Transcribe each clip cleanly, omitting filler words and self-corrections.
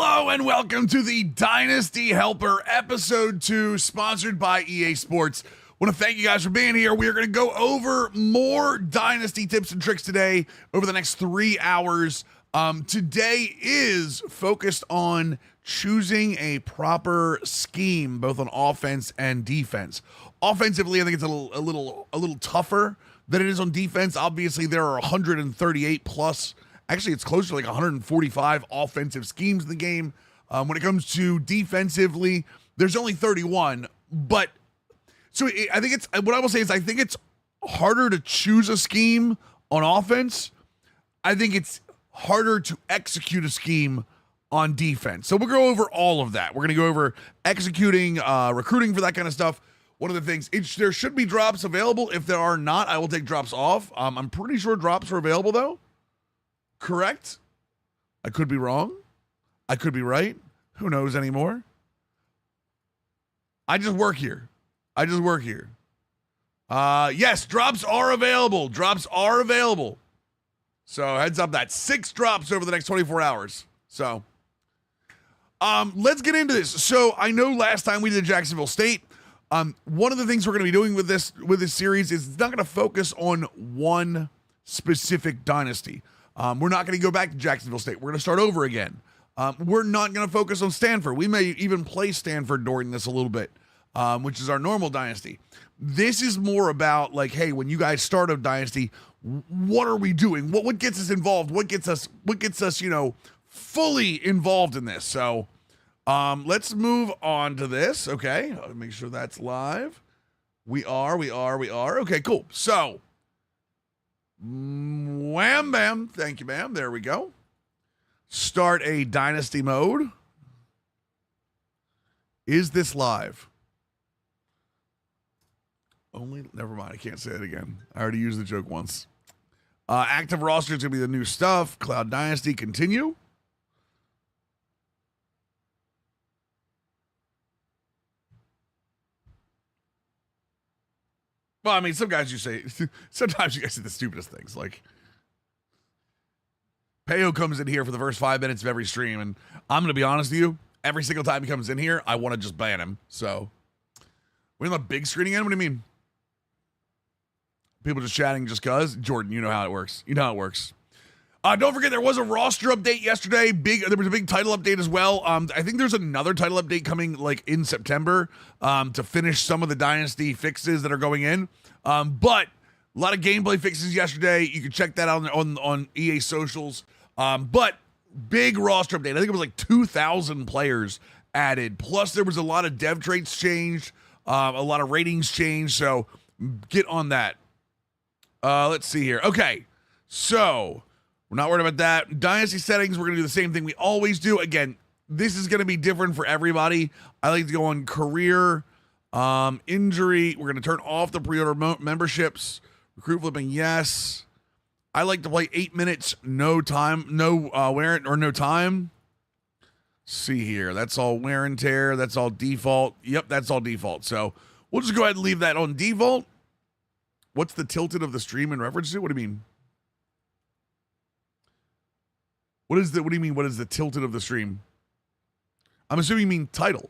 Hello and welcome to the Dynasty Helper episode 2, sponsored by EA Sports. Want to thank you guys for being here. We are going to go over more Dynasty tips and tricks today over the next 3 hours. Today is focused on choosing a proper scheme, both on offense and defense. Offensively, I think it's a little tougher than it is on defense. Obviously, there are 138 plus. Actually, it's closer to like 145 offensive schemes in the game. When it comes to defensively, there's only 31. But so I think it's what I will say is I think it's harder to choose a scheme on offense. I think it's harder to execute a scheme on defense. So we'll go over all of that. We're going to go over executing, recruiting for that kind of stuff. One of the things, there should be drops available. If there are not, I will take drops off. I'm pretty sure drops are available, though. Correct? I could be wrong. I could be right. Who knows anymore? I just work here. Yes, drops are available. So heads up, that's 6 drops over the next 24 hours. So let's get into this. So I know last time we did Jacksonville State. One of the things we're going to be doing with this series is it's not going to focus on one specific dynasty. We're not going to go back to Jacksonville State. We're going to start over again. We're not going to focus on Stanford. We may even play Stanford during this a little bit, which is our normal dynasty. This is more about like, hey, when you guys start a dynasty, what are we doing? What gets us involved? What gets us, fully involved in this? So let's move on to this. Okay, I'll make sure that's live. We are. Okay, cool. So wham bam. Thank you, ma'am. There we go. Start a dynasty mode. Is this live? Never mind. I can't say it again. I already used the joke once. Active roster is going to be the new stuff. Cloud Dynasty, continue. Well, I mean, sometimes you say the stupidest things. Like, Peo comes in here for the first 5 minutes of every stream, and I'm going to be honest with you, every single time he comes in here, I want to just ban him. So, we're in the big screen again? What do you mean? People just chatting just because? Jordan, you know how it works. Don't forget, there was a roster update yesterday. There was a big title update as well. I think there's another title update coming like in September to finish some of the dynasty fixes that are going in. But a lot of gameplay fixes yesterday. You can check that out on EA socials. But big roster update. I think it was like 2,000 players added. Plus, there was a lot of dev traits changed, a lot of ratings changed. So get on that. Let's see here. Okay, so we're not worried about that. Dynasty settings, we're going to do the same thing we always do. Again, this is going to be different for everybody. I like to go on career, injury. We're going to turn off the pre-order memberships. Recruit flipping, yes. I like to play 8 minutes, no time, no wear or no time. See here. That's all wear and tear. That's all default. Yep, that's all default. So we'll just go ahead and leave that on default. What's the tilted of the stream in reference to? What do you mean? What do you mean? What is the tilted of the stream? I'm assuming you mean title.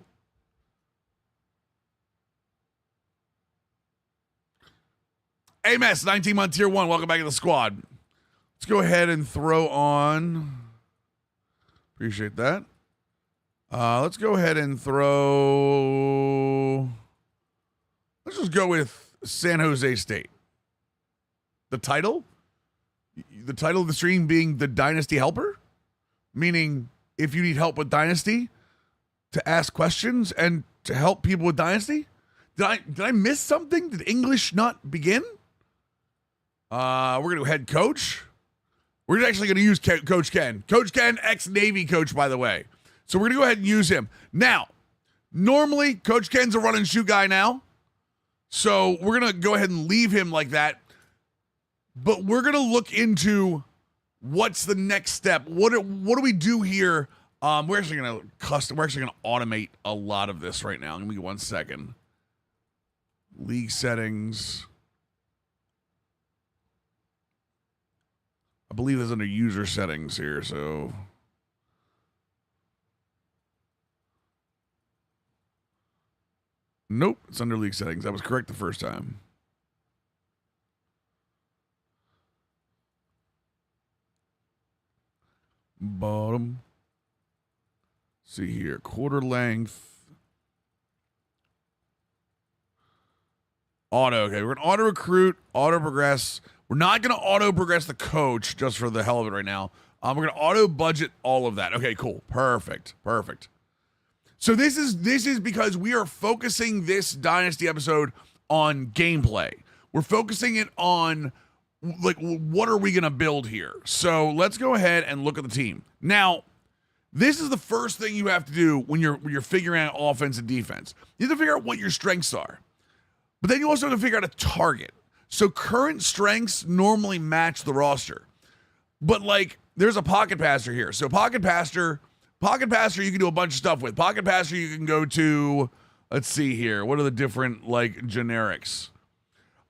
AMS 19-month tier 1. Welcome back to the squad. Let's go ahead and throw on. Appreciate that. Let's go ahead and throw. Let's just go with San Jose State. The title? The title of the stream being the Dynasty Helper? Meaning, if you need help with Dynasty, to ask questions and to help people with Dynasty? Did I miss something? Did English not begin? We're going to head coach. We're actually going to use Coach Ken. Coach Ken, ex-Navy coach, by the way. So we're going to go ahead and use him. Now, normally, Coach Ken's a run and shoot guy now. So we're going to go ahead and leave him like that. But we're going to look into what's the next step. What do we do here? We're actually going to automate a lot of this right now. Give me 1 second. League settings. I believe that's under user settings here. So Nope, it's under league settings. I was correct the first time. Bottom. See here, quarter length. Auto. Okay, we're going to auto recruit, auto progress. We're not going to auto progress the coach just for the hell of it right now. We're going to auto budget all of that. Okay, cool. Perfect. So this is because we are focusing this Dynasty episode on gameplay. We're focusing it on, like, what are we going to build here? So let's go ahead and look at the team. Now, this is the first thing you have to do when you're figuring out offense and defense. You have to figure out what your strengths are. But then you also have to figure out a target. So current strengths normally match the roster. But, like, there's a pocket passer here. So pocket passer you can do a bunch of stuff with. Pocket passer you can go to, let's see here. What are the different, like, generics?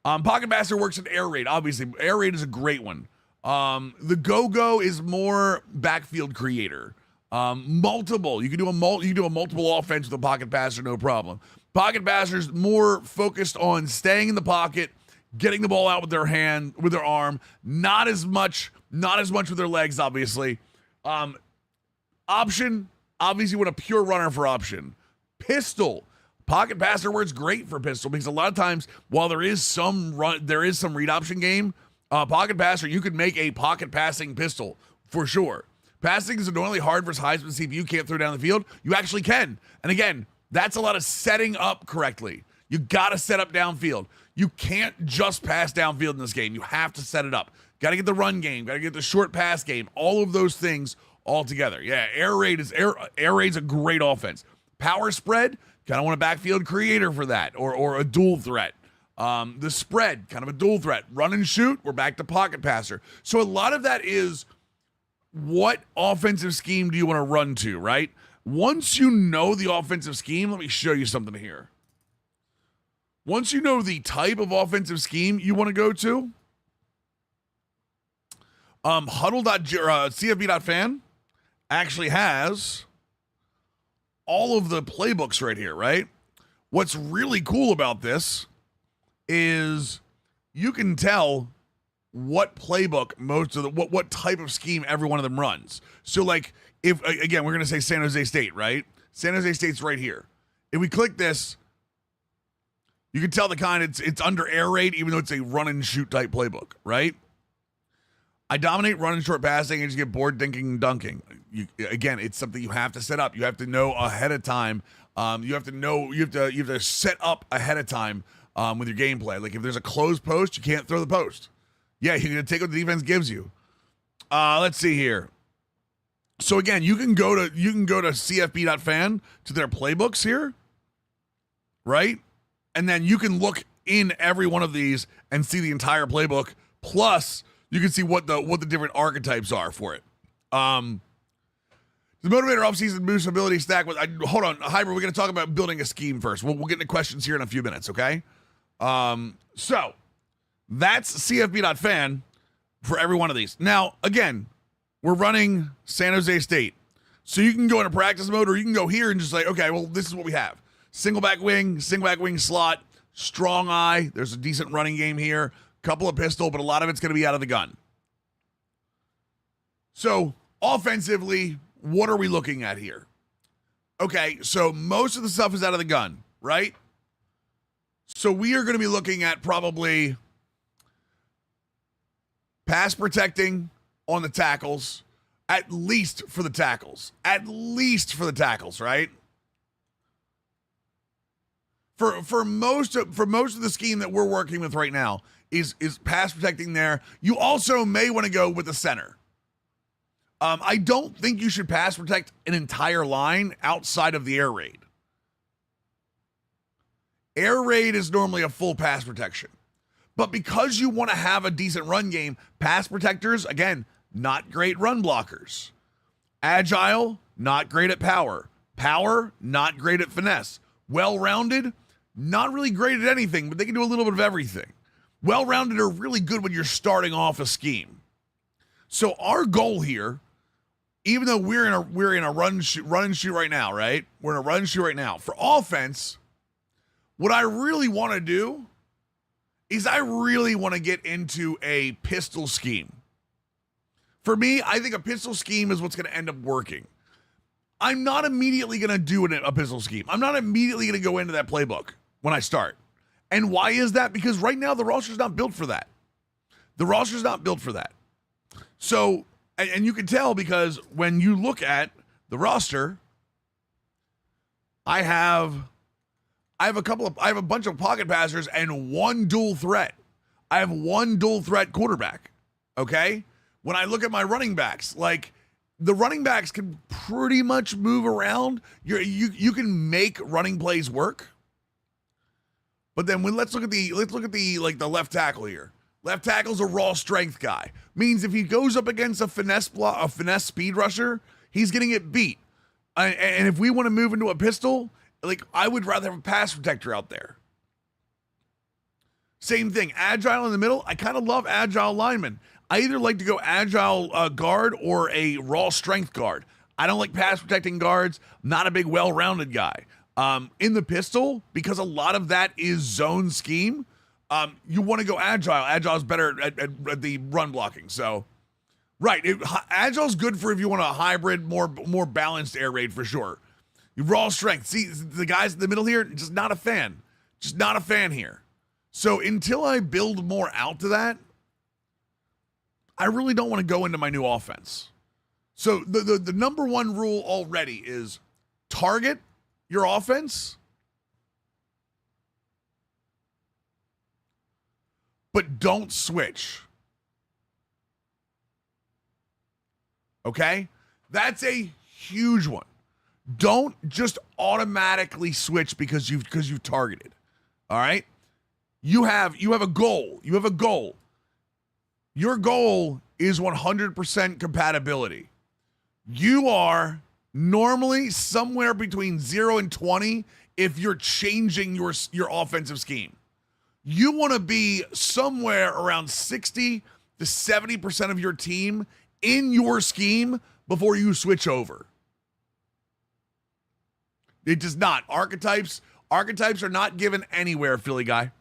Pocket passer works in air raid. Obviously, air raid is a great one. The go-go is more backfield creator. Multiple. You can do a multiple offense with a pocket passer, no problem. Pocket passers more focused on staying in the pocket, getting the ball out with their arm, not as much with their legs, obviously. Option, obviously, what a pure runner for option. Pistol. Pocket passer works great for pistol because a lot of times, while there is some read option game, pocket passer, you could make a pocket passing pistol for sure. Passing is annoyingly hard versus Heisman CPU, can't throw down the field. You actually can. And again, that's a lot of setting up correctly. You got to set up downfield. You can't just pass downfield in this game. You have to set it up. Got to get the run game. Got to get the short pass game. All of those things all together. Yeah, air raid's a great offense. Power spread, kind of want a backfield creator for that, or a dual threat. The spread, kind of a dual threat. Run and shoot, we're back to pocket passer. So a lot of that is what offensive scheme do you want to run to, right? Once you know the offensive scheme, let me show you something here. Once you know the type of offensive scheme you want to go to, huddle.cfb.fan actually has all of the playbooks right here, right? What's really cool about this is you can tell what playbook what type of scheme every one of them runs. So, like, if, again, we're going to say San Jose State, right? San Jose State's right here. If we click this, you can tell the kind it's under air raid, even though it's a run and shoot type playbook, right? I dominate run and short passing and just get bored dinking and dunking. Again, it's something you have to set up. You have to know ahead of time. You have to set up ahead of time with your gameplay. Like, if there's a closed post, you can't throw the post. Yeah, you're going to take what the defense gives you. Let's see here. So again, you can go to cfb.fan to their playbooks here, right? And then you can look in every one of these and see the entire playbook. Plus, you can see what the different archetypes are for it. The motivator offseason boost ability stack with. Hold on, Hybrid. We're going to talk about building a scheme first. We'll get into questions here in a few minutes, okay? So that's cfb.fan for every one of these. Now, again, we're running San Jose State. So you can go into practice mode, or you can go here and just like, okay, well, this is what we have. Single back wing slot, strong eye. There's a decent running game here. Couple of pistol, but a lot of it's going to be out of the gun. So offensively, what are we looking at here? Okay, so most of the stuff is out of the gun, right? So we are going to be looking at probably pass protecting on the tackles, at least for the tackles, right? For most of the scheme that we're working with right now is pass protecting there. You also may want to go with the center. I don't think you should pass protect an entire line outside of the air raid. Air raid is normally a full pass protection. But because you want to have a decent run game, pass protectors, again, not great run blockers. Agile, not great at power. Power, not great at finesse. Well-rounded, not really great at anything, but they can do a little bit of everything. Well-rounded are really good when you're starting off a scheme. So our goal here, even though we're in a run and shoot right now, right? We're in a run and shoot right now. For offense, What I really want to do is I really want to get into a pistol scheme. For me, I think a pistol scheme is what's going to end up working. I'm not immediately going to do a pistol scheme. I'm not immediately going to go into that playbook when I start. And why is that? Because right now the roster's not built for that. The roster's not built for that. So, and you can tell because when you look at the roster, I have a bunch of pocket passers and one dual threat. I have one dual threat quarterback. Okay? When I look at my running backs, like the running backs can pretty much move around. You can make running plays work. But then let's look at the left tackle here. Left tackle's a raw strength guy. Means if he goes up against a finesse speed rusher, he's getting it beat. And if we want to move into a pistol, like I would rather have a pass protector out there. Same thing, agile in the middle. I kind of love agile linemen. I either like to go agile guard or a raw strength guard. I don't like pass protecting guards. Not a big well-rounded guy. In the pistol, because a lot of that is zone scheme, you want to go agile. Agile is better at the run blocking. So, right, agile is good for if you want a hybrid, more balanced air raid for sure. Raw strength. See, the guys in the middle here, just not a fan. Just not a fan here. So until I build more out to that, I really don't want to go into my new offense. So the number one rule already is target your offense, but don't switch. Okay? That's a huge one. Don't just automatically switch because you've targeted. All right? You have a goal. You have a goal. Your goal is 100% compatibility. You are normally somewhere between 0 and 20 if you're changing your offensive scheme. You want to be somewhere around 60 to 70% of your team in your scheme before you switch over. It does not. Archetypes are not given anywhere, Philly guy.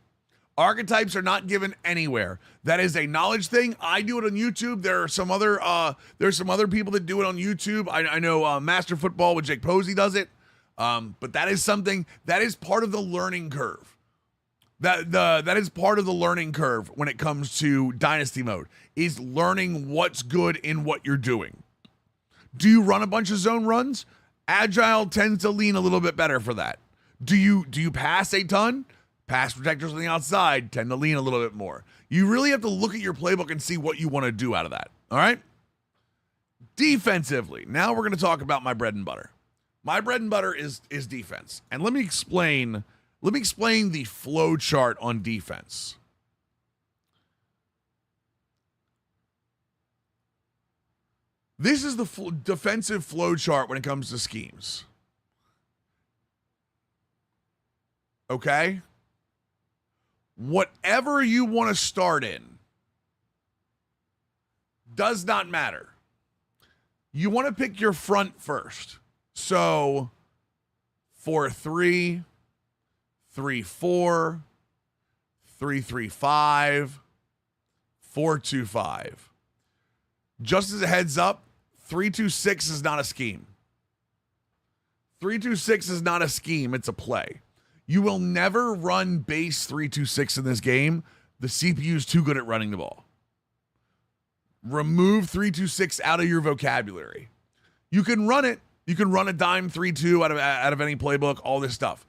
Archetypes are not given anywhere. That is a knowledge thing. I do it on YouTube. There are some other people that do it on YouTube. I know Master Football with Jake Posey does it. But that is something that is part of the learning curve. That is part of the learning curve when it comes to Dynasty mode, is learning what's good in what you're doing. Do you run a bunch of zone runs? Agile tends to lean a little bit better for that. Do you pass a ton? Pass protectors on the outside tend to lean a little bit more. You really have to look at your playbook and see what you want to do out of that. All right? Defensively, now we're going to talk about my bread and butter. My bread and butter is defense. And let me explain the flow chart on defense. This is the defensive flow chart when it comes to schemes. Okay? Whatever you want to start in does not matter. You want to pick your front first. So 4-3, 3-4, 3-3-5, 4-2-5. Just as a heads up, 3-2-6 is not a scheme. 3-2-6 is not a scheme, it's a play. You will never run base 3-2-6 in this game. The CPU is too good at running the ball. Remove 3-2-6 out of your vocabulary. You can run it. You can run a dime 3-2 out of any playbook, all this stuff.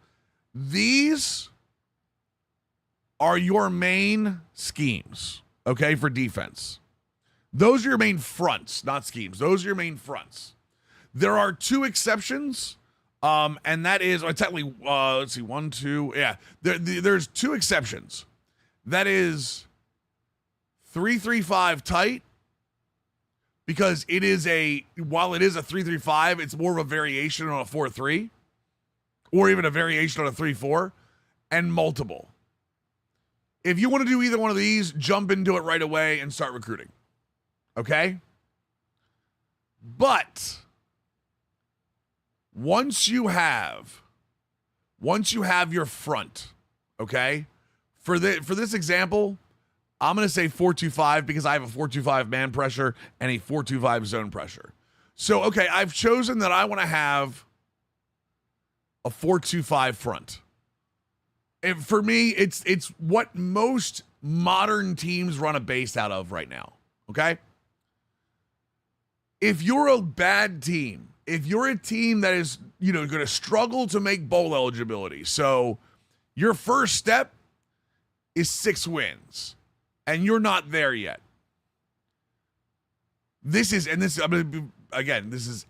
These are your main schemes, okay, for defense. Those are your main fronts, not schemes. Those are your main fronts. There are two exceptions. And that is technically, let's see, 1, 2, yeah. There's two exceptions. That is 3-3-5 tight, because while it is a 3-3-5, it's more of a variation on a 4-3, or even a variation on a 3-4, and multiple. If you want to do either one of these, jump into it right away and start recruiting. Okay? But once you have your front, okay? For this example, I'm going to say 4-2-5 because I have a 4-2-5 man pressure and a 4-2-5 zone pressure. So, okay, I've chosen that I want to have a 4-2-5 front. And for me, it's what most modern teams run a base out of right now, okay? If you're a bad team, if you're a team that is, going to struggle to make bowl eligibility, so your first step is 6 wins, and you're not there yet. This is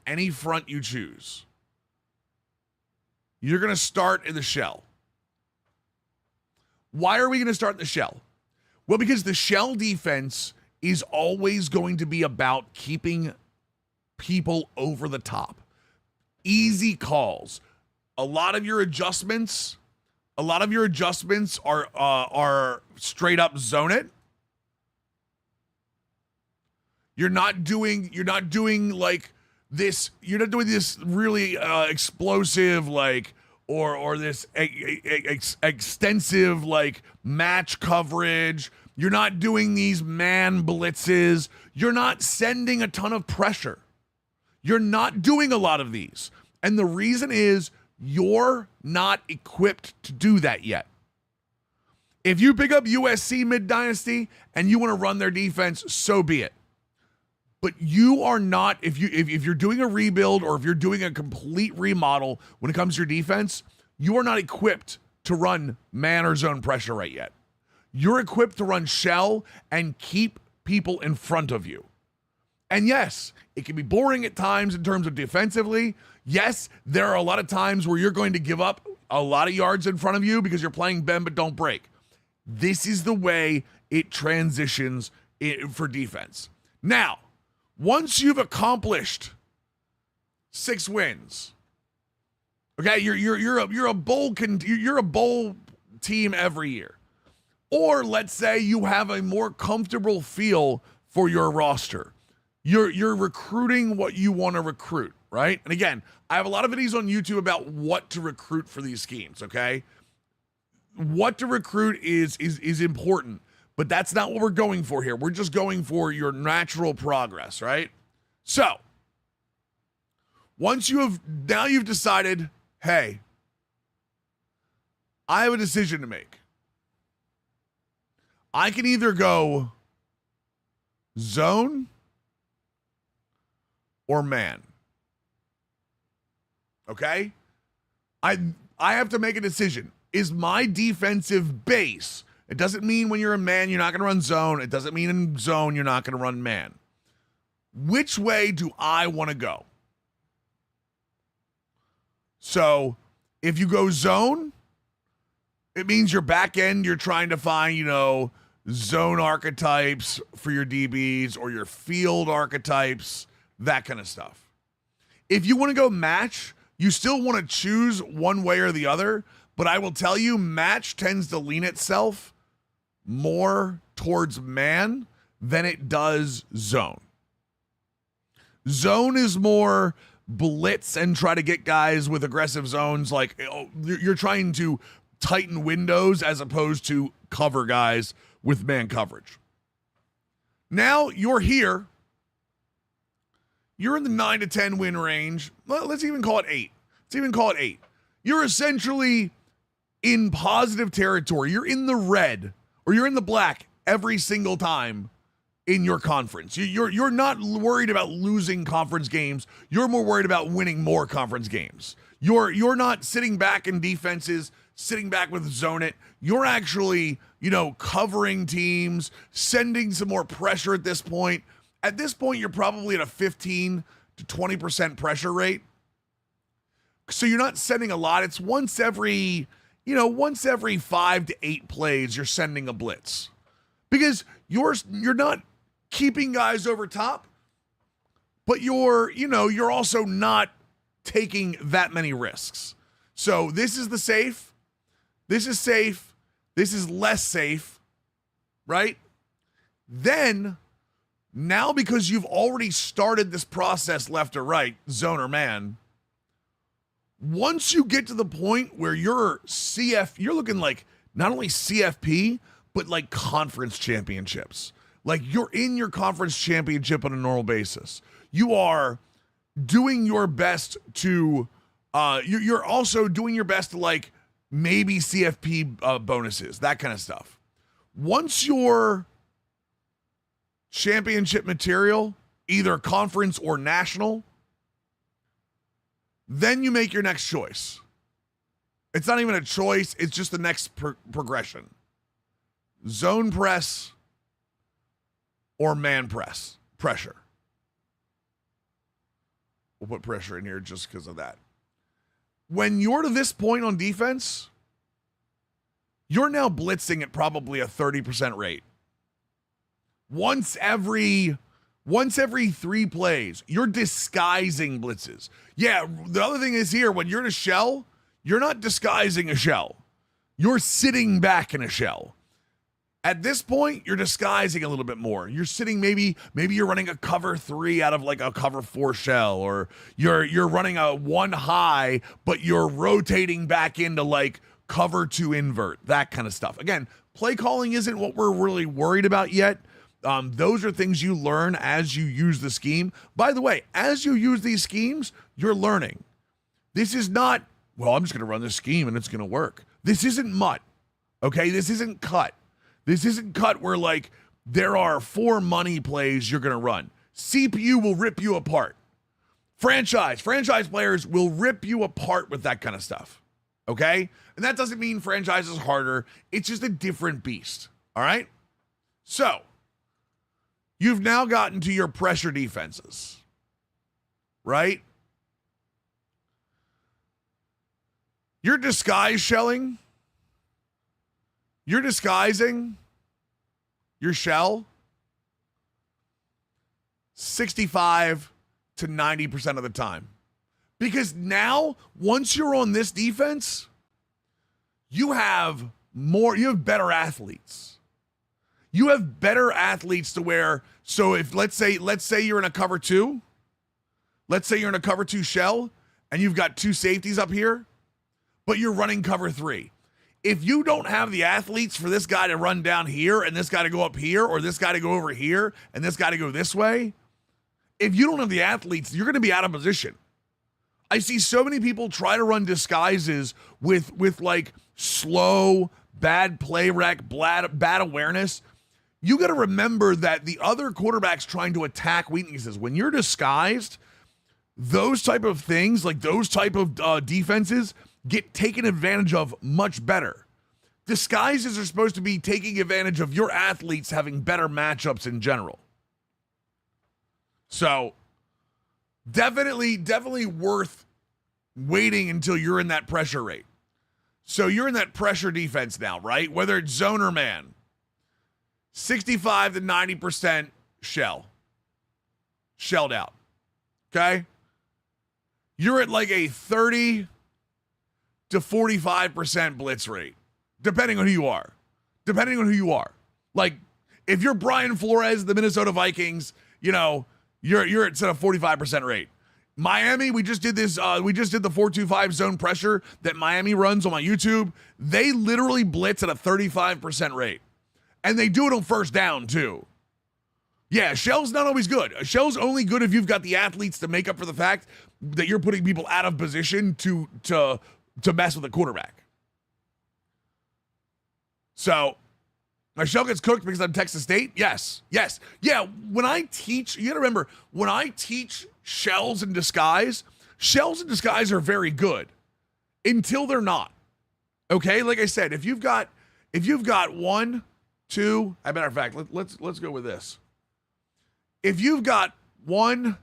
any front you choose. You're going to start in the shell. Why are we going to start in the shell? Well, because the shell defense is always going to be about keeping people over the top. Easy calls. A lot of your adjustments are straight up zone it. You're not doing like this. You're not doing this really explosive or this extensive match coverage. You're not doing these man blitzes. You're not sending a ton of pressure. You're not doing a lot of these. And the reason is you're not equipped to do that yet. If you pick up USC mid-dynasty and you want to run their defense, so be it. But you are not, if you're doing a rebuild or if you're doing a complete remodel when it comes to your defense, you are not equipped to run man or zone pressure right yet. You're equipped to run shell and keep people in front of you. And yes, it can be boring at times in terms of defensively. Yes, there are a lot of times where you're going to give up a lot of yards in front of you because you're playing bend but don't break. This is the way it transitions for defense. Now, once you've accomplished 6 wins, okay, you're a bowl team every year. Or let's say you have a more comfortable feel for your roster. You're recruiting what you want to recruit, right? And again, I have a lot of videos on YouTube about what to recruit for these schemes, okay? What to recruit is important, but that's not what we're going for here. We're just going for your natural progress, right? So, you've decided, hey, I have a decision to make. I can either go zone or man. Okay? I have to make a decision. Is my defensive base, it doesn't mean when you're a man, you're not going to run zone. It doesn't mean in zone, you're not going to run man. Which way do I want to go? So if you go zone, it means your back end, you're trying to find, zone archetypes for your DBs or your field archetypes, that kind of stuff. If you want to go match, you still want to choose one way or the other, but I will tell you, match tends to lean itself more towards man than it does zone. Zone is more blitz and try to get guys with aggressive zones. You're trying to tighten windows as opposed to cover guys with man coverage. Now you're here. You're in the 9 to 10 win range. Let's even call it 8. You're essentially in positive territory. You're in the red or you're in the black every single time in your conference. You're not worried about losing conference games. You're more worried about winning more conference games. You're not sitting back in defenses, sitting back with zone it. You're actually, covering teams, sending some more pressure at this point. At this point, you're probably at a 15 to 20% pressure rate. So you're not sending a lot. It's once every 5 to 8 plays, you're sending a blitz. Because you're not keeping guys over top, but you're also not taking that many risks. So this is the safe. This is safe. This is less safe, right? Then, now because you've already started this process left or right, zone or man, once you get to the point where you're looking like not only CFP, but like conference championships. Like you're in your conference championship on a normal basis. You are doing your best to, you're also doing your best to like maybe CFP bonuses, that kind of stuff. Once your championship material, either conference or national, then you make your next choice. It's not even a choice, it's just the next progression. Zone press or man press, pressure. We'll put pressure in here just because of that. When you're to this point on defense, you're now blitzing at probably a 30% rate. Once every 3 plays, you're disguising blitzes. Yeah, the other thing is here, when you're in a shell, you're not disguising a shell. You're sitting back in a shell. At this point, you're disguising a little bit more. You're sitting, maybe you're running a cover 3 out of like a cover 4 shell, or you're running a 1 high, but you're rotating back into like cover 2 invert, that kind of stuff. Again, play calling isn't what we're really worried about yet. Those are things you learn as you use the scheme. By the way, as you use these schemes, you're learning. This is not, well, I'm just going to run this scheme and it's going to work. This isn't MUT, okay? This isn't cut. This isn't cut where like there are 4 money plays you're going to run. CPU will rip you apart. Franchise players will rip you apart with that kind of stuff, okay? And that doesn't mean franchise is harder. It's just a different beast, all right? So, you've now gotten to your pressure defenses, right? You're disguise shelling. You're disguising your shell 65 to 90% of the time. Because now, once you're on this defense, you have better athletes. You have better athletes to where, so if let's say you're in a cover 2, let's say you're in a cover 2 shell and you've got 2 safeties up here, but you're running cover 3. If you don't have the athletes for this guy to run down here and this guy to go up here, or this guy to go over here and this guy to go this way, if you don't have the athletes, you're going to be out of position. I see so many people try to run disguises with like slow, bad play rec, bad awareness. You got to remember that the other quarterback's trying to attack weaknesses. When you're disguised, those type of things, like those type of defenses, get taken advantage of much better. Disguises are supposed to be taking advantage of your athletes having better matchups in general. So, definitely worth waiting until you're in that pressure rate. So you're in that pressure defense now, right? Whether it's zone or man. 65 to 90% shelled out. Okay? You're at like a 30 to 45% blitz rate, depending on who you are. Like, if you're Brian Flores, the Minnesota Vikings, you know, you're at a 45% rate. Miami, we just did this, we just did the 4-2-5 zone pressure that Miami runs on my YouTube. They literally blitz at a 35% rate. And they do it on first down, too. Yeah, shell's not always good. A shell's only good if you've got the athletes to make up for the fact that you're putting people out of position to mess with the quarterback. So, my shell gets cooked because I'm Texas State? Yes. Yeah, when I teach, you gotta remember, when I teach shells in disguise are very good until they're not. Okay? Like I said, if you've got 1, 2, as a matter of fact, let's go with this. If you've got 1,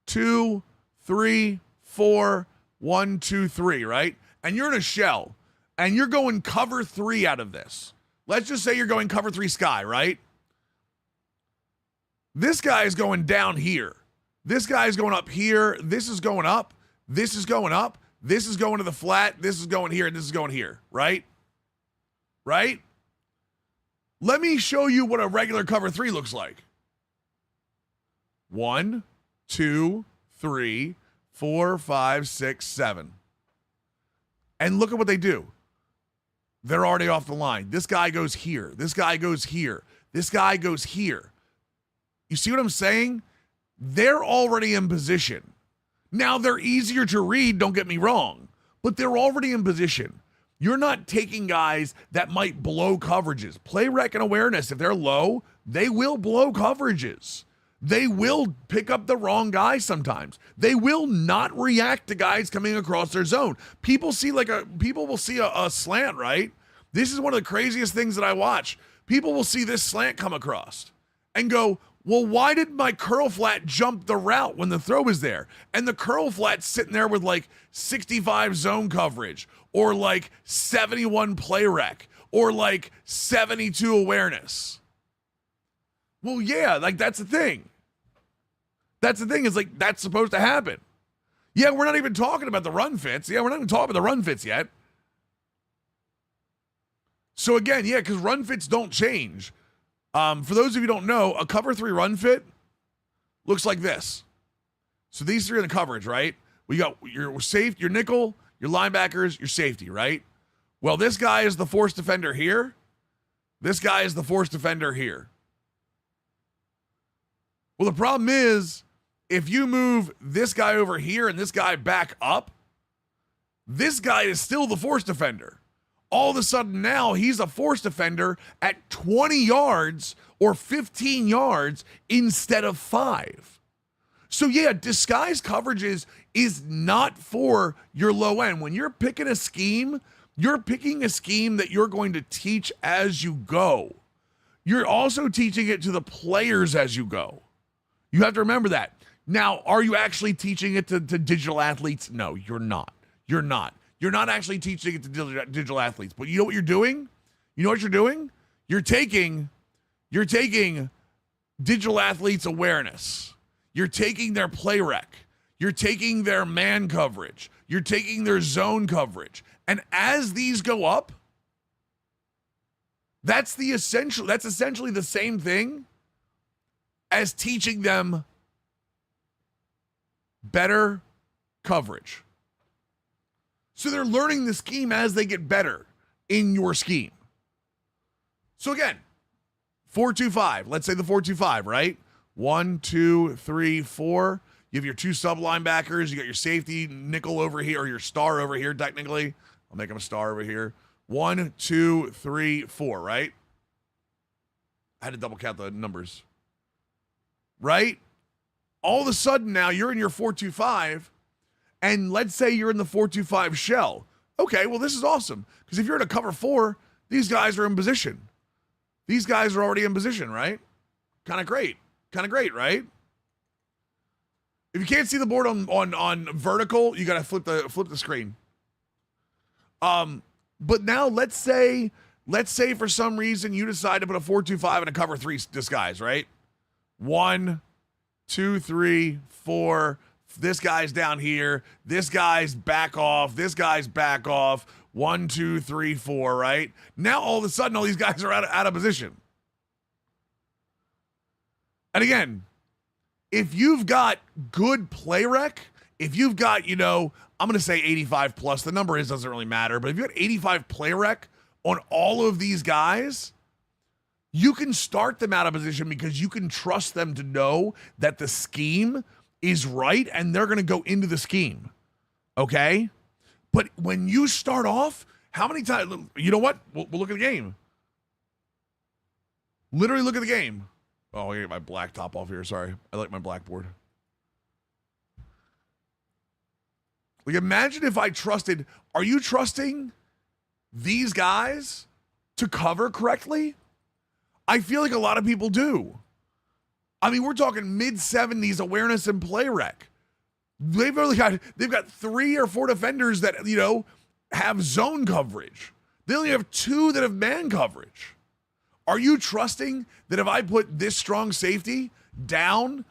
2, 3, 4, 1, 2, 3, right? And you're in a shell, and you're going cover 3 out of this. Let's just say you're going cover 3 sky, right? This guy is going down here. This guy is going up here. This is going up. This is going up. This is going to the flat. This is going here, and this is going here, right? Right? Let me show you what a regular cover 3 looks like. 1, 2, 3, 4, 5, 6, 7. And look at what they do. they're already off the line. This guy goes here. This guy goes here. This guy goes here. You see what I'm saying? They're already in position. Now, they're easier to read, don't get me wrong, but they're already in position. You're not taking guys that might blow coverages. Play rec and awareness, if they're low, they will blow coverages. They will pick up the wrong guy sometimes. They will not react to guys coming across their zone. People will see a slant, right? This is one of the craziest things that I watch. People will see this slant come across and go, well, why did my curl flat jump the route when the throw was there? And the curl flat's sitting there with like 65 zone coverage or like 71 play rec or like 72 awareness. Well, yeah, like that's the thing. That's the thing is like that's supposed to happen. Yeah, we're not even talking about the run fits. Yeah, we're not even talking about the run fits yet. So again, yeah, because run fits don't change. For those of you who don't know, a cover 3 run fit looks like this. So these three are in the coverage, right? We got your safe, your nickel, your linebackers, your safety, right? Well, this guy is the force defender here. This guy is the force defender here. Well, the problem is, if you move this guy over here and this guy back up, this guy is still the force defender. All of a sudden now he's a force defender at 20 yards or 15 yards instead of 5. So yeah, disguise coverages is not for your low end. When you're picking a scheme, you're picking a scheme that you're going to teach as you go. You're also teaching it to the players as you go. You have to remember that. Now, are you actually teaching it to digital athletes? No, you're not. You're not. You're not actually teaching it to digital athletes. But you know what you're doing? You know what you're doing? You're taking digital athletes awareness. You're taking their play rec. You're taking their man coverage. You're taking their zone coverage. And as these go up, that's essentially the same thing as teaching them better coverage. So they're learning the scheme as they get better in your scheme. So again, 4-2-5. Let's say the 4-2-5, right? 1, 2, 3, 4. You have your 2 sub linebackers. You got your safety nickel over here, or your star over here, technically. I'll make him a star over here. 1, 2, 3, 4, right? I had to double count the numbers. Right? All of a sudden now you're in your 4-2-5, and let's say you're in the 4-2-5 shell. Okay, well, this is awesome, because if you're in a cover 4, these guys are in position. These guys are already in position, right? Kind of great, right? If you can't see the board on vertical, you got to flip the screen. But now let's say for some reason you decide to put a 4-2-5 and a cover 3 disguise, right? 1, 2, 3, 4. This guy's down here. This guy's back off. This guy's back off. 1, 2, 3, 4, right? Now all of a sudden all these guys are out of position. And again, if you've got good play rec, if you've got, I'm going to say 85 plus, the number doesn't really matter, but if you got 85 play rec on all of these guys, you can start them out of position because you can trust them to know that the scheme is right and they're going to go into the scheme. Okay? But when you start off, how many times, you know what? We'll look at the game. Literally look at the game. Oh, I get my black top off here. Sorry. I like my blackboard. Like, imagine if I trusted, are you trusting these guys to cover correctly? I feel like a lot of people do. I mean, we're talking mid-70s awareness and play rec. They've got 3 or 4 defenders that, have zone coverage. They only have 2 that have man coverage. Are you trusting that if I put this strong safety down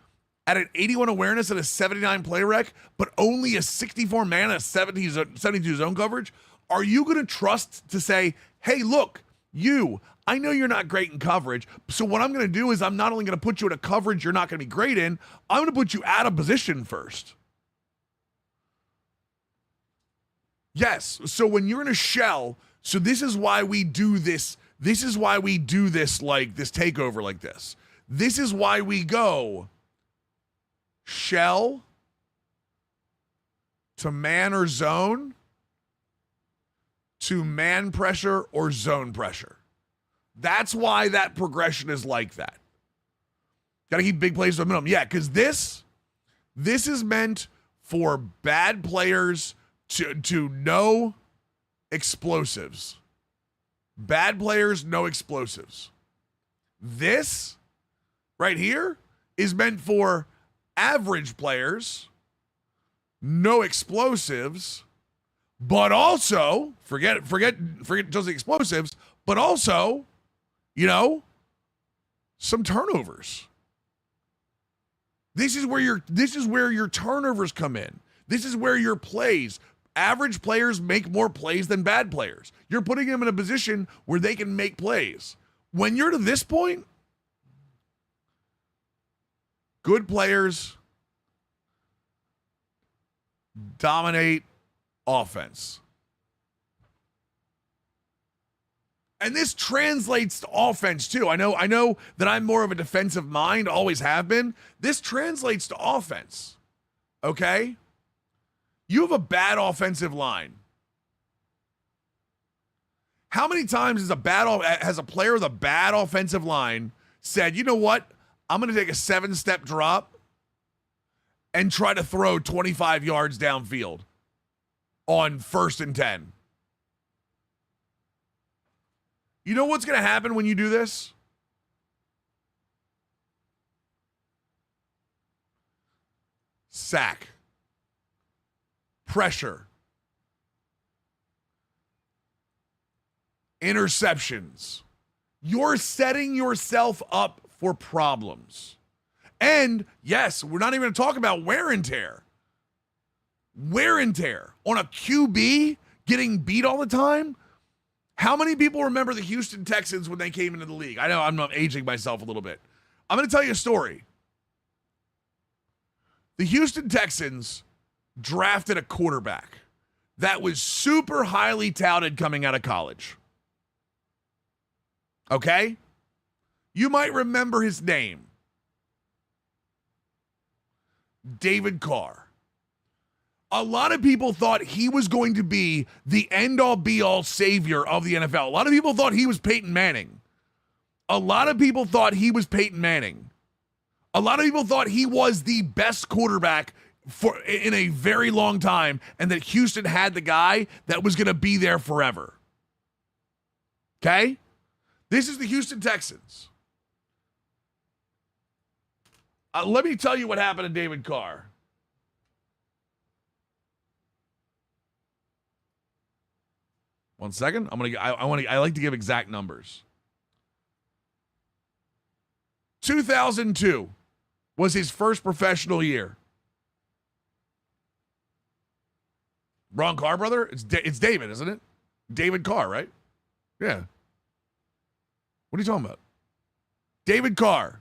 at an 81 awareness and a 79 play rec, but only a 64 man and a 72 zone coverage, are you going to trust to say, hey, look, I know you're not great in coverage, so what I'm going to do is I'm not only going to put you in a coverage you're not going to be great in, I'm going to put you out of position first. Yes, so when you're in a shell, So this is why we do this. This is why we do this, like this takeover like this. This is why we go shell to man or zone to man pressure or zone pressure. That's why that progression is like that. Got to keep big plays to a minimum. Yeah, because this is meant for bad players to no explosives. Bad players, no explosives. This right here is meant for average players, no explosives, but also forget just the explosives, but also, some turnovers. This is where your turnovers come in. This is where your plays. Average players make more plays than bad players. You're putting them in a position where they can make plays. When you're to this point, good players dominate offense. And this translates to offense too. I know that I'm more of a defensive mind, always have been. This translates to offense. Okay? You have a bad offensive line. How many times has a player with a bad offensive line said, you know what? I'm going to take a 7-step drop and try to throw 25 yards downfield on 1st and 10. You know what's going to happen when you do this? Sack. Pressure. Interceptions. You're setting yourself up for problems. And yes, we're not even going to talk about wear and tear. Wear and tear on a QB getting beat all the time. How many people remember the Houston Texans when they came into the league? I know I'm not aging myself a little bit. I'm going to tell you a story. The Houston Texans drafted a quarterback that was super highly touted coming out of college. Okay? You might remember his name. David Carr. A lot of people thought he was going to be the end-all be-all savior of the NFL. A lot of people thought he was Peyton Manning. A lot of people thought he was Peyton Manning. A lot of people thought he was the best quarterback in a very long time, and that Houston had the guy that was going to be there forever. Okay? This is the Houston Texans. Let me tell you what happened to David Carr. One second. I like to give exact numbers. 2002 was his first professional year. Ron Carr, brother? It's David, isn't it? David Carr, right? Yeah. What are you talking about? David Carr.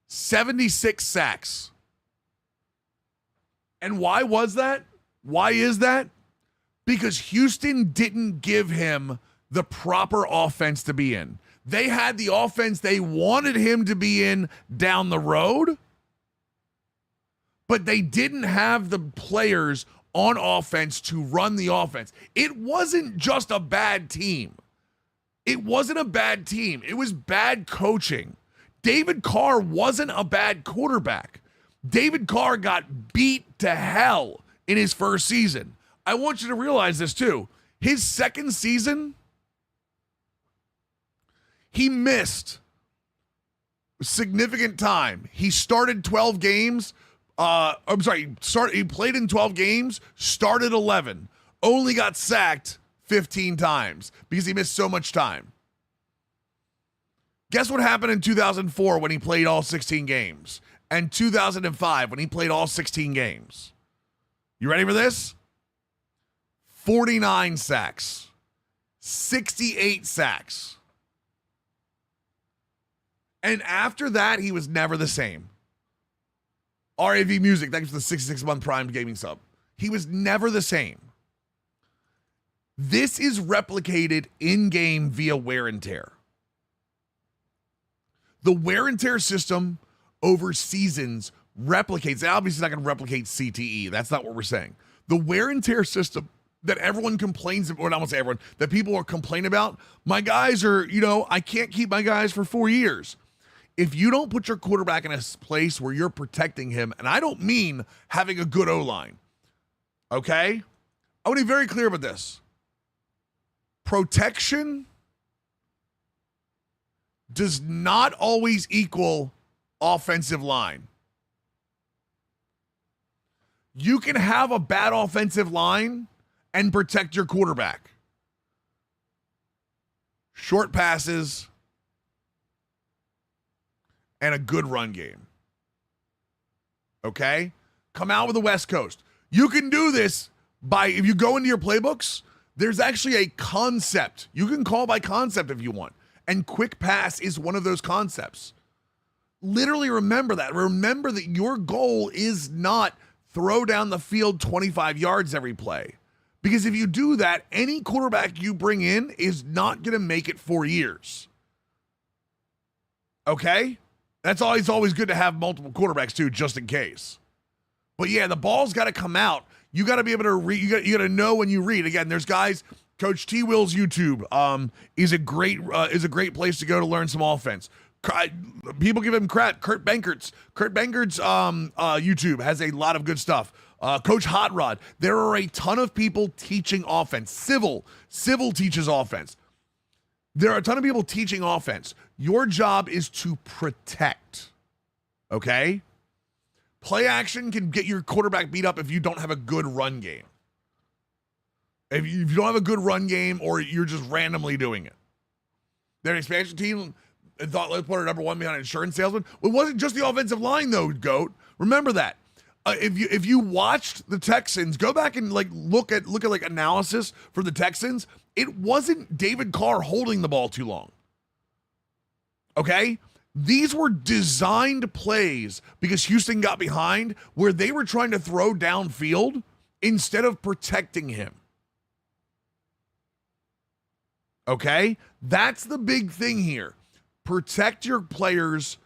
76 sacks. And why was that? Why is that? Because Houston didn't give him the proper offense to be in. They had the offense they wanted him to be in down the road, but they didn't have the players on offense to run the offense. It wasn't just a bad team. It wasn't a bad team. It was bad coaching. David Carr wasn't a bad quarterback. David Carr got beat to hell in his first season. I want you to realize this too. His second season, he missed significant time. He started 12 games. He played in 12 games, started 11, only got sacked 15 times because he missed so much time. Guess what happened in 2004 when he played all 16 games? And 2005 when he played all 16 games? You ready for this? 49 sacks, 68 sacks. And after that, he was never the same. RAV Music, thanks for the 66-month Prime gaming sub. He was never the same. This is replicated in-game via wear and tear. The wear and tear system over seasons replicates, obviously not going to replicate CTE. That's not what we're saying. The wear and tear system that everyone complains about, or I won't say everyone, that people are complaining about, my guys are, I can't keep my guys for 4 years. If you don't put your quarterback in a place where you're protecting him, and I don't mean having a good O-line, okay? I want to be very clear about this. Protection does not always equal offensive line. You can have a bad offensive line and protect your quarterback. Short passes and a good run game. Okay? Come out with the West Coast. You can do this by, if you go into your playbooks, there's actually a concept. You can call by concept if you want. And quick pass is one of those concepts. Literally remember that. Remember that your goal is not throw down the field 25 yards every play. Because if you do that, any quarterback you bring in is not going to make it 4 years. Okay? That's always good to have multiple quarterbacks too, just in case. But yeah, the ball's got to come out. You got to be able to read. You got to know when you read. Again, there's guys. Coach T. Will's YouTube is a great place to go to learn some offense. People give him crap. Kurt Bankert's YouTube has a lot of good stuff. Coach Hot Rod. There are a ton of people teaching offense. Civil teaches offense. There are a ton of people teaching offense. Your job is to protect. Okay? Play action can get your quarterback beat up if you don't have a good run game. If you don't have a good run game or you're just randomly doing it. Their expansion team thought, let's put our number one behind an insurance salesman. Well, it wasn't just the offensive line, though, GOAT. Remember that. If you watched the Texans, go back and look at analysis for the Texans. It wasn't David Carr holding the ball too long. Okay? These were designed plays because Houston got behind where they were trying to throw downfield instead of protecting him. Okay? That's the big thing here. Protect your players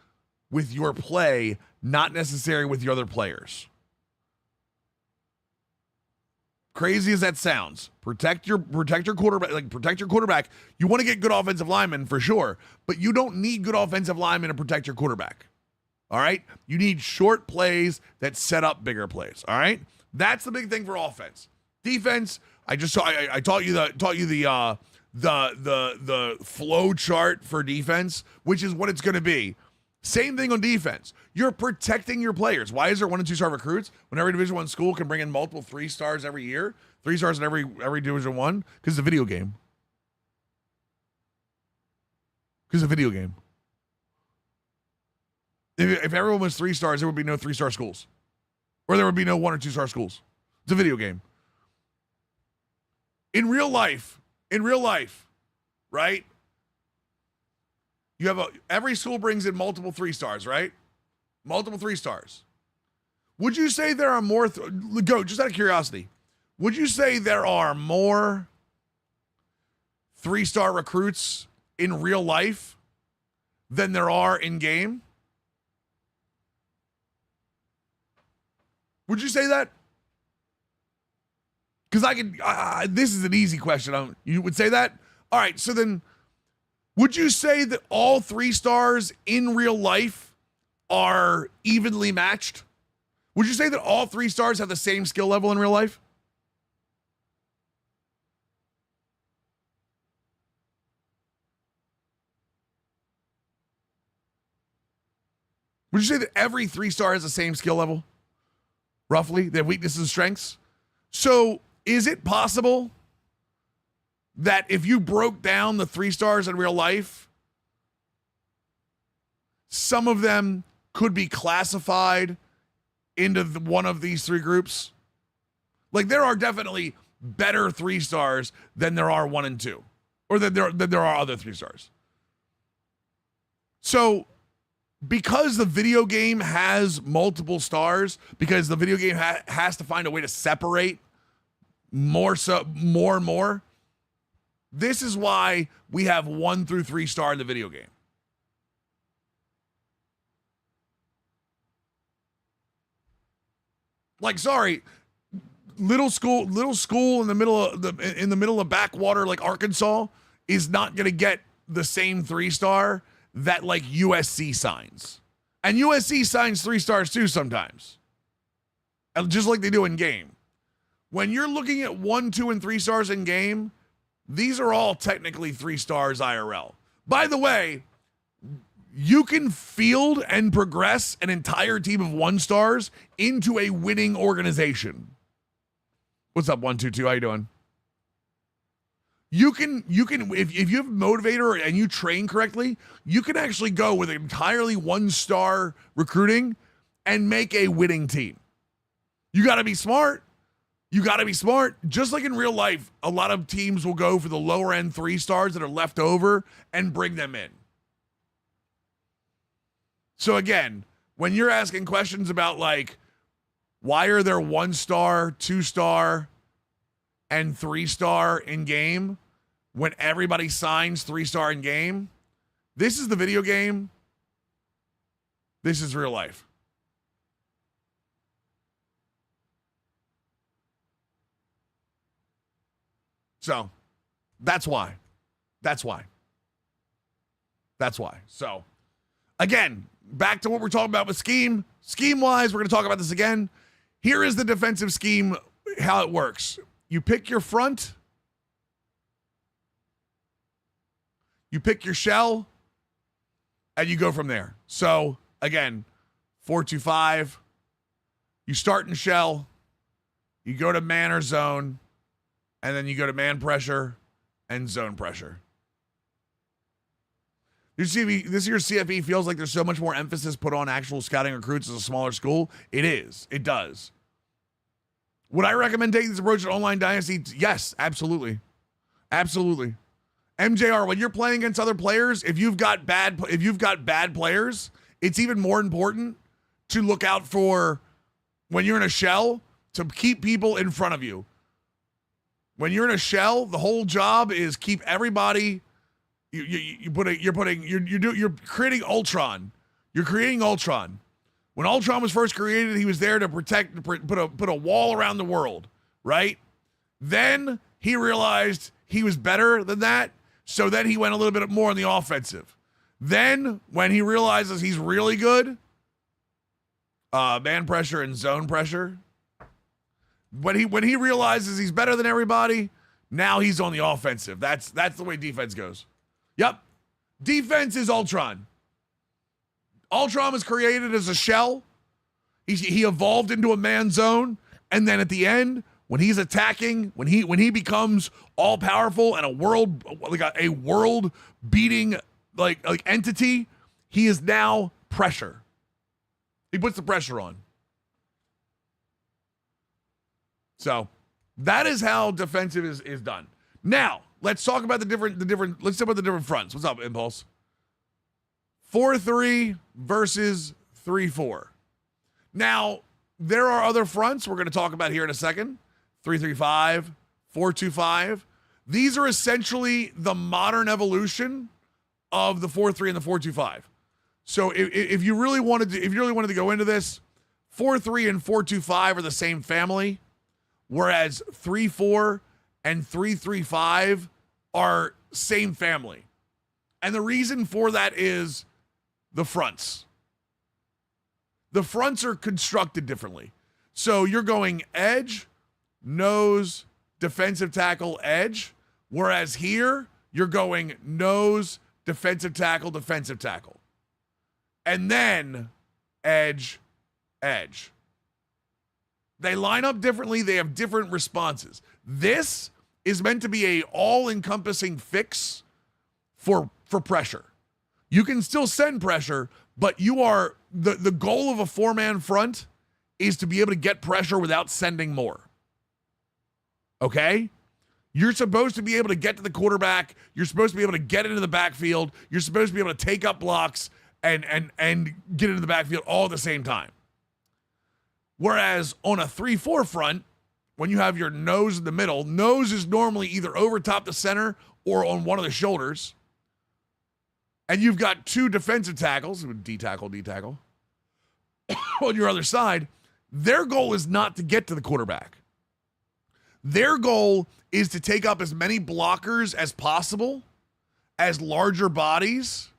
with your play, not necessarily with your other players. Crazy as that sounds, protect your quarterback, protect your quarterback. You want to get good offensive linemen for sure, but you don't need good offensive linemen to protect your quarterback. All right? You need short plays that set up bigger plays. All right? That's the big thing for offense. Defense, I taught you the flow chart for defense, which is what it's going to be. Same thing on defense. You're protecting your players. Why is there 1- and 2-star recruits when every Division I school can bring in multiple 3 stars every year? 3 stars in every Division I? Because it's a video game. Because it's a video game. If everyone was 3 stars, there would be no 3-star schools. Or there would be no 1- or 2-star schools. It's a video game. In real life, right? You have every school brings in multiple 3 stars, right? Multiple 3 stars. Would you say there are more, just out of curiosity, would you say there are more 3-star recruits in real life than there are in game? Would you say that? Because this is an easy question. You would say that? All right, so then, would you say that all 3 stars in real life are evenly matched? Would you say that all 3 stars have the same skill level in real life? Would you say that every 3-star has the same skill level? Roughly, they have weaknesses and strengths? So, is it possible that if you broke down the 3 stars in real life, some of them could be classified into one of these 3 groups? Like, there are definitely better 3 stars than there are 1 and 2, or than there are other 3 stars. So, because the video game has multiple stars, because the video game has to find a way to separate more and more, This is why we have 1 through 3 star in the video game. Like, sorry, little school in the middle of backwater like Arkansas is not going to get the same 3 star that like USC signs. And USC signs 3 stars too sometimes. Just like they do in game. When you're looking at 1, 2, and 3 stars in game, these are all technically 3 stars IRL. By the way, you can field and progress an entire team of 1 stars into a winning organization. What's up, 122? How you doing? You can if you have a motivator and you train correctly, you can actually go with entirely 1 star recruiting and make a winning team. You got to be smart. You got to be smart. Just like in real life, a lot of teams will go for the lower end 3 stars that are left over and bring them in. So again, when you're asking questions about like, why are there 1 star, 2 star, and 3 star in game when everybody signs 3 star in game? This is the video game. This is real life. So that's why. That's why. That's why. So again, back to what we're talking about with scheme. Scheme-wise, we're going to talk about this again. Here is the defensive scheme, how it works. You pick your front. You pick your shell. And you go from there. So, again, 4-2-5. You start in shell. You go to man or zone. And then you go to man pressure and zone pressure. This year's CFE feels like there's so much more emphasis put on actual scouting recruits as a smaller school. It is. It does. Would I recommend taking this approach at Online Dynasty? Yes, absolutely. Absolutely. MJR, when you're playing against other players, if you've got bad players, it's even more important to look out for, when you're in a shell, to keep people in front of you. When you're in a shell, the whole job is keep everybody. You're creating Ultron. You're creating Ultron. When Ultron was first created, he was there to put a wall around the world, right? Then he realized he was better than that, so then he went a little bit more on the offensive. Then when he realizes he's really good, man pressure and zone pressure. When he realizes he's better than everybody, now he's on the offensive. That's the way defense goes. Yep. Defense is Ultron. Ultron was created as a shell. He evolved into a man zone, and then at the end, when he's attacking, when he becomes all powerful and a world beating like entity, he is now pressure. He puts the pressure on. So that is how defensive is done. Now, let's talk about the different fronts. What's up, Impulse? 4-3 versus 3-4. Now, there are other fronts we're going to talk about here in a second. 3-3-5, 4-2-5. These are essentially the modern evolution of the 4-3 and the 4-2-5. So if you really wanted to go into this, 4-3 and 4-2-5 are the same family, whereas 3-4 and 3-3-5 are same family. And the reason for that is the fronts. The fronts are constructed differently. So you're going edge, nose, defensive tackle, edge, whereas here you're going nose, defensive tackle, defensive tackle. And then edge, edge. They line up differently. They have different responses. This is meant to be a all-encompassing fix for pressure. You can still send pressure, but you are the goal of a 4-man front is to be able to get pressure without sending more. Okay? You're supposed to be able to get to the quarterback. You're supposed to be able to get into the backfield. You're supposed to be able to take up blocks and get into the backfield all at the same time. Whereas on a 3-4 front, when you have your nose in the middle, nose is normally either over top the center or on one of the shoulders. And you've got two defensive tackles, D tackle, on your other side. Their goal is not to get to the quarterback. Their goal is to take up as many blockers as possible, as larger bodies.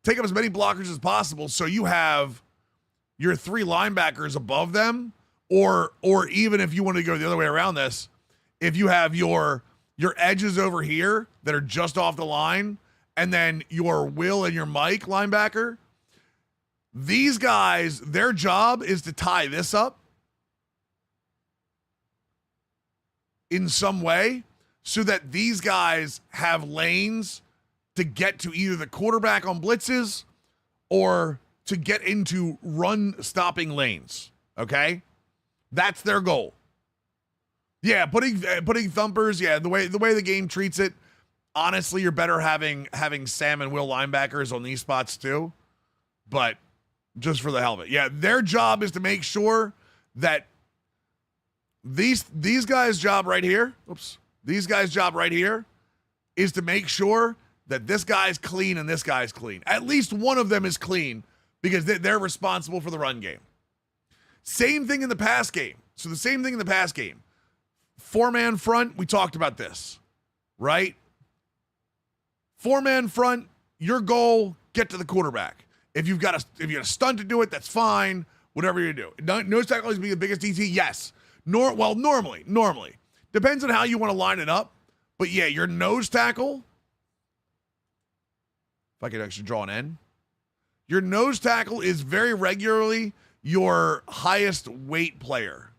Take up as many blockers as possible so you have your three linebackers above them, or even if you want to go the other way around this, if you have your edges over here that are just off the line, and then your Will and your Mike linebacker, these guys, their job is to tie this up in some way so that these guys have lanes to get to either the quarterback on blitzes or to get into run stopping lanes. Okay? That's their goal. Yeah, putting thumpers, yeah, the way the game treats it, honestly, you're better having Sam and Will linebackers on these spots too. But just for the hell of it. Yeah, their job is to make sure that these guys' job right here, these guys' job right here is to make sure that this guy's clean and this guy's clean. At least one of them is clean because they're responsible for the run game. Same thing in the pass game. So the same thing in the pass game. Four-man front, we talked about this, right? Four-man front, your goal, get to the quarterback. If you've got a stunt to do it, that's fine. Whatever you do. Nose tackle is be the biggest DT, yes. Normally. Depends on how you want to line it up. But yeah, your nose tackle, if I could actually draw an N, your nose tackle is very regularly your highest weight player.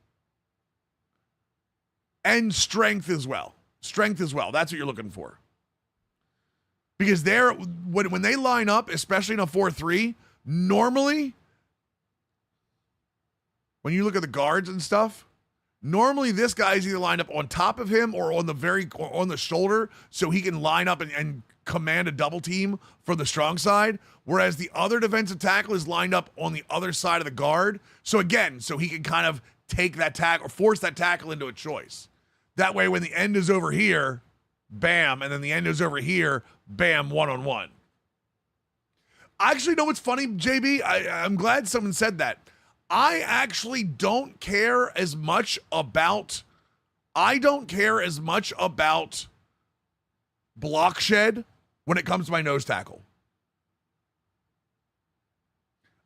And strength as well. That's what you're looking for. Because when they line up, especially in a 4-3, normally, when you look at the guards and stuff, normally this guy's either lined up on top of him or on the shoulder so he can line up and command a double team for the strong side, whereas the other defensive tackle is lined up on the other side of the guard. So again, so he can kind of take that tackle or force that tackle into a choice. That way, when the end is over here, bam, and then the end is over here, bam, one-on-one. I actually know what's funny, JB. I'm glad someone said that. I actually don't care as much about block shed when it comes to my nose tackle.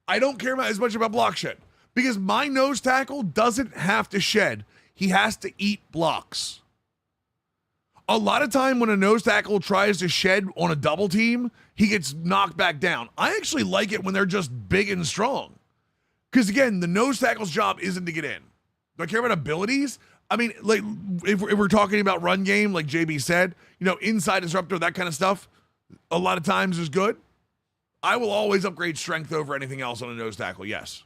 I don't care as much about block shed because my nose tackle doesn't have to shed. He has to eat blocks. A lot of time when a nose tackle tries to shed on a double team, he gets knocked back down. I actually like it when they're just big and strong. Because again, the nose tackle's job isn't to get in. Do I care about abilities? I mean, like if we're talking about run game, like JB said, inside disruptor, that kind of stuff, a lot of times is good. I will always upgrade strength over anything else on a nose tackle, yes.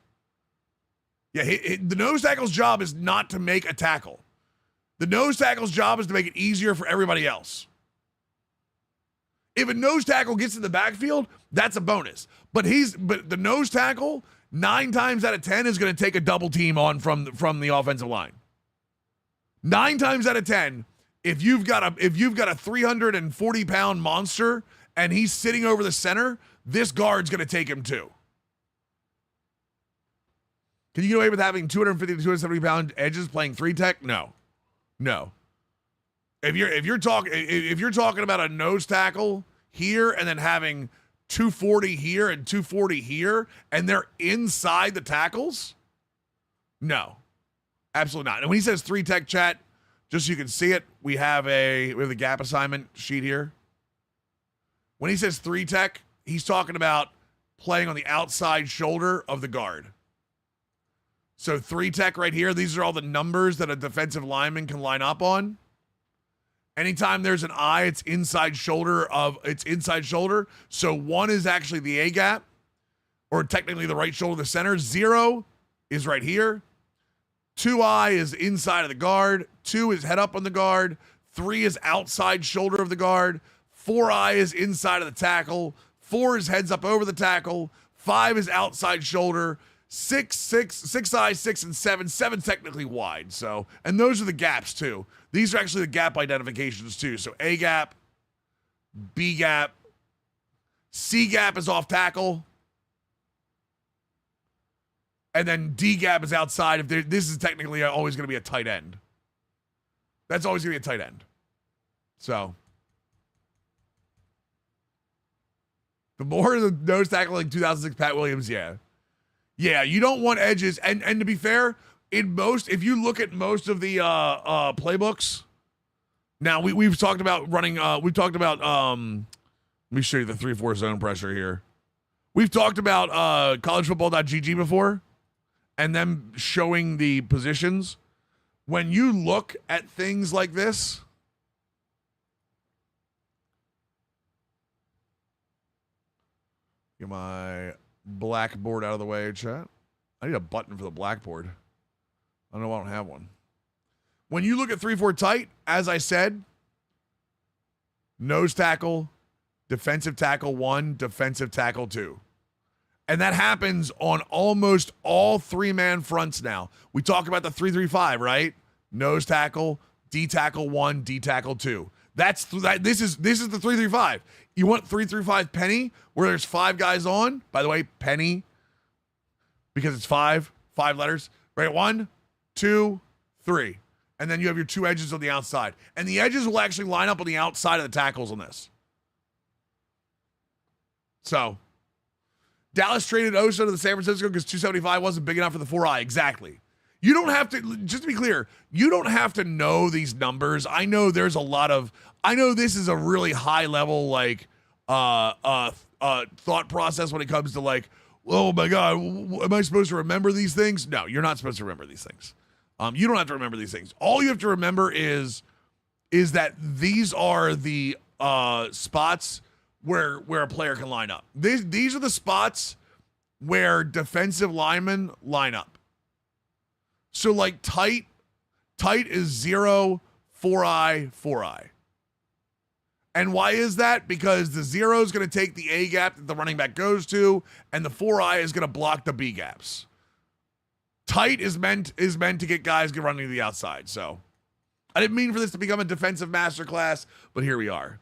Yeah, the nose tackle's job is not to make a tackle. The nose tackle's job is to make it easier for everybody else. If a nose tackle gets in the backfield, that's a bonus. But the nose tackle, 9 times out of 10 is going to take a double team on from the offensive line. 9 times out of 10, if you've got a 340-pound monster and he's sitting over the center, this guard's going to take him too. Can you get away with having 250 to 270-pound edges playing 3-tech? No. If you're talking about a nose tackle here and then having 240 here and 240 here, and they're inside the tackles, no, absolutely not. And when he says 3-tech, chat, just so you can see it, we have the gap assignment sheet here. When he says 3-tech, he's talking about playing on the outside shoulder of the guard. So 3-tech right here, these are all the numbers that a defensive lineman can line up on. Anytime there's an I, it's inside shoulder. So 1 is actually the A gap, or technically the right shoulder of the center. 0 is right here. 2I is inside of the guard. 2 is head up on the guard. 3 is outside shoulder of the guard. 4I is inside of the tackle. 4 is heads up over the tackle. 5 is outside shoulder. six size, 6 and 7. 7 technically wide. So, and those are the gaps too. These are actually the gap identifications too. So A gap, B gap, C gap is off tackle, and then D gap is outside. If this is technically always going to be a tight end. That's always going to be a tight end. So the more the nose tackle like 2006 Pat Williams, yeah. Yeah, you don't want edges. And to be fair, if you look at most of the playbooks, now we've talked about running, let me show you the 3-4 zone pressure here. We've talked about collegefootball.gg before and them showing the positions. When you look at things like this, get my blackboard out of the way, chat. I need a button for the blackboard. I don't know why I don't have one. When you look at 3-4 tight, as I said, nose tackle, defensive tackle 1, defensive tackle 2. And that happens on almost all 3-man fronts now. We talk about the 3-3-5, right? Nose tackle, D tackle 1, D tackle 2. This is the 3-3-5. You want 3-3-5 penny where there's 5 guys on? By the way, penny, because it's 5 letters. Right, 1, 2, 3. And then you have your 2 edges on the outside. And the edges will actually line up on the outside of the tackles on this. So, Dallas traded Osa to the San Francisco because 275 wasn't big enough for the 4i. Exactly. You don't have to, just to be clear, you don't have to know these numbers. I know there's a lot of, I know this is a really high level, like, thought process when it comes to like, oh my God, am I supposed to remember these things? No, you're not supposed to remember these things. You don't have to remember these things. All you have to remember is that these are the spots where a player can line up. These are the spots where defensive linemen line up. So like tight is 0, 4i, 4i. And why is that? Because the 0 is going to take the A gap that the running back goes to, and the 4i is going to block the B gaps. Tight is meant to get guys running to the outside. So I didn't mean for this to become a defensive masterclass, but here we are.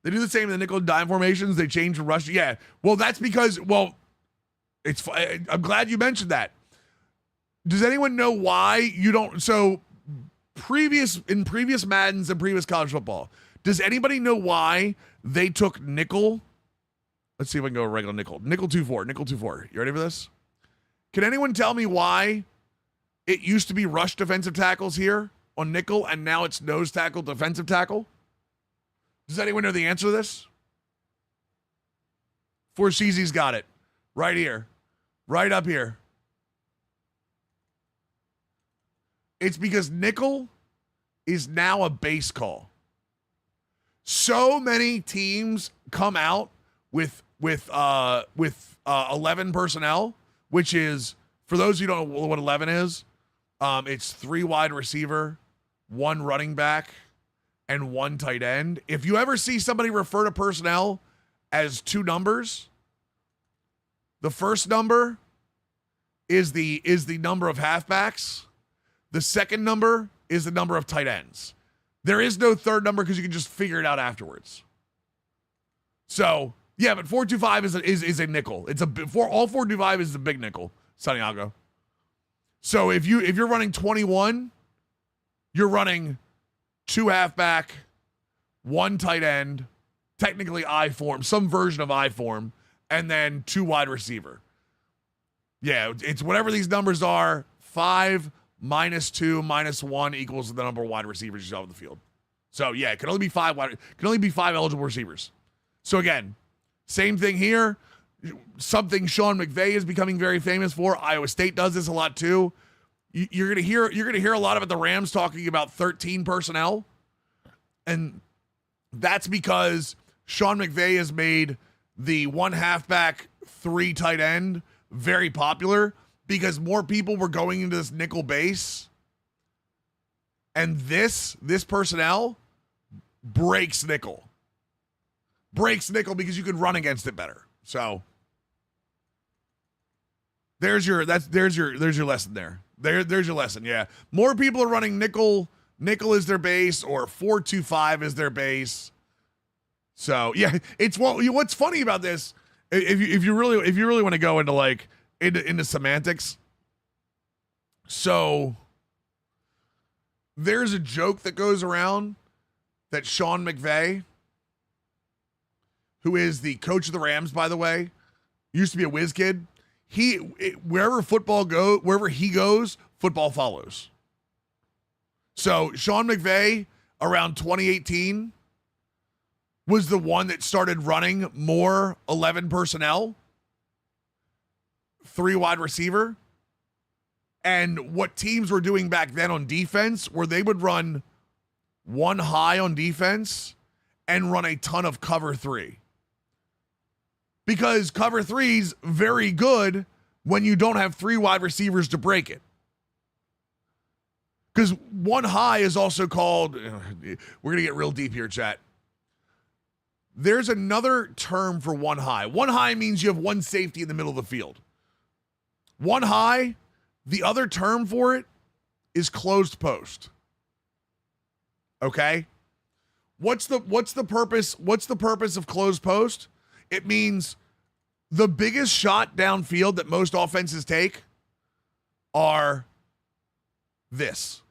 They do the same in the nickel and dime formations. They change from rush. Yeah. Well, that's because, it's. I'm glad you mentioned that. Does anyone know why you don't? So in previous Maddens and previous college football, does anybody know why they took nickel? Let's see if I can go regular nickel. Nickel 2-4. You ready for this? Can anyone tell me why it used to be rush defensive tackles here on nickel and now it's nose tackle defensive tackle? Does anyone know the answer to this? Forseezy's got it. Right here. Right up here. It's because nickel is now a base call. So many teams come out with 11 personnel, which is, for those who don't know what 11 is, it's 3 wide receiver, 1 running back, and 1 tight end. If you ever see somebody refer to personnel as 2 numbers, the first number is the number of halfbacks. The second number is the number of tight ends. There is no third number because you can just figure it out afterwards. So, yeah, but 425 is a nickel. It's all 425 is a big nickel, Santiago. So if you're running 21, you're running 2 halfback, 1 tight end, technically I form, some version of I form, and then 2 wide receiver. Yeah, it's whatever these numbers are. 5 minus 2 minus 1 equals the number of wide receivers you have on the field. So yeah, it can only be 5 eligible receivers. So again, same thing here. Something Sean McVay is becoming very famous for. Iowa State does this a lot too. You're gonna hear a lot about the Rams talking about 13 personnel, and that's because Sean McVay has made the 1 halfback, 3 tight end very popular because more people were going into this nickel base, and this personnel breaks nickel because you can run against it better. So There's your lesson there. There's your lesson. Yeah. More people are running nickel is their base, or 4-2-5 is their base. So yeah, it's what's funny about this, if you really want to go into like into semantics. So there's a joke that goes around that Sean McVay, who is the coach of the Rams, by the way, used to be a whiz kid. Wherever he goes, football follows. So Sean McVay around 2018 was the one that started running more 11 personnel, 3 wide receiver. And what teams were doing back then on defense, where they would run 1 high on defense and run a ton of cover 3. Because cover 3's very good when you don't have 3 wide receivers to break it. Because 1 high is also called, we're going to get real deep here, chat. There's another term for 1 high. 1 high means you have 1 safety in the middle of the field. 1 high, the other term for it is closed post. Okay? What's the purpose of closed post? It means the biggest shot downfield that most offenses take are this.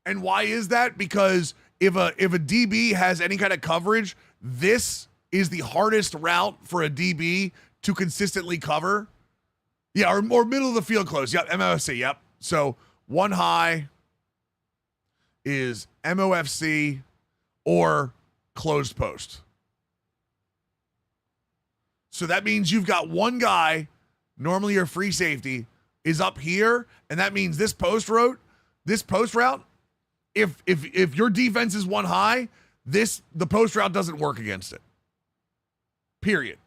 And why is that? Because if a DB has any kind of coverage, this is the hardest route for a DB to consistently cover. Yeah, or middle of the field close. Yep, MOFC, yep. So 1 high is MOFC or closed post. So that means you've got 1 guy, normally your free safety, is up here, and that means this post route, if your defense is 1 high, the post route doesn't work against it. Period.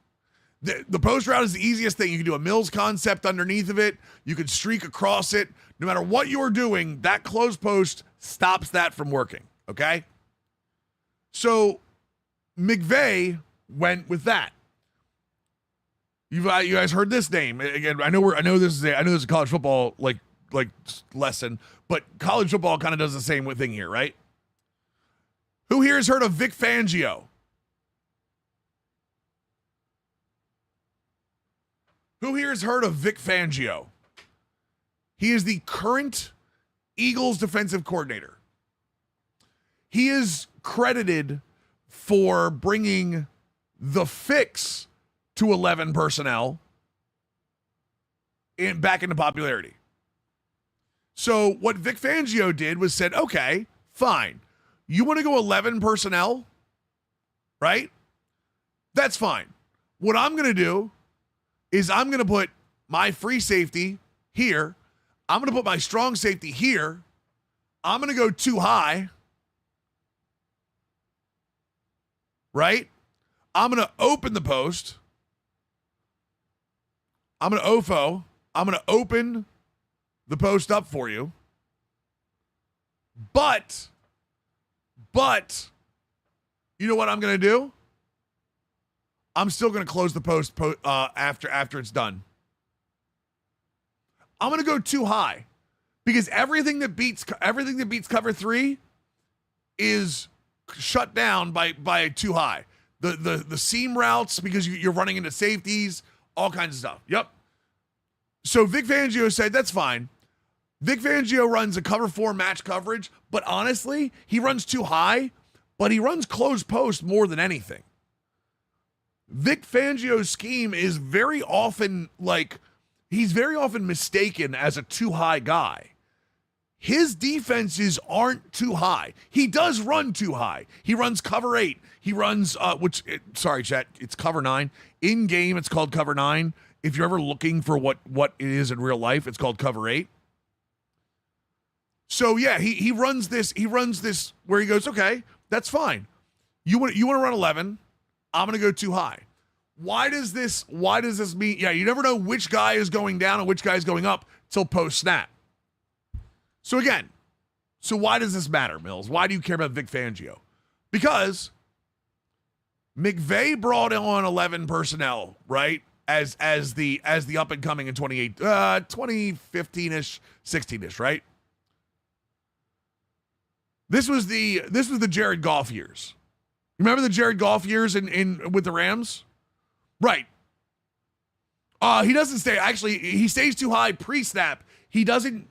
The post route is the easiest thing. You can do a Mills concept underneath of it. You can streak across it. No matter what you're doing, that closed post stops that from working. Okay? So McVay went with that. You guys heard this name again. I know this is a college football like lesson, but college football kind of does the same thing here, right? Who here has heard of Vic Fangio? Who here has heard of Vic Fangio? He is the current Eagles defensive coordinator. He is credited for bringing the fix to 11 personnel back into popularity. So what Vic Fangio did was said, okay, fine. You want to go 11 personnel, right? That's fine. What I'm going to do is I'm going to put my free safety here. I'm going to put my strong safety here. I'm going to go 2 high, right? I'm going to open the post. I'm going to OFO. I'm going to open the post up for you. But, you know what I'm going to do? I'm still going to close the post after it's done. I'm going to go 2 high because everything that beats cover 3 is shut down by 2 high. The seam routes, because you're running into safeties, all kinds of stuff. Yep. So Vic Fangio said, that's fine. Vic Fangio runs a cover 4 match coverage, but honestly, he runs 2 high, but he runs closed post more than anything. Vic Fangio's scheme is very often he's very often mistaken as a 2 high guy. His defenses aren't 2 high. He does run 2 high. He runs cover 8. He runs, sorry, chat, it's cover 9. In game, it's called cover 9. If you're ever looking for what it is in real life, it's called cover 8. So yeah, he runs this where he goes, okay, that's fine. You want to run 11. I'm going to go 2 high. Why does this mean? Yeah, you never know which guy is going down and which guy is going up till post snap. So again, why does this matter, Mills? Why do you care about Vic Fangio? Because McVay brought on 11 personnel, right? as the up and coming in 2015ish, 16ish, right? This was the Jared Goff years. Remember the Jared Goff years in with the Rams? Right. He doesn't stay. Actually, he stays too high pre-snap. He doesn't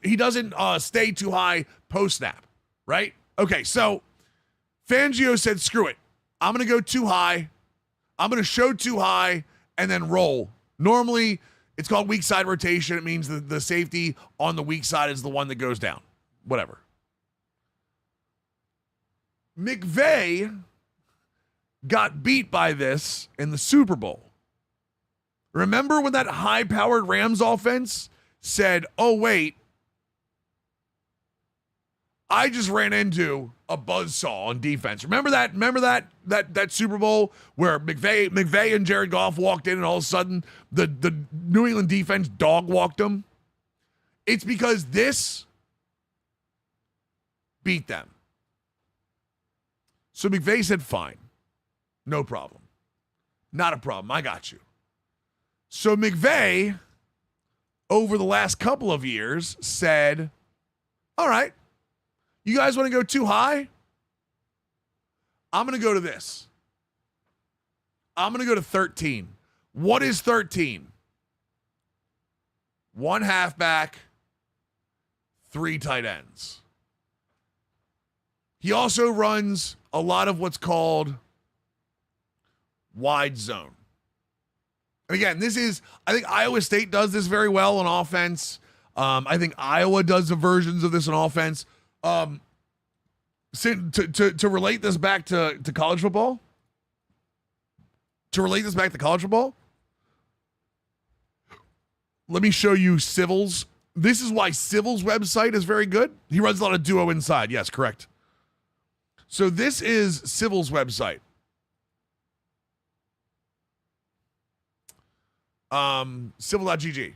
stay too high post-snap, right? Okay, so Fangio said, screw it. I'm going to go too high. I'm going to show too high and then roll. Normally, it's called weak side rotation. It means the safety on the weak side is the one that goes down. Whatever. McVay got beat by this in the Super Bowl. Remember when that high-powered Rams offense said, oh, wait, I just ran into a buzzsaw on defense. Remember that Super Bowl where McVay and Jared Goff walked in and all of a sudden the New England defense dog walked them? It's because this beat them. So McVay said, fine, no problem. Not a problem. I got you. So McVay, over the last couple of years, said, all right, you guys want to go too high? I'm going to go to this. I'm going to go to 13. What is 13? 1 halfback, 3 tight ends. He also runs a lot of what's called wide zone. And again, I think Iowa State does this very well on offense. I think Iowa does the versions of this on offense. To relate this back to college football, let me show you Civil's. This is why Civil's website is very good. He runs a lot of duo inside. Yes, correct. So this is Civil's website. Civil.gg.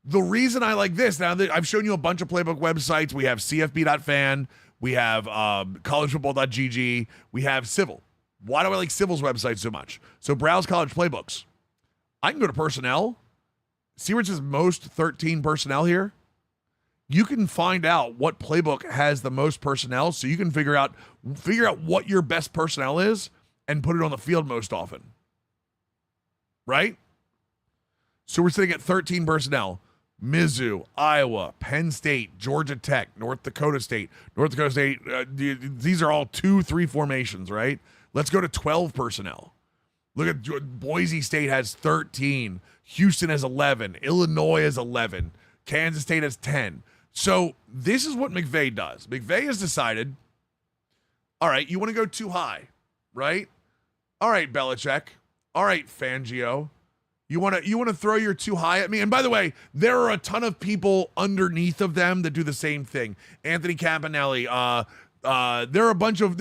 The reason I like this, now that I've shown you a bunch of playbook websites, we have cfb.fan, we have collegefootball.gg, we have Civil. Why do I like Civil's website so much? So browse college playbooks. I can go to personnel. See where it says most 13 personnel here? You can find out what playbook has the most personnel, so you can figure out what your best personnel is and put it on the field most often. Right? So we're sitting at 13 personnel. Mizzou, Iowa, Penn State, Georgia Tech, North Dakota State. These are all 2-3 formations, right? Let's go to 12 personnel. Look at Boise State has 13. Houston has 11. Illinois has 11. Kansas State has 10. So this is what McVay does. McVay has decided, all right, you want to go too high, right? All right, Belichick. All right, Fangio. You want to throw your too high at me? And by the way, there are a ton of people underneath of them that do the same thing. Anthony Campanelli. There are a bunch of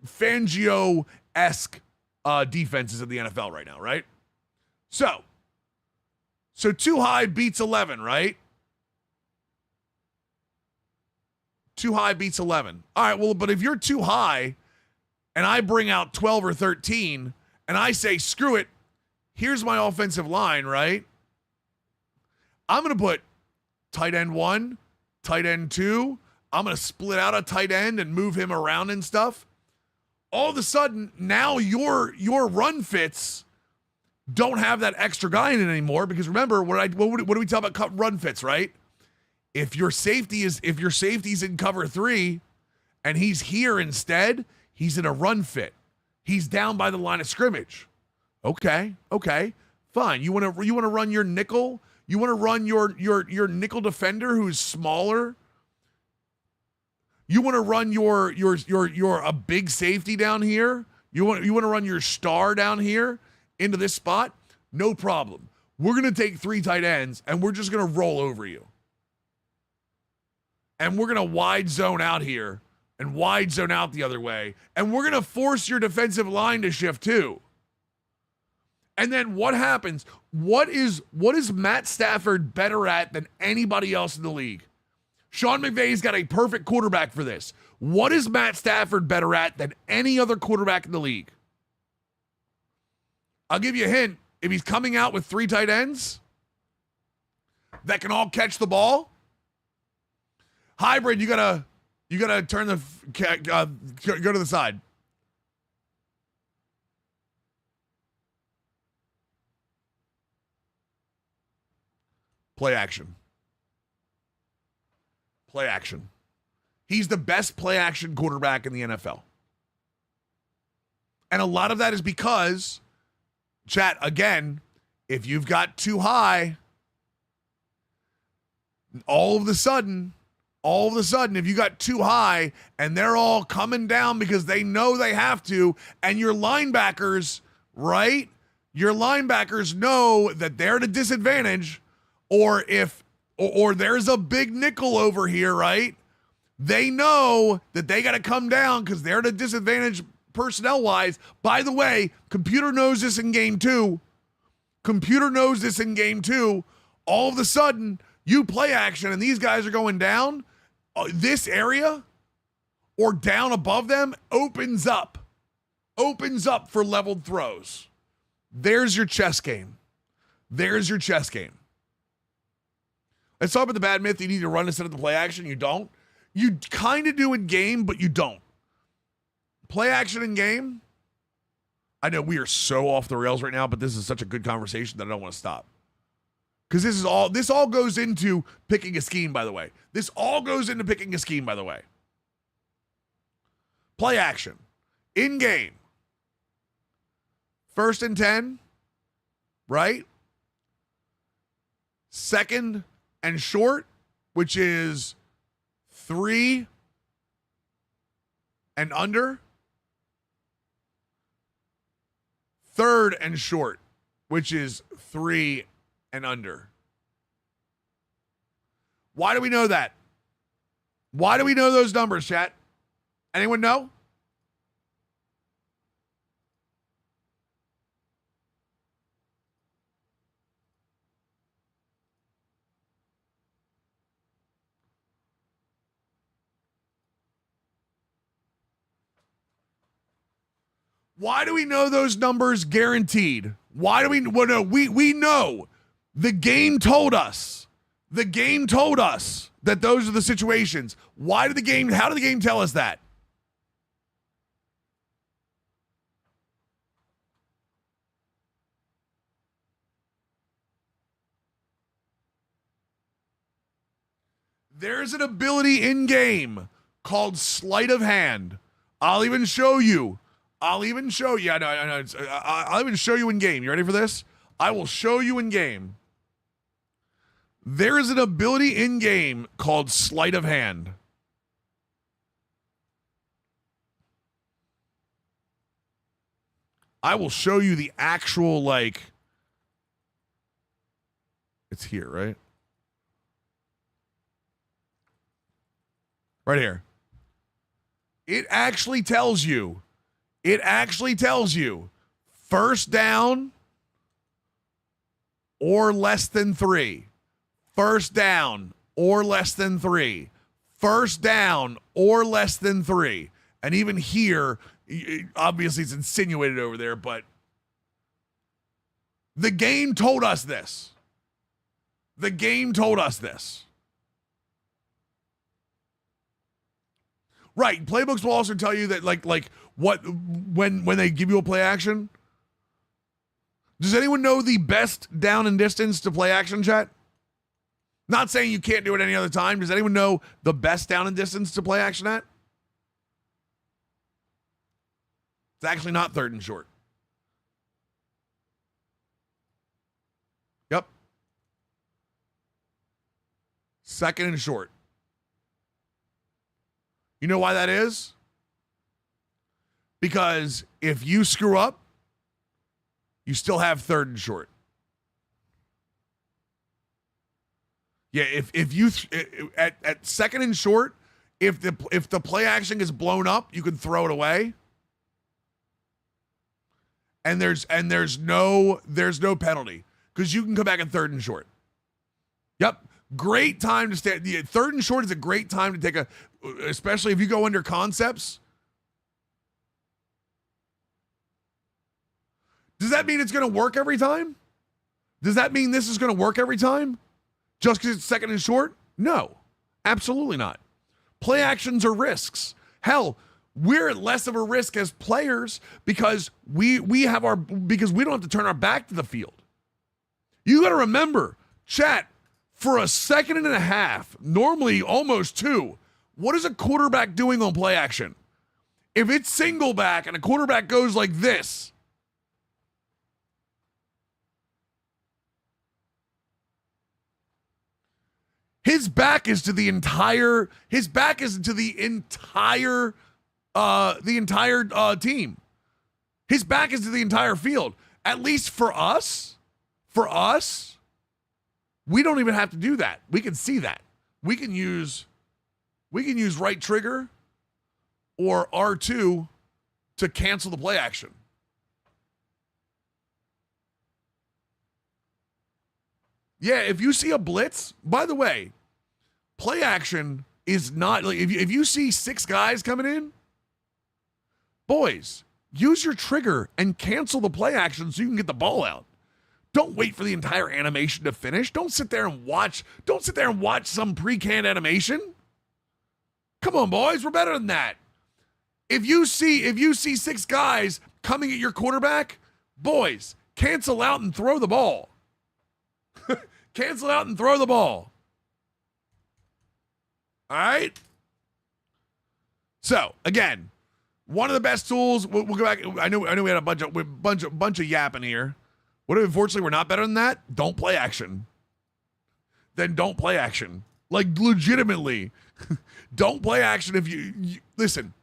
Fangio-esque defenses in the NFL right now, right? So too high beats 11, right? Too high beats 11. All right, well, but if you're too high and I bring out 12 or 13 and I say, screw it, here's my offensive line, right? I'm going to put tight end 1, tight end 2. I'm going to split out a tight end and move him around and stuff. All of a sudden, now your run fits don't have that extra guy in it anymore, because remember, what do we talk about run fits, right? If your safety's in cover 3 and he's here instead, he's in a run fit. He's down by the line of scrimmage. Okay, fine. You want to run your nickel? You want to run your nickel defender who's smaller? You want to run your a big safety down here? You want to run your star down here into this spot? No problem. We're going to take 3 tight ends and we're just going to roll over you. And we're going to wide zone out here and wide zone out the other way. And we're going to force your defensive line to shift too. And then what happens? What is Matt Stafford better at than anybody else in the league? Sean McVay's got a perfect quarterback for this. What is Matt Stafford better at than any other quarterback in the league? I'll give you a hint. If he's coming out with 3 tight ends that can all catch the ball, hybrid, you gotta turn the go to the side. Play action. Play action. He's the best play action quarterback in the NFL. And a lot of that is because, chat, again, if you've got too high, all of a sudden, if you got too high and they're all coming down because they know they have to, and your linebackers, right? Your linebackers know that they're at a disadvantage, or there's a big nickel over here, right? They know that they got to come down because they're at a disadvantage personnel-wise. By the way, computer knows this in game 2. All of a sudden, you play action and these guys are going down. This area or down above them opens up for leveled throws. There's your chess game. Let's talk about the bad myth. You need to run instead of the play action. You don't. You kind of do in game, but you don't. Play action in game. I know we are so off the rails right now, but this is such a good conversation that I don't want to stop. Because this all goes into picking a scheme, by the way. Play action. In game. 1st and 10. Right? 2nd and short, which is 3 and under. 3rd and short, which is 3 and under. Why do we know that? Why do we know those numbers, chat? Anyone know? Why do we know those numbers guaranteed? Why do we know? We know. The game told us that those are the situations. How did the game tell us that? There's an ability in game called sleight of hand. I'll even show you. I know. I'll even show you in game. You ready for this? I will show you in game. There is an ability in game called sleight of hand. I will show you the actual, it's here, right? Right here. It actually tells you 1st down or less than 3. 1st down or less than 3. 1st down or less than 3. And even here, obviously it's insinuated over there, but the game told us this. Right. Playbooks will also tell you that when they give you a play action. Does anyone know the best down and distance to play action, chat? Not saying you can't do it any other time. Does anyone know the best down and distance to play action at? It's actually not 3rd and short. Yep. 2nd and short. You know why that is? Because if you screw up, you still have 3rd and short. Yeah, if you at 2nd and short, if the play action gets blown up, you can throw it away. And there's no penalty because you can come back in 3rd and short. Yep. Great time to stay. 3rd and short is a great time to take especially if you go under concepts. Does that mean it's going to work every time? Does that mean this is going to work every time? Just because it's second and short? No, absolutely not. Play actions are risks. Hell, we're at less of a risk as players because we don't have to turn our back to the field. You got to remember, chat, for a second and a half, normally almost two, what is a quarterback doing on play action? If it's single back and a quarterback goes like this, his back is to the entire team. His back is to the entire field. At least for us, we don't even have to do that. We can see that. We can use right trigger or R2 to cancel the play action. Yeah, if you see a blitz, by the way, play action is not like if you see 6 guys coming in, boys, use your trigger and cancel the play action so you can get the ball out. Don't wait for the entire animation to finish. Don't sit there and watch some pre-canned animation. Come on, boys, we're better than that. If you see 6 guys coming at your quarterback, boys, cancel out and throw the ball. Cancel out and throw the ball. All right? So, again, one of the best tools, we'll go back. I know we had a bunch of yapping here. What if, unfortunately, we're not better than that? Don't play action. Then don't play action. Like, legitimately. Don't play action if you listen.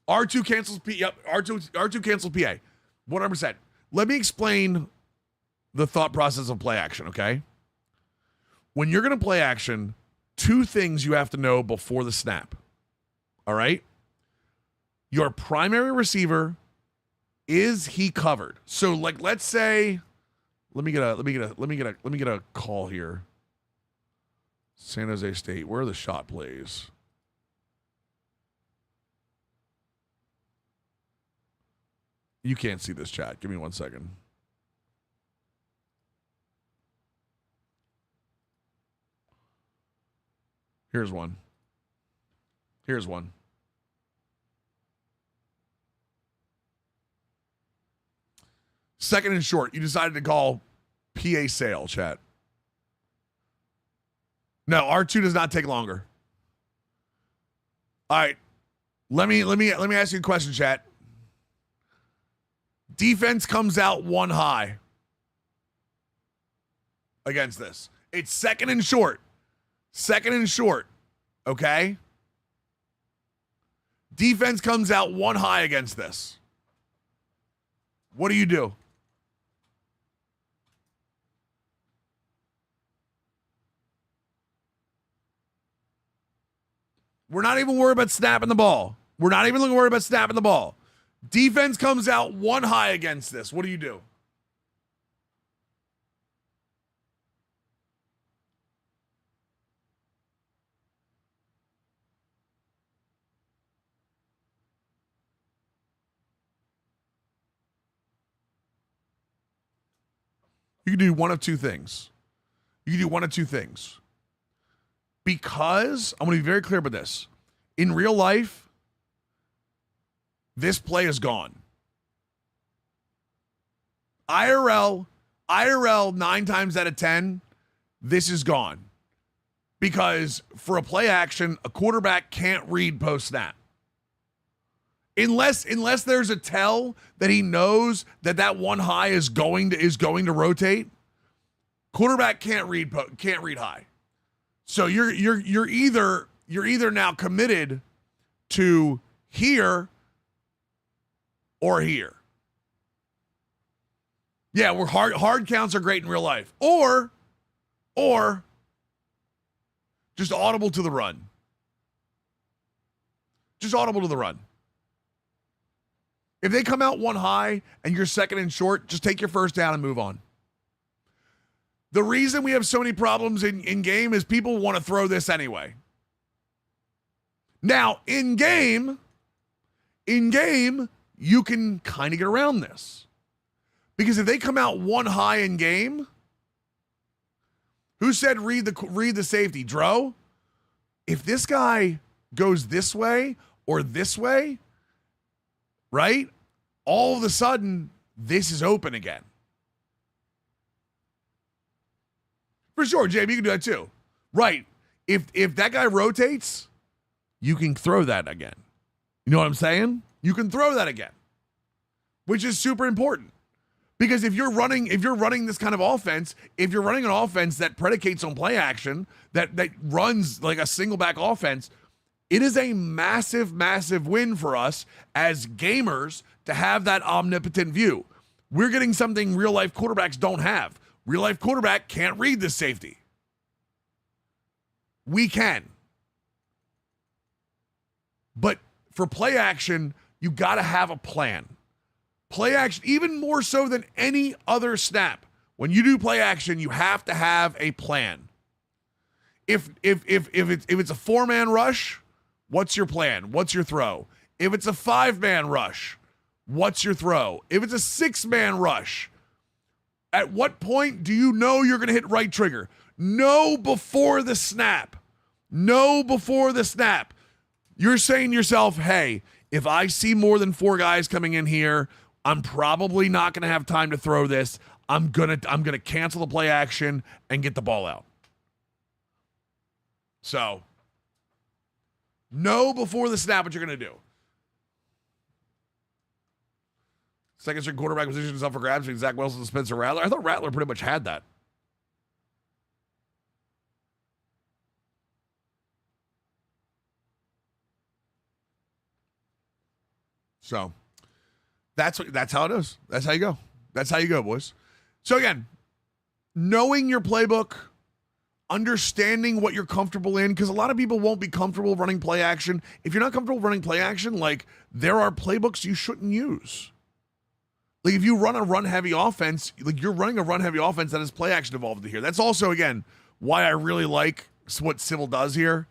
R2 cancels P. Yep, R2 cancels PA. 100%. Let me explain the thought process of play action, okay? When you're going to play action, 2 things you have to know before the snap. All right? Your primary receiver, is he covered? So like let's say let me get a call here. San Jose State, where are the shot plays? You can't see this chat. Give me 1 second. Here's one. Second and short. You decided to call PA sale, chat. No, R2 does not take longer. All right. Let me ask you a question, chat. Defense comes out 1 high against this. It's second and short. Okay? Defense comes out 1 high against this. What do you do? We're not even worried about snapping the ball. Defense comes out 1 high against this. What do you do? You can do one of two things. Because, I'm going to be very clear about this. In real life, this play is gone. IRL 9 times out of 10, this is gone. Because for a play action, a quarterback can't read post-snap. Unless there's a tell that he knows that 1 high is going to rotate, quarterback can't read high. So you're either now committed to here or here. Yeah, we're hard counts are great in real life. Or just audible to the run. If they come out 1 high and you're second and short, just take your first down and move on. The reason we have so many problems in game is people want to throw this anyway. Now, in game, you can kind of get around this. Because if they come out one high in game, who said read the safety? Dro? If this guy goes this way or this way, right? All of a sudden, this is open again. For sure, JB, you can do that too. Right. If that guy rotates, you can throw that again. You know what I'm saying? You can throw that again, which is super important. Because if you're running this kind of offense, if you're running an offense that predicates on play action, that runs like a single back offense, it is a massive, massive win for us as gamers to have that omnipotent view. We're getting something real life quarterbacks don't have. Real life quarterback can't read this safety. We can. But for play action, you got to have a plan. Play action, even more so than any other snap. When you do play action, you have to have a plan. If it's a 4-man rush, what's your plan? What's your throw? If it's a 5-man rush, what's your throw? If it's a 6-man rush, at what point do you know you're going to hit right trigger? Know before the snap. Know before the snap. You're saying to yourself, hey, if I see more than 4 guys coming in here, I'm probably not going to have time to throw this. I'm going to cancel the play action and get the ball out. So, know before the snap what you're going to do. Second string quarterback position is up for grabs between Zach Wilson and Spencer Rattler. I thought Rattler pretty much had that. So, that's how it is. That's how you go. That's how you go, boys. So again, knowing your playbook, understanding what you're comfortable in, because a lot of people won't be comfortable running play action. If you're not comfortable running play action, like there are playbooks you shouldn't use. Like if you run a run-heavy offense, like you're running a run-heavy offense that has play action involved in here. That's also, again, why I really like what Civil does here.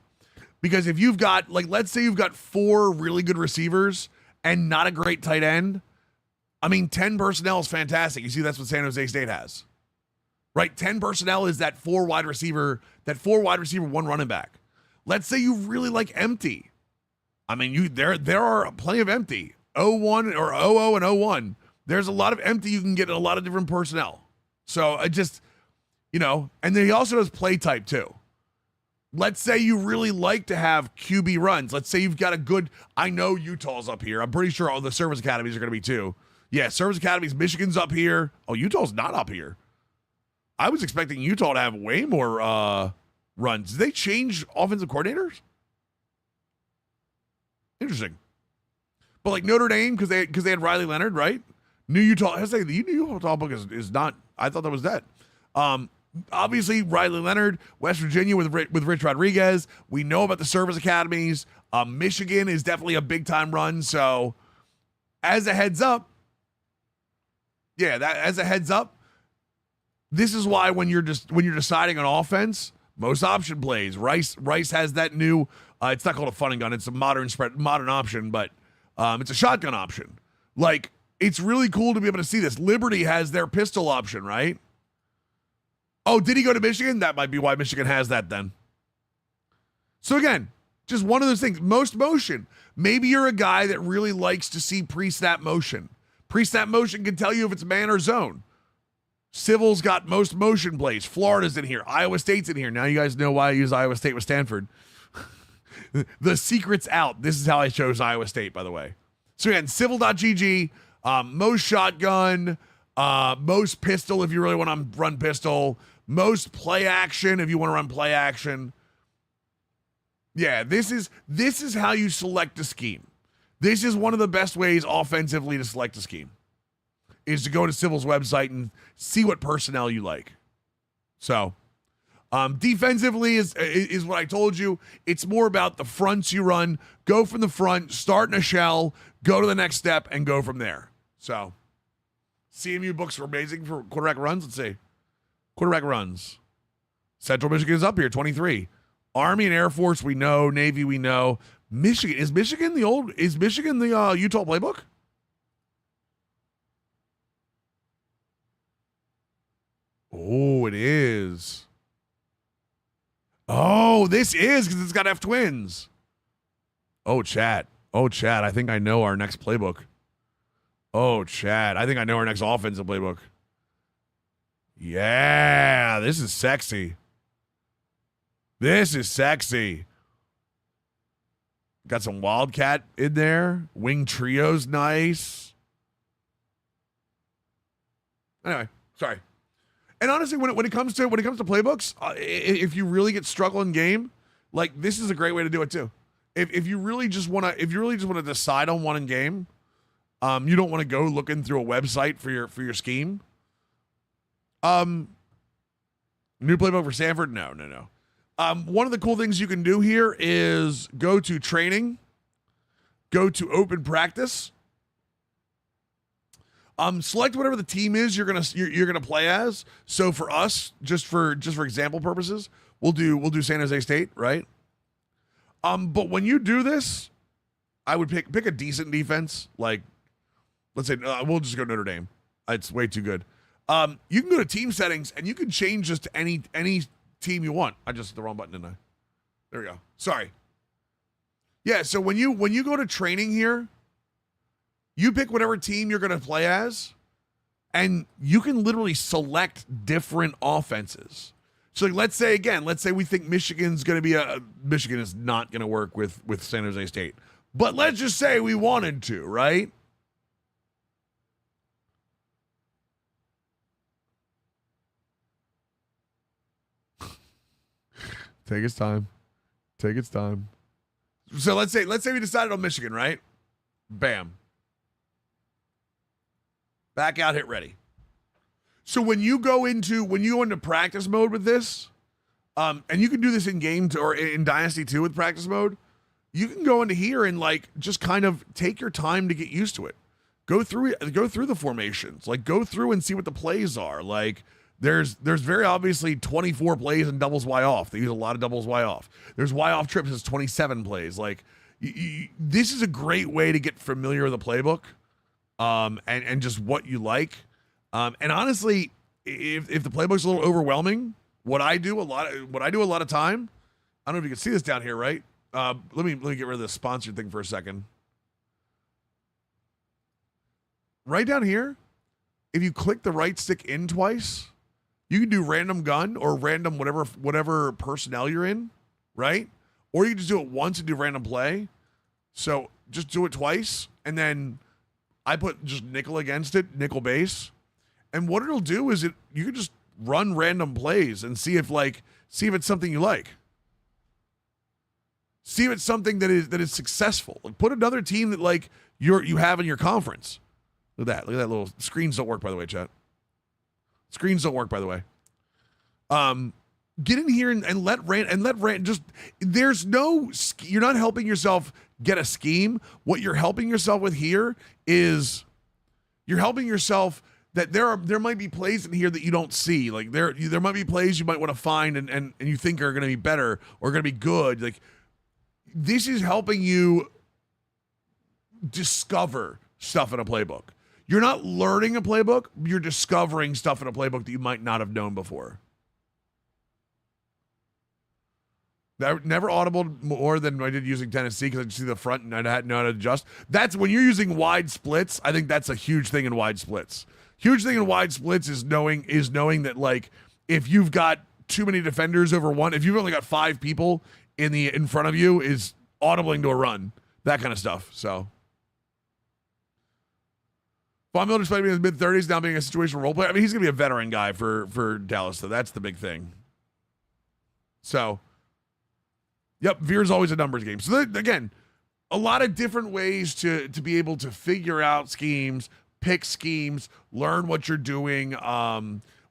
Because if you've got, like, let's say you've got 4 really good receivers and not a great tight end, I mean, 10 personnel is fantastic. You see, that's what San Jose State has. Right? 10 personnel is that 4 wide receiver, 1 running back. Let's say you really like empty. I mean, there are plenty of empty. 0-1 or 0-0 and 0-1. There's a lot of empty you can get in a lot of different personnel. So I just, and then he also does play type too. Let's say you really like to have QB runs. Let's say you've got a good, I know Utah's up here. I'm pretty sure all the service academies are going to be too. Yeah, service academies, Michigan's up here. Oh, Utah's not up here. I was expecting Utah to have way more runs. Did they change offensive coordinators? Interesting. But like Notre Dame, because they had Riley Leonard, right? New Utah, the New Utah book is not. I thought that was that. Obviously, Riley Leonard, West Virginia with Rich Rodriguez. We know about the service academies. Michigan is definitely a big time run. So, as a heads up, this is why when you're deciding on offense, most option plays. Rice has that new. It's not called a fun and gun. It's a modern option, but it's a shotgun option. Like. It's really cool to be able to see this. Liberty has their pistol option, right? Oh, did he go to Michigan? That might be why Michigan has that then. So again, just one of those things. Most motion. Maybe you're a guy that really likes to see pre-snap motion. Pre-snap motion can tell you if it's man or zone. Civil's got most motion plays. Florida's in here. Iowa State's in here. Now you guys know why I use Iowa State with Stanford. The secret's out. This is how I chose Iowa State, by the way. So again, civil.gg. Most shotgun, most pistol if you really want to run pistol, most play action if you want to run play action. Yeah, this is how you select a scheme. This is one of the best ways offensively to select a scheme, is to go to Civil's website and see what personnel you like. So, defensively is what I told you. It's more about the fronts you run. Go from the front, start in a shell, go to the next step, and go from there. So, CMU books are amazing for quarterback runs. Let's see. Quarterback runs. Central Michigan is up here, 23. Army and Air Force, we know. Navy, we know. Michigan. Is Michigan the Utah playbook? Oh, it is. Oh, this is because it's got F twins. Oh, chat. Oh, chat. I think I know our next playbook. Oh, chat. I think I know our next offensive playbook. Yeah, this is sexy. This is sexy. Got some Wildcat in there. Wing trio's nice. Anyway, sorry. And honestly, when it comes to playbooks, if you really get struggling game, like this is a great way to do it too. If you really just want to decide on one in game, you don't want to go looking through a website for your scheme. New playbook for Sanford? No. One of the cool things you can do here is go to training, go to open practice. Select whatever the team is you're gonna play as. So for us, just for example purposes, we'll do San Jose State, right? But when you do this, I would pick a decent defense. Like, let's say we'll just go Notre Dame. It's way too good. You can go to team settings and you can change just to any team you want. I just hit the wrong button, didn't I? There we go. Sorry. Yeah. So when you go to training here, you pick whatever team you're going to play as, and you can literally select different offenses. So like, let's say we think Michigan's going to be Michigan is not going to work with San Jose State. But let's just say we wanted to, right? Take its time. So let's say we decided on Michigan, right? Bam. Back out, hit ready. So when you go into practice mode with this, and you can do this in game or in Dynasty 2 with practice mode, you can go into here and like just kind of take your time to get used to it. Go through the formations, like go through and see what the plays are. Like there's very obviously 24 plays in doubles Y off. They use a lot of doubles Y off. There's Y off trips is 27 plays. Like this is a great way to get familiar with the playbook. And just what you like. And honestly, if the playbook's a little overwhelming, what I do a lot of time, I don't know if you can see this down here, right? Let me get rid of this sponsored thing for a second. Right down here, if you click the right stick in twice, you can do random gun or random whatever personnel you're in, right? Or you can just do it once and do random play. So just do it twice, and then I put just nickel against it, nickel base. And what it'll do is you can just run random plays and see if it's something you like. See if it's something that is successful. Like put another team that like you have in your conference. Look at that little screens don't work, by the way, chat. Screens don't work, by the way. Get in here and let Rand just, you're not helping yourself get a scheme. What you're helping yourself with here is you're helping yourself that there might be plays in here that you don't see. Like there might be plays you might want to find and you think are going to be better or going to be good. Like this is helping you discover stuff in a playbook. You're not learning a playbook, you're discovering stuff in a playbook that you might not have known before. I never audibled more than I did using Tennessee because I could see the front and I hadn't know how to adjust. That's when you're using wide splits. I think that's a huge thing in wide splits. Huge thing in wide splits is knowing that like if you've got too many defenders over one, if you've only got 5 people in front of you, is audibling to a run, that kind of stuff. So Von Miller despite being in his mid-30s, now being a situational role player. I mean, he's gonna be a veteran guy for Dallas, so that's the big thing. So. Yep, Veer's always a numbers game. So again, a lot of different ways to be able to figure out schemes, pick schemes, learn what you're doing.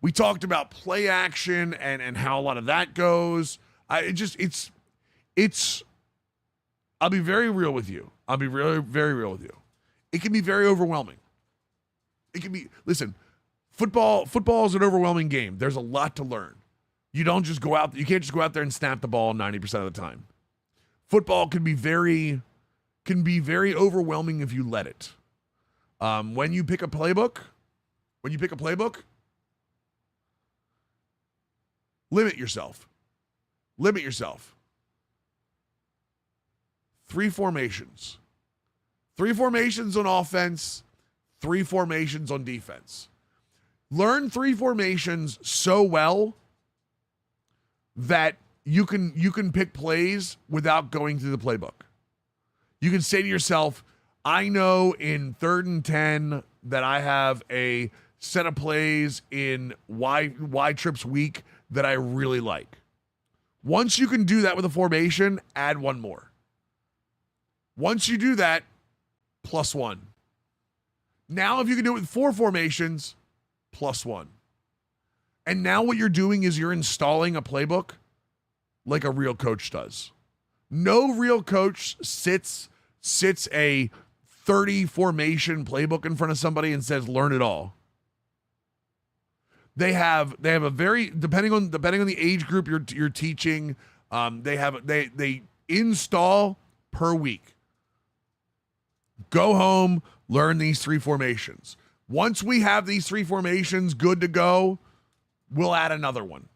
We talked about play action and how a lot of that goes. It's. I'll be very real with you. I'll be very, very real with you. It can be very overwhelming. It can be. Listen, football is an overwhelming game. There's a lot to learn. You don't just go out. You can't just go out there and snap the ball 90% of the time. Football can be very overwhelming if you let it. When you pick a playbook, Limit yourself. Limit yourself. 3 formations. 3 formations on offense, 3 formations on defense. Learn 3 formations so well that you can pick plays without going through the playbook. You can say to yourself, I know in 3rd and 10 that I have a set of plays in Y trips week that I really like. Once you can do that with a formation, add 1 more. Once you do that, +1. Now, if you can do it with 4 formations, +1. And now what you're doing is you're installing a playbook like a real coach does. No real coach sits a 30 formation playbook in front of somebody and says, learn it all. They have a very, depending on the age group you're teaching, they install per week. Go home, learn these 3 formations. Once we have these 3 formations good to go, we'll add another one.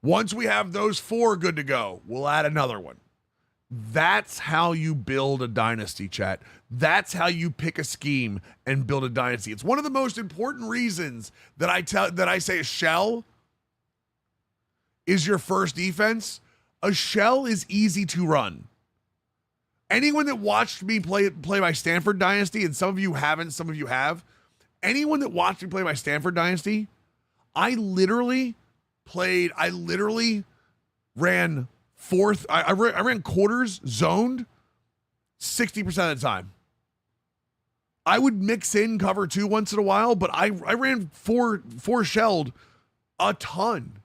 Once we have those 4 good to go, we'll add another one. That's how you build a dynasty, chat. That's how you pick a scheme and build a dynasty. It's one of the most important reasons that I say a shell is your first defense. A shell is easy to run. Anyone that watched me play my Stanford Dynasty, and some of you haven't, some of you have, anyone that watched me play my Stanford Dynasty, I literally ran fourth. I ran quarters zoned 60% of the time. I would mix in cover 2 once in a while, but I ran four shelled a ton.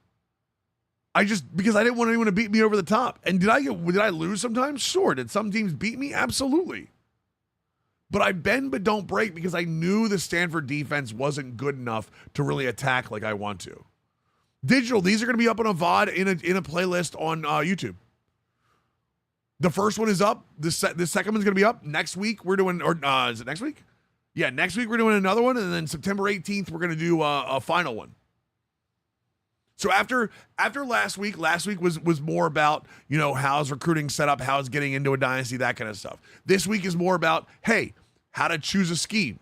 Because I didn't want anyone to beat me over the top. And did I lose sometimes? Sure. Did some teams beat me? Absolutely. But I bend but don't break because I knew the Stanford defense wasn't good enough to really attack like I want to. Digital, these are going to be up on a VOD in a playlist on YouTube. The first one is up. The second one's going to be up. Next week we're doing, is it next week? Yeah, next week we're doing another one, and then September 18th we're going to do a final one. So after last week was more about, how's recruiting set up, how's getting into a dynasty, that kind of stuff. This week is more about, hey, how to choose a scheme.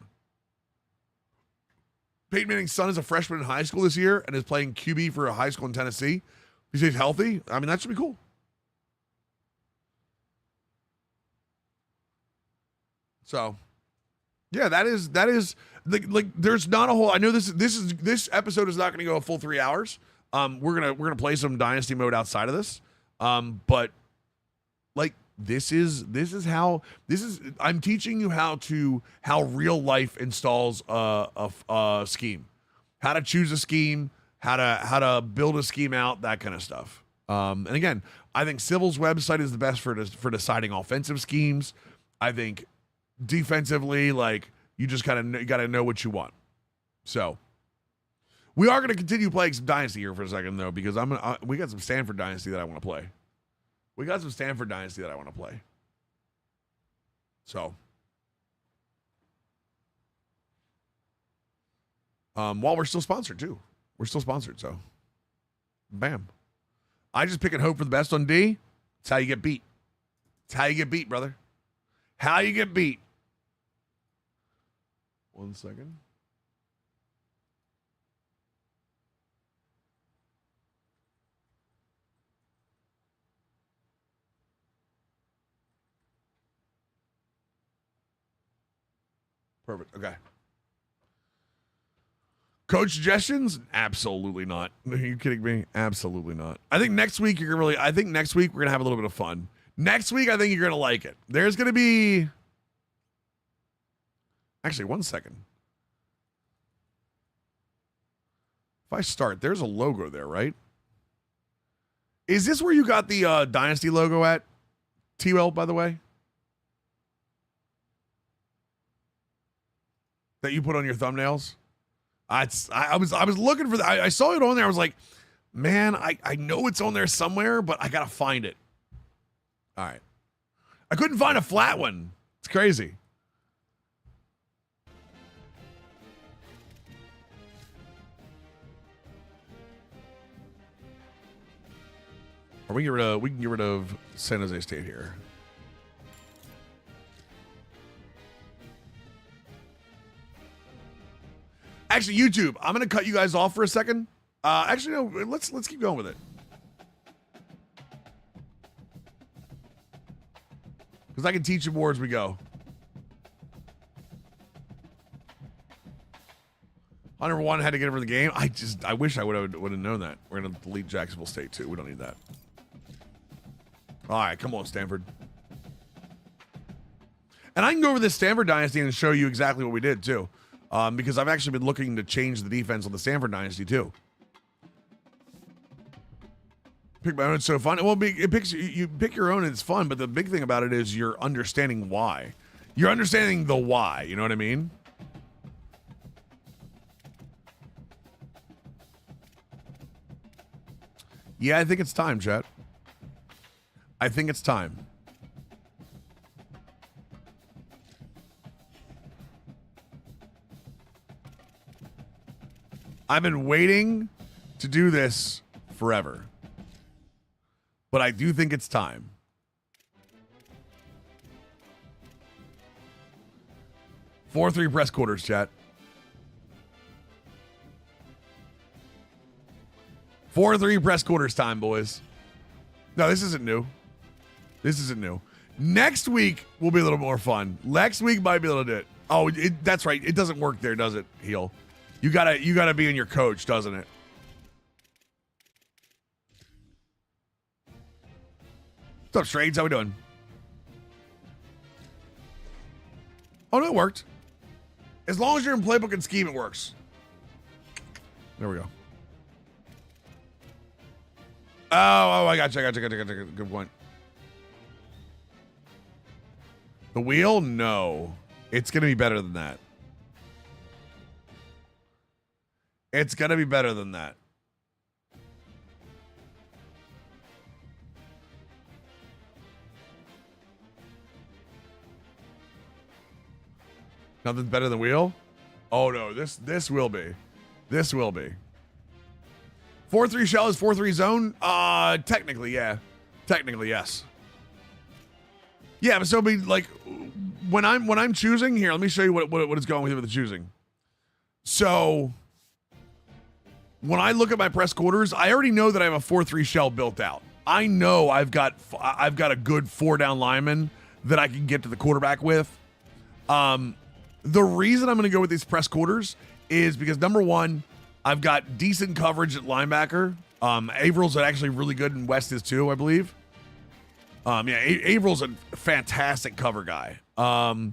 Peyton Manning's son is a freshman in high school this year and is playing QB for a high school in Tennessee. He stays healthy. I mean, that should be cool. So, yeah, that is like there's not a whole. I know this episode is not going to go a full 3 hours. We're gonna play some dynasty mode outside of this. But like this is I'm teaching you how real life installs a scheme, how to choose a scheme, how to build a scheme out, that kind of stuff. And again, I think Civil's website is the best for deciding offensive schemes. I think defensively, like you just got to know what you want. So we are going to continue playing some Dynasty here for a second, though, because we got some Stanford Dynasty that I want to play. So, while we're still sponsored, too. We're still sponsored, so bam. I just pick and hope for the best on D. It's how you get beat. It's how you get beat, brother. How you get beat. 1 second. Perfect. Okay. Coach suggestions? Absolutely not. Are you kidding me? Absolutely not. I think next week we're gonna have a little bit of fun. Next week, I think you're gonna like it. There's gonna be. Actually, 1 second. If I start, there's a logo there, right? Is this where you got the Dynasty logo at? T-Well, by the way? That you put on your thumbnails? I was looking for that. I saw it on there. I was like, man, I know it's on there somewhere, but I gotta find it. All right. I couldn't find a flat one. It's crazy. Or we can get rid of San Jose State here. Actually, YouTube, I'm gonna cut you guys off for a second. Actually, no, let's keep going with it. Because I can teach you more as we go. 101 had to get over the game. I wish I would have known that. We're gonna delete Jacksonville State too. We don't need that. All right, come on, Stanford. And I can go over this Stanford dynasty and show you exactly what we did too, because I've actually been looking to change the defense on the Stanford dynasty too. Pick my own. It's so fun. Well, it picks you pick your own. And it's fun, but the big thing about it is you're understanding why. You're understanding the why. You know what I mean? Yeah, I think it's time, chat. I think it's time. I've been waiting to do this forever. But I do think it's time. Four three press quarters, chat. 4-3 press quarters time, boys. No, this isn't new. This isn't new. Next week will be a little more fun. Next week might be a little bit. Oh, that's right. It doesn't work there, does it, Heel? You gotta be in your coach, doesn't it? What's up, Strades? How we doing? Oh, no, it worked. As long as you're in playbook and scheme, it works. There we go. Oh, I got you. Good point. The wheel? No. It's going to be better than that. It's going to be better than that. Nothing's better than wheel? Oh, no. This will be. This will be. 4-3 shell is 4-3 zone? Technically, yeah. Technically, yes. Yeah, but so be like when I'm choosing here, let me show you what it's going with the choosing. So when I look at my press quarters, I already know that I have a 4-3 shell built out. I know I've got a good 4-down lineman that I can get to the quarterback with. The reason I'm going to go with these press quarters is because number one, I've got decent coverage at linebacker. Avril's actually really good, and West is too, I believe. Avril's a fantastic cover guy. I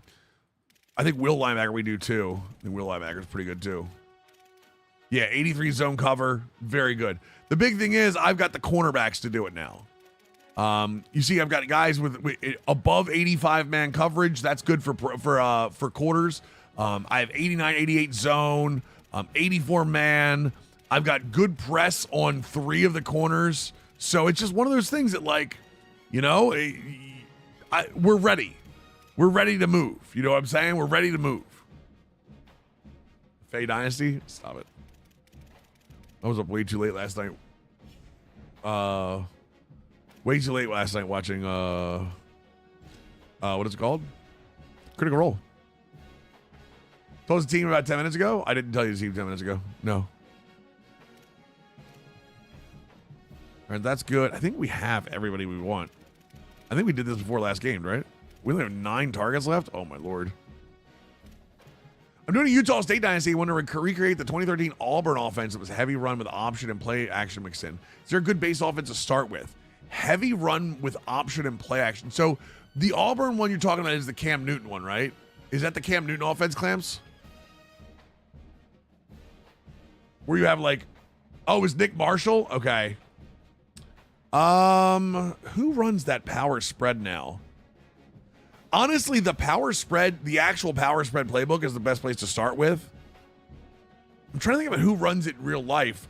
think Will linebacker we do too. I think Will linebacker is pretty good too. Yeah, 83 zone cover, very good. The big thing is I've got the cornerbacks to do it now. You see, I've got guys with above 85 man coverage. That's good for quarters. I have 89, 88 zone. 84 man. I've got good press on 3 of the corners. So it's just one of those things that, like, you know, we're ready. We're ready to move. You know what I'm saying? We're ready to move. Faye Dynasty? Stop it. I was up way too late last night. Way too late last night watching, what is it called? Critical Role. Told the team about 10 minutes ago? I didn't tell you the team 10 minutes ago. No. All right, that's good. I think we have everybody we want. I think we did this before last game, right? We only have 9 targets left? Oh, my Lord. I'm doing a Utah State Dynasty. I want to recreate the 2013 Auburn offense that was heavy run with option and play action mixed in. Is there a good base offense to start with? Heavy run with option and play action. So the Auburn one you're talking about is the Cam Newton one, right? Is that the Cam Newton offense, Clamps? Where you have like, oh, is Nick Marshall? Okay. Who runs that power spread now? Honestly, the power spread, the actual power spread playbook is the best place to start with. I'm trying to think about who runs it in real life.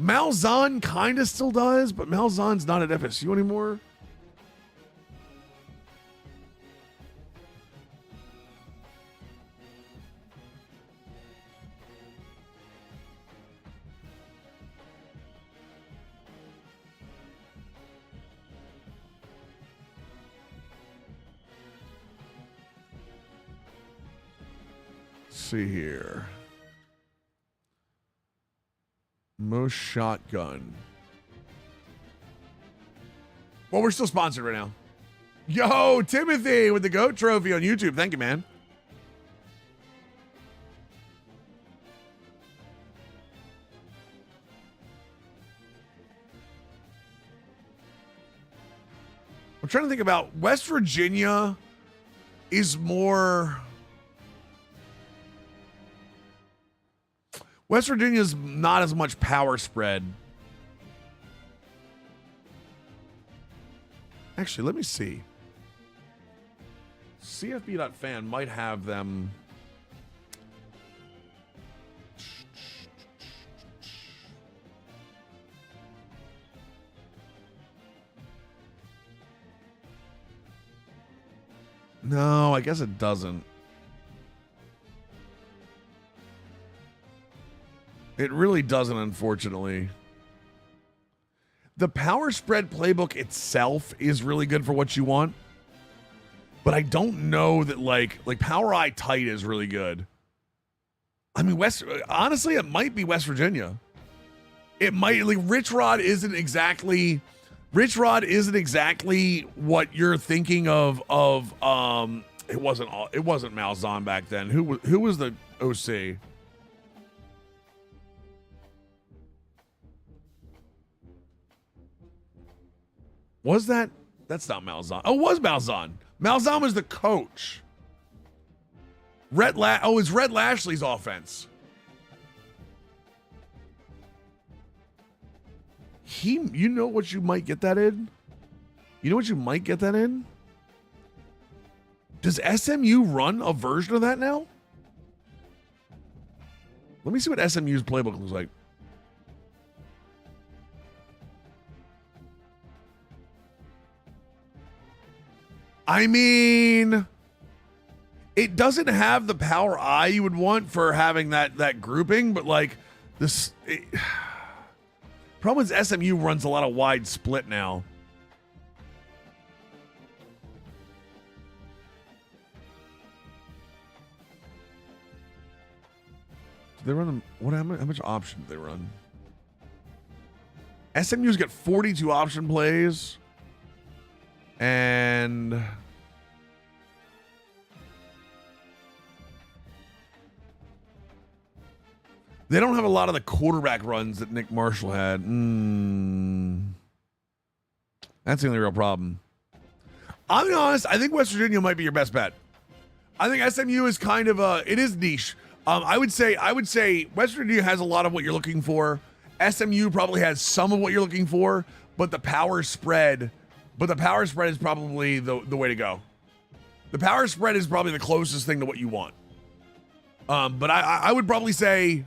Malzahn kind of still does, but Malzahn's not at FSU anymore. see here. Most shotgun. Well, we're still sponsored right now. Yo, Timothy with the GOAT trophy on YouTube. Thank you, man. I'm trying to think about West Virginia is more. West Virginia's not as much power spread. Actually, let me see. CFB.fan might have them. No, I guess it doesn't. It really doesn't, unfortunately. The power spread playbook itself is really good for what you want. But I don't know that like Power Eye Tight is really good. I mean, honestly, it might be West Virginia. It might, like, Rich Rod isn't exactly what you're thinking of. It wasn't Malzahn back then. Who was the OC? Was that? That's not Malzahn. Oh, it was Malzahn. Malzahn was the coach. It's Red Lashley's offense. You know what you might get that in? You know what you might get that in? Does SMU run a version of that now? Let me see what SMU's playbook looks like. I mean, it doesn't have the power eye you would want for having that grouping, but like this. Problem is SMU runs a lot of wide split now. Do they run them? How much option do they run? SMU's got 42 option plays. And they don't have a lot of the quarterback runs that Nick Marshall had. That's the only real problem. I'll be honest, I think West Virginia might be your best bet. I think SMU is kind of it is niche. I would say West Virginia has a lot of what you're looking for. SMU probably has some of what you're looking for, but the power spread is probably the way to go. The power spread is probably the closest thing to what you want. But I would probably say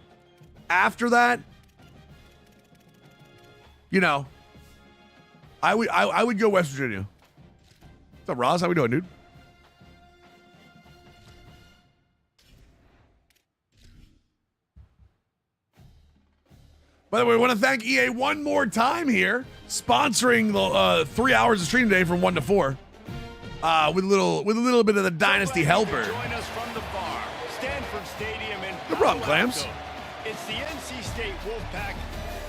after that, you know, I would go West Virginia. What's up, Roz? How we doing, dude? By the way, I want to thank EA one more time here, sponsoring the 3 hours of stream today from 1 to 4, with a little bit of the Dynasty Helper. Join us from the bar, Stanford Stadium in No problem, Clams. It's the NC State Wolfpack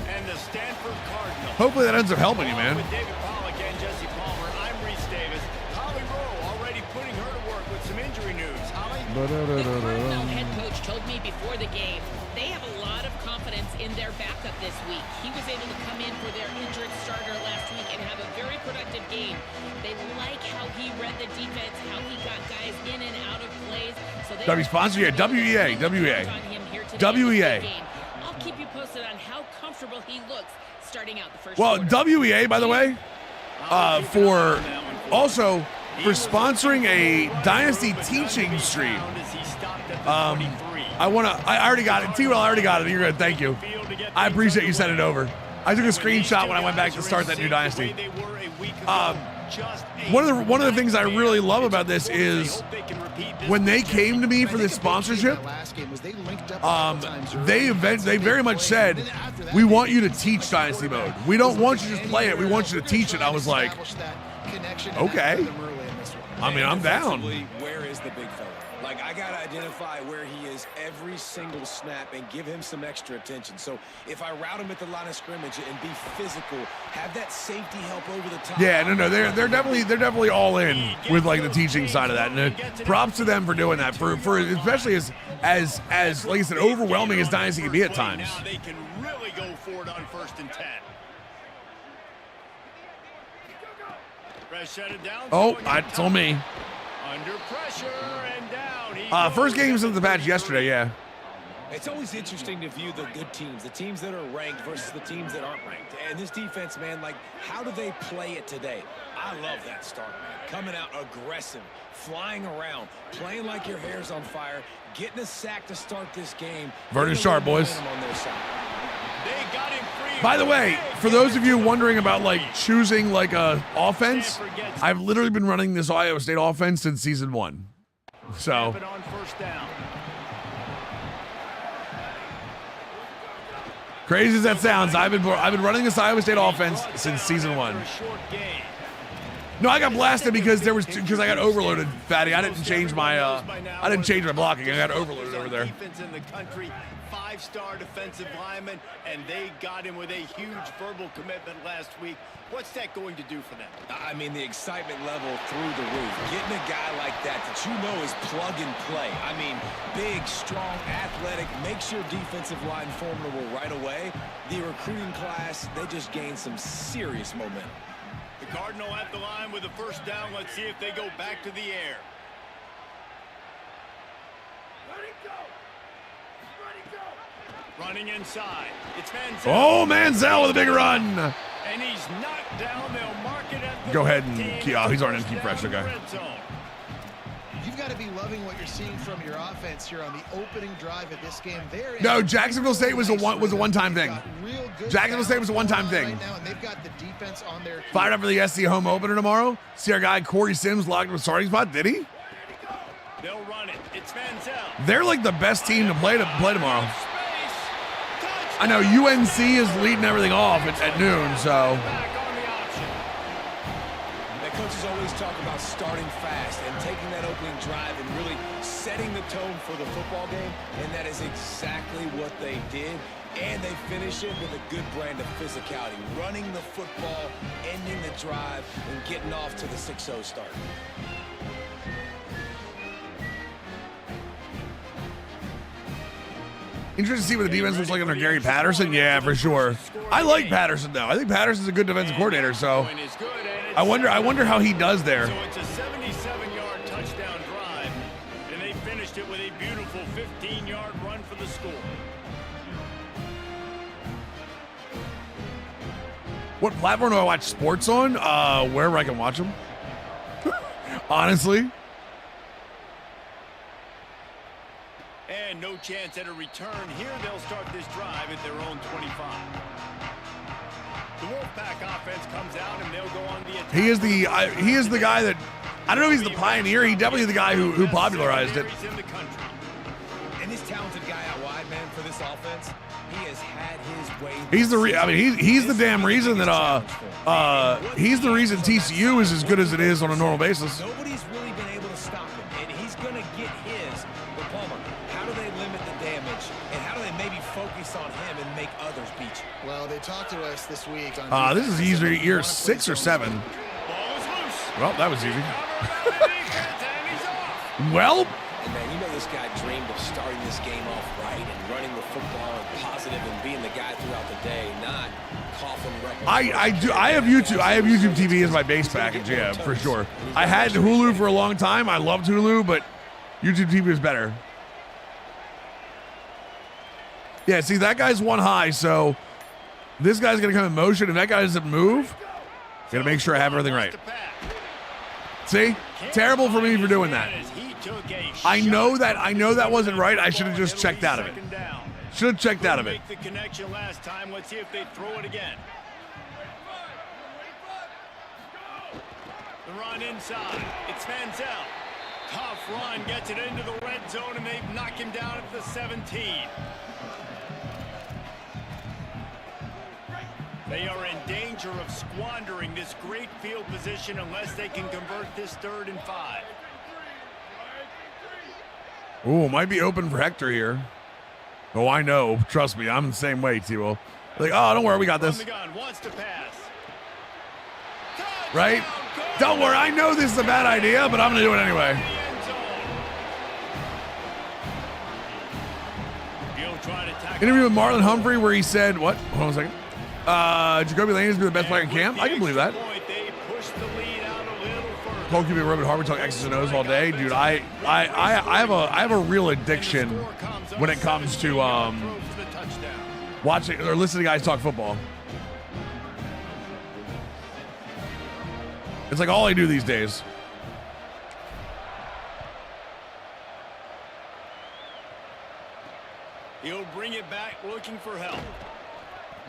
and the Stanford Cardinals. Hopefully that ends up helping you, man. With David Pollack and Jesse Palmer, I'm Reese Davis. Holly Rowe already putting her to work with some injury news. Holly? The Cardinal head coach told me before the game they have a lot of confidence in their backup this week. He was able to come in for their injured starter last week and have a very productive game. They like how he read the defense, how he got guys in and out of plays. So they sponsor here, WEA. I'll keep you posted on how comfortable he looks starting out the first Well, quarter. WEA, by the way, for sponsoring a Dynasty teaching stream. I already got it. T-Well, I already got it. You're good. Thank you. I appreciate you sending it over. I took a screenshot when I went back to start that new Dynasty. One of the things I really love about this is when they came to me for this sponsorship, they very much said, we want you to teach Dynasty Mode. We don't want you to just play it. We want you to teach it. I was like, okay. I mean, I'm down. where is the big fella? Like, I got to identify where he is every single snap and give him some extra attention. So if I route him at the line of scrimmage and be physical, have that safety help over the top. Yeah, no, they're definitely all in with like the teaching side of that, and props to them for doing that. For especially as like I said, overwhelming as Dynasty can be at times. Now they can really go for it on 1st and 10. Press shut it down. Oh, it's on me. Under pressure and down. First game since the patch yesterday, yeah. It's always interesting to view the good teams, the teams that are ranked versus the teams that aren't ranked. And this defense, man, like, how do they play it today? I love that start, man. Coming out aggressive, flying around, playing like your hair's on fire, getting a sack to start this game. Vernon Sharp, boys. On their side. They got him free. By the way, for those of you wondering about like choosing like a offense, I've literally been running this Iowa State offense since season 1. So On 1st down. crazy as that sounds, I've been running this Iowa State offense since season 1. No, I got blasted because I got overloaded, Fatty. I didn't change my blocking. I got overloaded over there. Defense in the country, 5-star defensive lineman, and they got him with a huge verbal commitment last week. What's that going to do for them? I mean, the excitement level through the roof. Getting a guy like that you know is plug and play. I mean, big, strong, athletic, makes your defensive line formidable right away. The recruiting class, they just gained some serious momentum. The Cardinal at the line with the 1st down. Let's see if they go back to the air. Running inside. It's Manziel. Oh, Manziel with a big run. And he's knocked down. They'll mark it at the Go ahead and 15. keep, he's already in keep pressure, guy. Red zone. You've got to be loving what you're seeing from your offense here on the opening drive of this game. No, Jacksonville State was a one-time thing. Jacksonville State was a one-time thing. Right now, and they've got the defense on their Fired up for the SC home opener tomorrow. See our guy Corey Sims locked with starting spot. Did he? They'll run it. It's Manziel. They're like the best team to play tomorrow. Space. I know UNC is leading everything off at noon, so. Back on the option. The coaches always talk about starting fast and taking that opening drive and really setting the tone for the football game, and that is exactly what they did. And they finish it with a good brand of physicality, running the football, ending the drive, and getting off to the 6-0 start. Interesting to see what the defense looks like under Gary Patterson. Yeah, for sure. I like Patterson though. I think Patterson's a good defensive coordinator. So Point is good, and it's I wonder how he does there. So it's a 77-yard touchdown drive, and they finished it with a beautiful 15-yard run for the score. What platform do I watch sports on? Wherever I can watch them. Honestly. And no chance at a return here. They'll start this drive at their own 25. The Wolfpack offense comes out, and they'll go on the attack. He is the guy that, I don't know if he's the pioneer. He definitely is the guy who popularized it. In the country. And this talented guy out wide, man, for this offense, he has had his way. He's the damn reason that he's the reason TCU is as good as it is on a normal basis. Nobody's really been able to stop him, and he's going to get his. But Palmer, how do they limit the damage, and how do they maybe focus on him and make others beat you? Well, they talked to us this week on This is either year 6 or 7. Ball is loose. Well, that was easy. Covered by the defense, and he's off. Well, And man, you know this guy dreamed of starting this game off right and running the football and positive and being the guy throughout the day, not coughing records. I have YouTube TV as my base package, yeah, for sure. I had Hulu for a long time. I loved Hulu, but YouTube TV is better. Yeah, see, that guy's one high, so this guy's going to come in motion. If that guy doesn't move, got to make sure I have everything right. See? Terrible for me for doing that. I know that wasn't right. I should have just checked out of it. Should have checked out of it. Make the connection last time. Let's see if they throw it again. The run inside. It's Manziel. Tough run, gets it into the red zone, and they knock him down at the 17. They are in danger of squandering this great field position unless they can convert this 3rd and 5. Ooh, might be open for Hector here. Oh, I know. Trust me, I'm the same way, T-Will. Like, oh, don't worry, we got this. From the gun, wants to pass. Right? Don't worry, I know this is a bad idea, but I'm going to do it anyway. He'll try to tackle. Interview with Marlon Humphrey where he said, what? Hold on a second. Jacoby Lane is the best player in camp. I can believe that. They push the lead out a little further. Cole QB Robert Harvey talk X's and O's all day, dude. I have a real addiction when it comes to watching or listening to guys talk football. It's like all I do these days. He'll bring it back looking for help.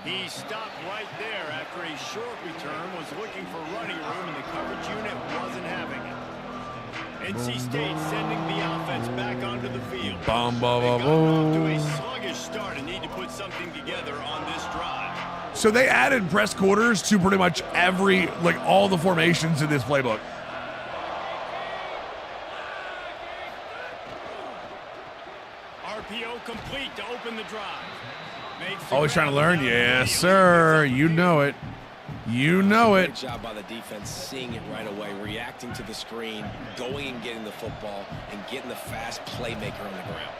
He stopped right there after a short return, was looking for running room, and the coverage unit wasn't having it. NC State sending the offense back onto the field. They got off to a sluggish start and need to put something together on this drive. So they added press quarters to pretty much all the formations in this playbook. RPO complete to open the drive. Always trying to learn? Yes, sir. You know it. You know it. Great job by the defense, seeing it right away, reacting to the screen, going and getting the football, and getting the fast playmaker on the ground.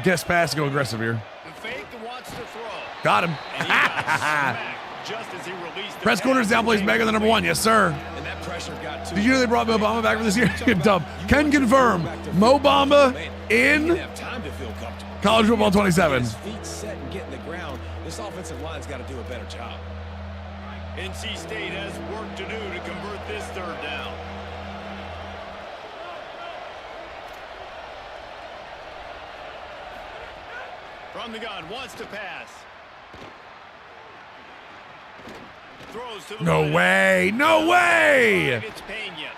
Guess pass, go aggressive here. The fake wants to throw. Got him. And he got smacked just as he released the Press quarters pass. downplays Mega the number one. Yes, sir. And that pressure got to Did you know they brought Mo Bamba back for this year? Dumb. Can confirm. Mo Bamba in college football 27. His feet set and get in the ground. This offensive line's got to do a better job. NC State has work to do to convert this third down. From the gun, wants to pass. Throws to the No right. way. No way. It's Pena.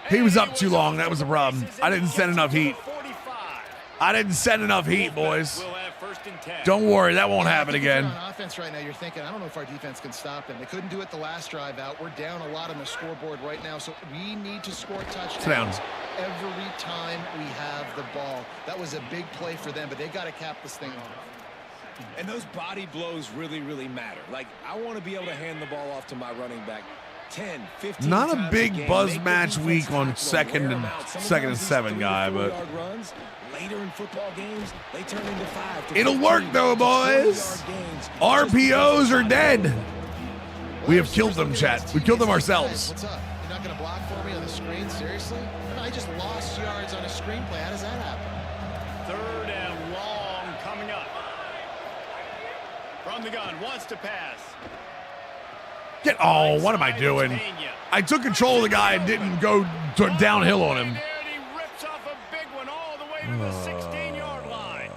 He was up too long. That was the problem. I didn't send enough heat. I didn't send enough heat, boys. We'll have first and 10. Don't worry. That won't happen I think if again. you're on offense right now, you're thinking, I don't know if our defense can stop them. They couldn't do it the last drive out. We're down a lot on the scoreboard right now, so we need to score touchdowns every time we have the ball. That was a big play for them, but they got to cap this thing off. And those body blows really, really matter. Like, I want to be able to hand the ball off to my running back 10, 15 Not a times big game, buzz make the match defense week on tackle, second wear and- 'em out. second and Sometimes these 7 3 guy, or but- 4 yard runs, later in football games, they turn into 5 to It'll 15 work though, to 20 boys. yard gains. RPOs are dead. We have killed them, chat. We killed them ourselves. What's up? You're not going to block for me on the screen? Seriously? No, I just lost yards on a screenplay. How does that happen? Third and long coming up. From the gun, wants to pass. Oh, what am I doing? I took control of the guy and didn't go downhill on him. And he rips off a big one all the way to the 16-yard line.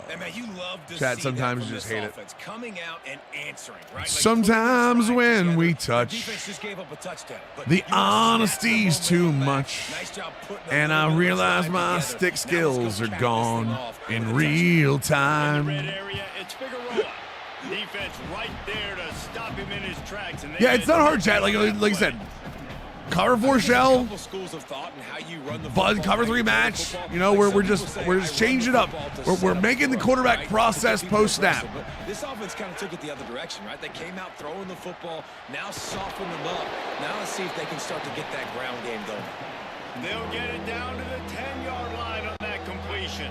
And man, you love to Chat, see sometimes that you from just this hate it. offense, coming out and answering, right? Like, Sometimes putting when drive we together. touch, The defense just gave up a touchdown, but the you snap honesty's the too momentum back. much. Nice job putting a And I little bit of realize drive my together. stick Now let's skills go are cap this gone thing off with a in touchdown. real In the red time. area, it's Figueroa. Defense right there to stop him in his tracks. And they Yeah, it's not hard, chat. Like I said, cover 4 shell, Couple schools of thought in how you run the buzz, football, cover how 3 you play the match. football. You know, Like we're some just people say, we're I just run the changing it up. football to We're set up making the the quarterback right? process Be post snap. aggressive, but this offense kind of took it the other direction, right? They came out throwing the football, now soften them up. Now let's see if they can start to get that ground game going. They'll get it down to the 10-yard line on that completion.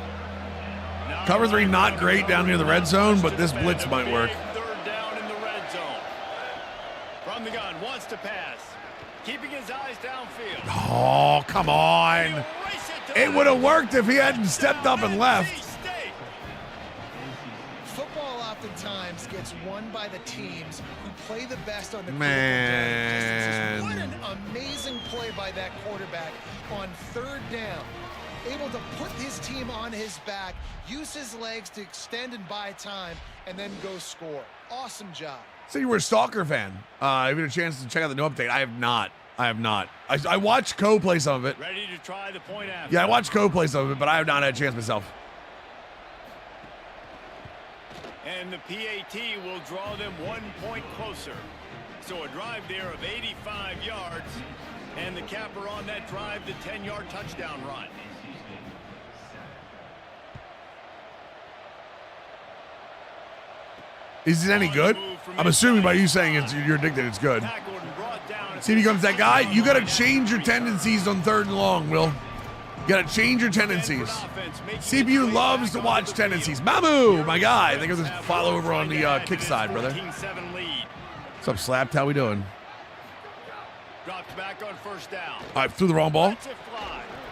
Now Cover 3 not great down near the red zone, but this blitz might work. Third down in the red zone. From the gun, wants to pass. Keeping his eyes downfield. Oh, come on. It would have worked if he hadn't stepped up and left. Football oftentimes gets won by the teams who play the best on the Man. critical down distances. What an amazing play by that quarterback on third down. Able to put his team on his back, use his legs to extend and buy time, and then go score. Awesome job. So you were a Stalker fan. Have you had a chance to check out the new update? I have not. I watched Co play some of it. Ready to try the point after. Yeah, I watched Co play some of it, but I have not had a chance myself. And the PAT will draw them 1 point closer. So a drive there of 85 yards. And the capper on that drive, the 10-yard touchdown run. Is it any good? I'm assuming by you saying you're addicted, it's good. See if he becomes that guy. You got to change your tendencies on 3rd and long, Will. You got to change your tendencies. CPU loves to watch tendencies. Mamu, my guy. I think I'll just follow over on the kick side, brother. What's up, Slapped? How we doing? Dropped back on 1st down. I threw the wrong ball.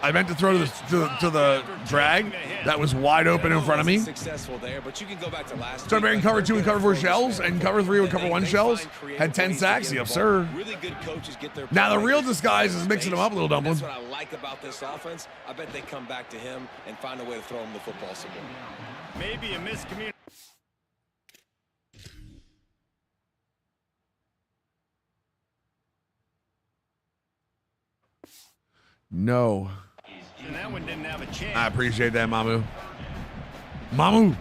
I meant to throw to the drag. That was wide open in front of me. Successful there, but you can go back to last Started bearing cover 2 and cover 4 shells, and cover 3 with cover 1 shells. Had 10 sacks. Yes, sir. Really good coaches get their Now the real disguise is mixing them up a little, Dumpling. That's what I like about this offense. I bet they come back to him and find a way to throw him the football some more. Maybe a miscommunication. No. And that one didn't have a chance. I appreciate that, Mamu. Mamu.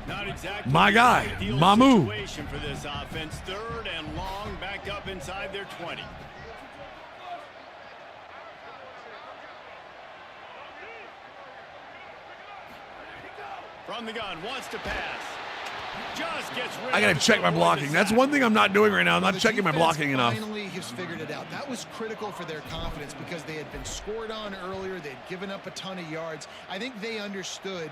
Not exactly My guy, the ideal Mamu. situation for this offense. 3rd and long, back up inside their 20. From the gun, wants to pass. Just gets rid I got to check my blocking. That's one thing I'm not doing right now. I'm not checking my blocking enough. Finally, he's figured it out. That was critical for their confidence because they had been scored on earlier. They'd given up a ton of yards. I think they understood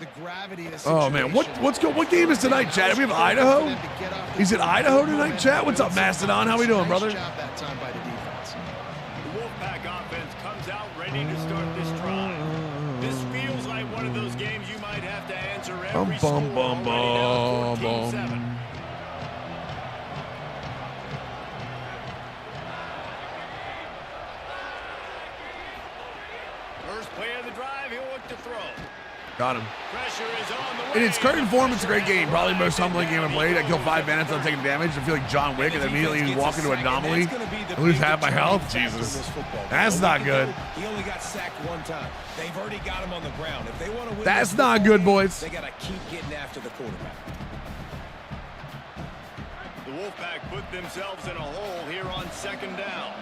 the gravity of the situation. Oh man, what game is tonight, Chad? We have Idaho. Is it Idaho tonight, Chad? What's up, Mastodon? How we doing, brother? Nice job that time by the defense. The Wolfpack offense comes out ready to start this drive. This feels like one of those games you might have to answer every score already down 14-7. First play of the drive, he'll look to throw. Got him. Pressure is on the way. In its current form, it's a great game. Probably the most humbling game I've played. I kill 5 minutes without taking damage. I feel like John Wick and then immediately walk into anomaly and lose half my health. Jesus. That's not good. He only got sacked 1 time. They've already got him on the ground. If they want to win, That's not good, boys. They got to keep getting after the quarterback. The Wolfpack put themselves in a hole here on 2nd down.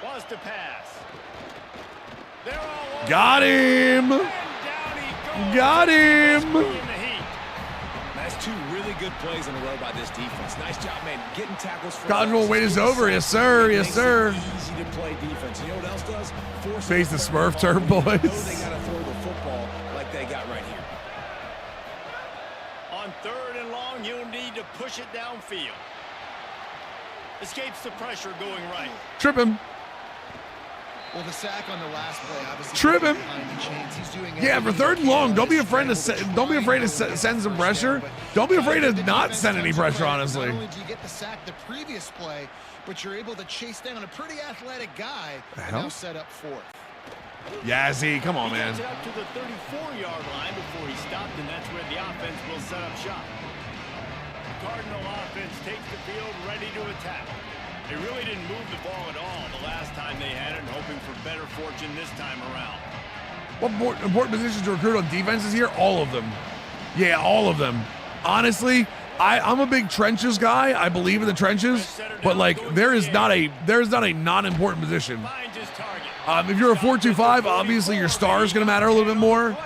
Wants to pass. They're all over. Got him. Got him. That's 2 really good plays in a row by this defense. Nice job, man. Getting tackles for Cottonville wait is over. Yes, sir. Yes, sir. Easy to play defense. You know what else does? Force Face the Smurf turn, boys. They got to throw the football like they got right here. On 3rd and long, you'll need to push it downfield. Escapes the pressure going right. Trip him. Well, the sack on the last play, obviously. Trip him. behind the chains. He's doing Yeah, for 3rd and long, don't be afraid to send some pressure. Don't be afraid to not send any pressure, honestly. Not only do you get the sack the previous play, but you're able to chase down a pretty athletic guy and now set up 4th. Yazzie, come on, He man. gets it up to the 34-yard line before he stopped, and that's where the offense will set up shop. Cardinal offense takes the field ready to attack. They really didn't move the ball at all the last time they had it, hoping for better fortune this time around. What important positions to recruit on defenses here? All of them. Yeah, all of them. Honestly, I'm a big trenches guy. I believe in the trenches, but like there is not a non-important position. Finds his target. If you're a 4-2-5, obviously your star is going to matter a little bit more.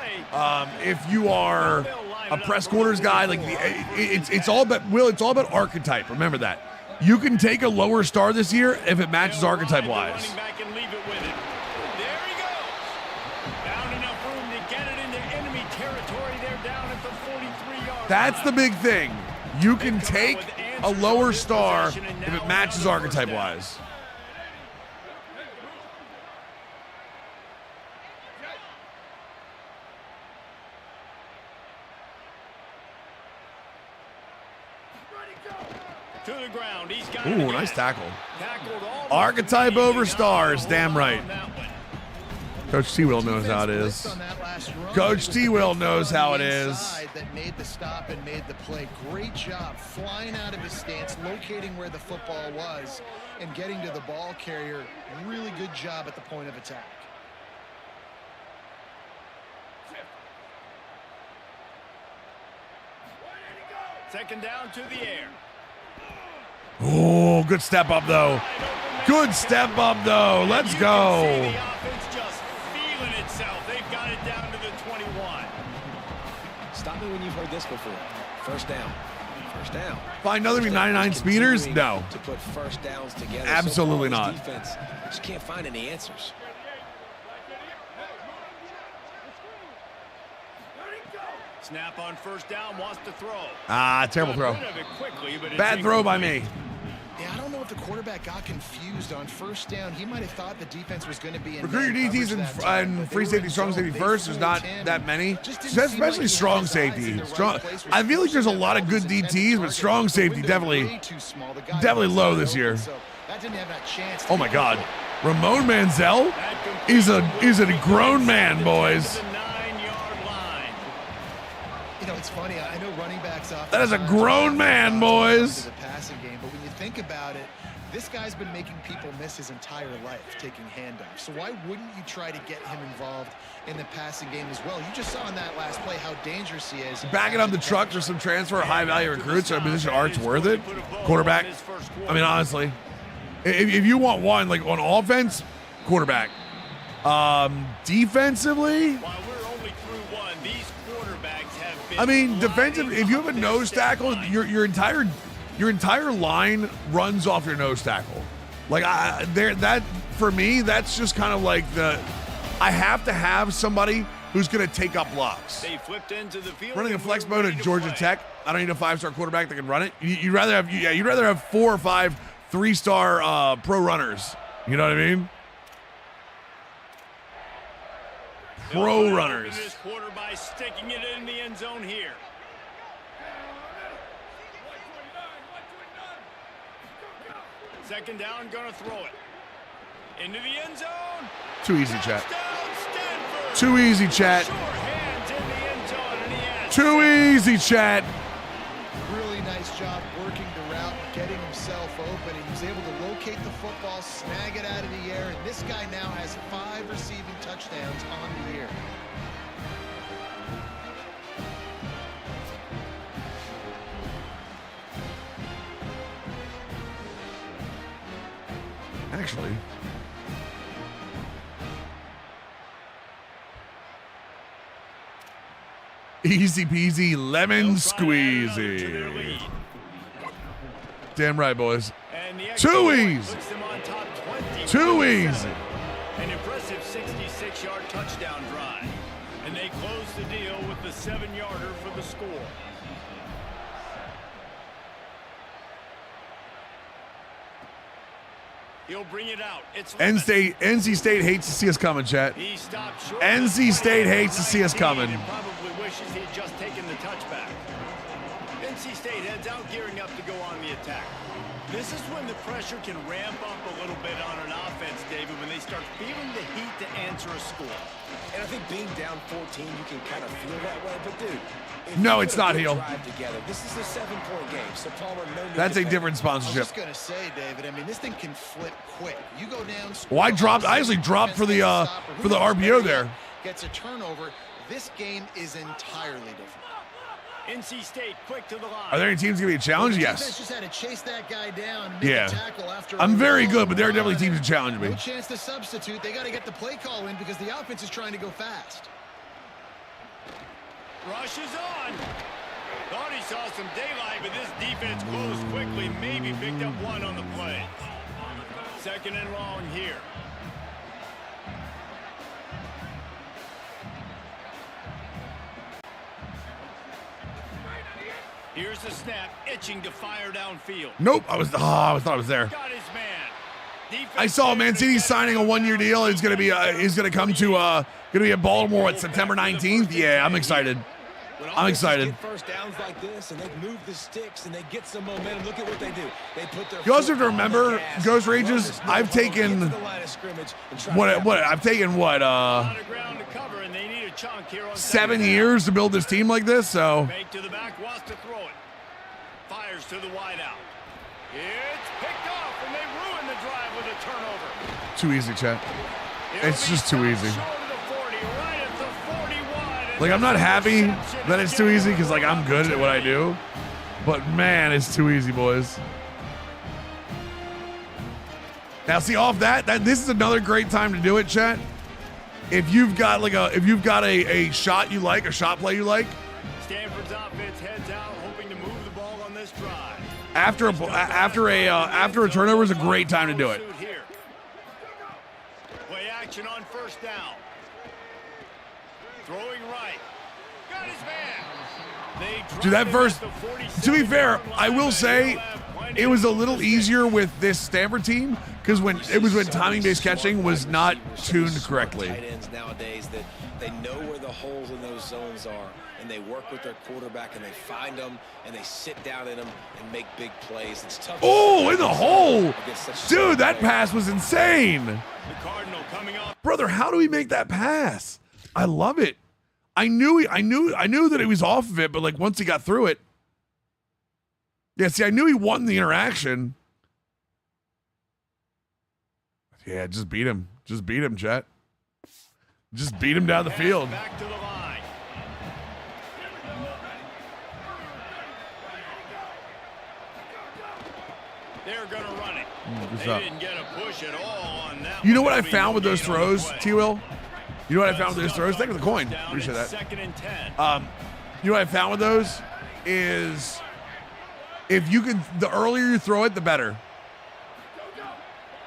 If you are a press quarters guy, like it's all about archetype. Remember that. You can take a lower star this year if it matches archetype wise. Running back and leave it with it. There he goes. Found enough room to get it into enemy territory. They're down at the 43-yard That's line. the big thing. You can take a lower star if it matches archetype wise. To the ground. He's got Ooh, it again. nice tackle. Tackled almost Archetype over immediately. stars. Damn right. On that one. Coach T-Will knows how it is. Coach T-Will knows how it is. That made the stop and made the play. Great job flying out of his stance, locating where the football was, and getting to the ball carrier. Really good job at the point of attack. Second down to the air. Oh, good step up, though. Good step up, though. Let's go. The offense just feeling itself. They've got it down to the 21. Stop me when you've heard this before. First down. First down. Find another 99 speeders? No. To put first downs together. Absolutely so far, not. this defense just can't find any answers. Snap on first down, wants to throw. Ah, terrible throw. Got rid of it quickly, but it's Bad throw by me. Yeah, I don't know if the quarterback got confused on first down. He might have thought the defense was going to be in Recruit your man DTs coverage that time, and but they free were safety, in strong zone. safety They first. There's fooled not him. that many. Just didn't seem Especially like he strong had his eyes safety. in the Strong. right place. I feel like there's a That lot of ball good was intended DTs, but target. strong The safety window definitely, way too small. The guy definitely was low wide this open, year. so that didn't have that chance to Oh my be God, open. Ramon Manziel is a grown man, boys. The 9-yard line. You know, it's funny. I know running backs off. That is a grown man, boys. The passing game, but when you think about it, this guy's been making people miss his entire life taking handoffs. So why wouldn't you try to get him involved in the passing game as well? You just saw in that last play how dangerous he is. Backing up the truck for some transfer high-value recruits, so position art's worth it. Quarterback. I mean, honestly, if you want one, like on offense, quarterback. Defensively, While we're only through one, these quarterbacks have been. I mean, defensive. If you have a nose tackle, your entire line runs off your nose tackle. Like that for me, that's just kind of like I have to have somebody who's going to take up blocks. They flipped into the field. Running a and flex we're mode ready at to Georgia play. Tech. I don't need a 5-star quarterback that can run it. You'd rather have 4 or 5 3-star pro runners. You know what I mean? They'll Pro put runners. This quarter by sticking it in the end zone here. Second down, gonna throw it into the end zone. Too easy, chat. Touchdown, Stanford. Too easy, chat. Short hands in the end zone, and he has Too easy, chat. Really nice job working the route, getting himself open. He was able to locate the football, snag it out of the air, and this guy now has 5 receiving touchdowns on the year. Actually, easy peasy lemon They'll try to add another to their squeezy. lead. Damn right, boys. And the Too extra point easy. puts them on top 20. Too easy. An impressive 66-yard touchdown drive. And they close the deal with the 7-yarder for the score. He'll bring it out. It's NC State hates to see us coming, chat. He stopped short. NC State hates to see us coming. And probably wishes he'd just taken the touchback. NC State heads out, gearing up to go on the attack. This is when the pressure can ramp up a little bit on an offense, David, when they start feeling the heat to answer a score. And I think being down 14, you can kind of feel that way. But, dude, if No, you it's put a not good Heel. drive together, this is a 7-point game. So, Palmer, no need That's to a panic. different I was sponsorship. just gonna say, David. I mean, this thing can flip quick. You go down. Well, I actually dropped for the RPO there. Gets a turnover. This game is entirely different. NC State quick to the line. Are there any teams giving me a challenge? The defense Yes. just had to chase that guy down. And make Yeah. a tackle after I'm a very long good, but there are definitely run. teams that challenge me. No chance to substitute. They got to get the play call in because the offense is trying to go fast. Rush is on. Thought he saw some daylight, but this defense closed quickly. Maybe picked up one on the play. Second and long here. Here's the snap, itching to fire downfield. Nope. I thought I was there. Got his man. Defense I saw Mancini signing a 1-year deal. He's gonna be come to gonna be at Baltimore at September 19th. Yeah, I'm excited. When I'm offenses excited. Get first downs like this, and they move the sticks, and they get some momentum. Look at what they do. They put their You also have foot to on the remember, gas, Ghost run Rages, this I've motherfucker, taken- get to the line of scrimmage and try to What capitalize. I've taken A lot of ground to cover, and they need a chunk here on 7 second down. years to build this team like this. So Fake to the back, wants to throw it. Fires to the wideout. It's picked off, and they ruin the drive with a turnover. too easy, chat. It'll It's be just too stopped easy. short of the 40, right at the 41, and Like, I'm not that's happy interception that it's to too give easy them because like I'm good at what I do. But man, it's too easy, boys. Now, see, off that this is another great time to do it, chat. If you've got a shot you like, a shot play you like, Stanford's offense heads out, hoping to move the ball on this drive. after a turnover is a great time to do it. Play action on first down. Throwing right. Got his man. Dude, that first, to be fair, I will say it was a little easier with this Stanford team because when timing-based catching was not tuned correctly. Tight ends nowadays that they know where the holes in those zones are, and they work with their quarterback and they find them and they sit down in them and make big plays. It's tough. Oh, in the hole, dude! That pass was insane. The Cardinal coming off. Brother, how do we make that pass? I love it. I knew that he was off of it, but like once he got through it. Yeah, see, I knew he won the interaction. Yeah, just beat him. Just beat him, Jet. Just beat him down the field. Back to the line. They're going to run it. They didn't get a push at all on that. You know what I found with those throws, T-Will? You know what I found with those throws? Thank you for the coin. Appreciate that. Second and 10. You know what I found with those is if you can, the earlier you throw it, the better.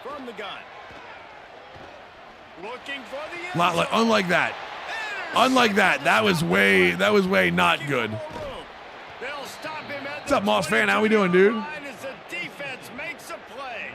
From the gun. Looking for the end Not like, zone. unlike that. Unlike that. That was way not good. They'll stop him at What's up, Moss fan? How we doing, dude? as the defense makes a play.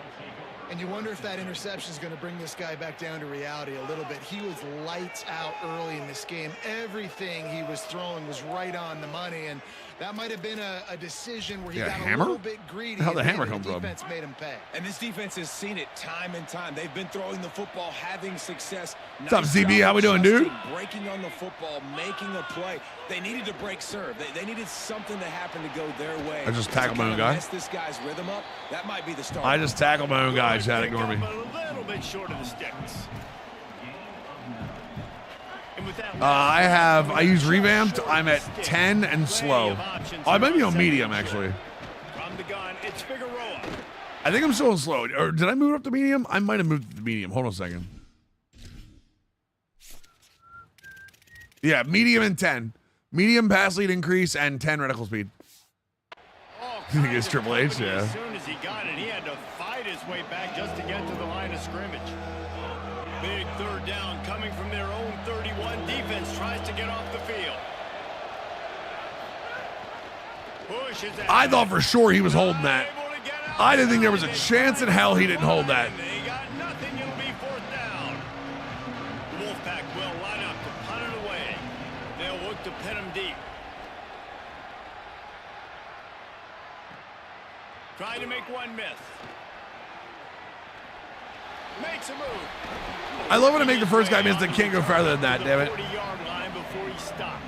And you wonder if that interception is going to bring this guy back down to reality a little bit. He was lights out early in this game. Everything he was throwing was right on the money, and that might have been a decision where he got a little bit greedy. How'd the and hammer maybe come from? Defense made him pay. And this defense has seen it time and time. They've been throwing the football, having success. What's up, ZB? How we doing, dude? Breaking on the football, making a play. They needed to break serve. They needed something to happen to go their way. I just tackled my own guy. Mess this guy's rhythm up. That might be the start. I just tackled my own guy, Chad. Ignore me. A little bit short of the sticks. And with that I use revamped. I'm at 10 and slow. Oh, I might be on medium, actually. From the gun, it's Figueroa. I think I'm still on slow. Or did I move up to medium? I might have moved to medium. Hold on a second. Yeah, medium and 10. Medium pass lead increase and 10 reticle speed. Oh, You think it's Triple H? Yeah. As soon as he got it, he had to fight his way back just to get to the line of scrimmage. Big third down coming from their own 31. Defense tries to get off the field. Push is I thought for sure he was holding that. I didn't think there was a chance in hell he didn't hold that. They got nothing. It'll be fourth down. Wolfpack will line up to punt it away. They'll look to pin him deep. Trying to make one miss. Makes a move. I love when I make the first guy miss that can't go farther than that, damn it. 40-yard line before he stopped.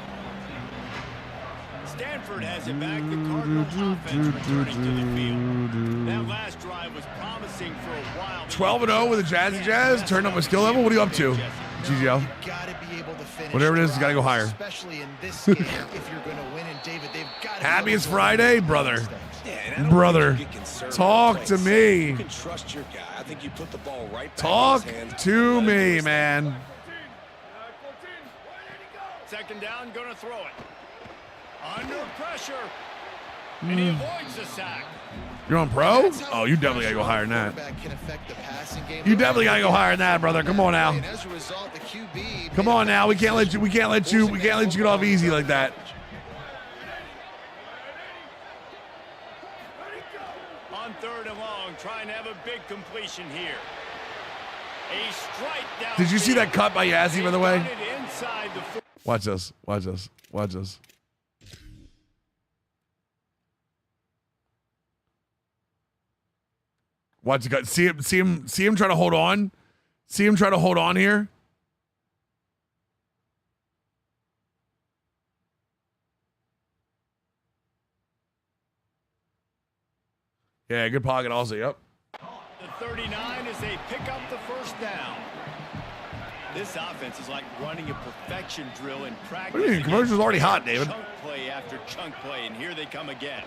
Stanford has it back. The Cardinals offense returning to the field. That last drive was promising for a while. 12-0 with a Jazzy Jazz. Turned up my skill level. What are you up to, GGL? You gotta be able to finish Whatever it is, you gotta go higher. Especially in this game, if you're going to win. And David, they've got to. Happy it's Friday, brother. Yeah, and I don't Brother, think you get concerned talk with to plays. me. You can trust your guy. I think you put the ball right back Talk in his hands. to Let him do me, his man. Second down, gonna throw it. Under pressure. And he avoids the sack. You're on pro? Oh, you definitely gotta go higher than that. Quarterback can affect the passing game. You definitely gotta go higher than that, brother. Come on now. And as a result, the QB Come on now. We can't let you get off easy like that. On third and long, trying to have a big completion here. A strike down. Did you see that cut by Yazzie, by the way? Inside the Watch this. Watch this. Watch this. Watch the cut. See him try to hold on. See him try to hold on here. Yeah, good pocket also. Yep. The 39 as they pick up the first down. This offense is like running a perfection drill in practice. What do you mean? Commercial's already hot, David. Chunk play after chunk play, and here they come again.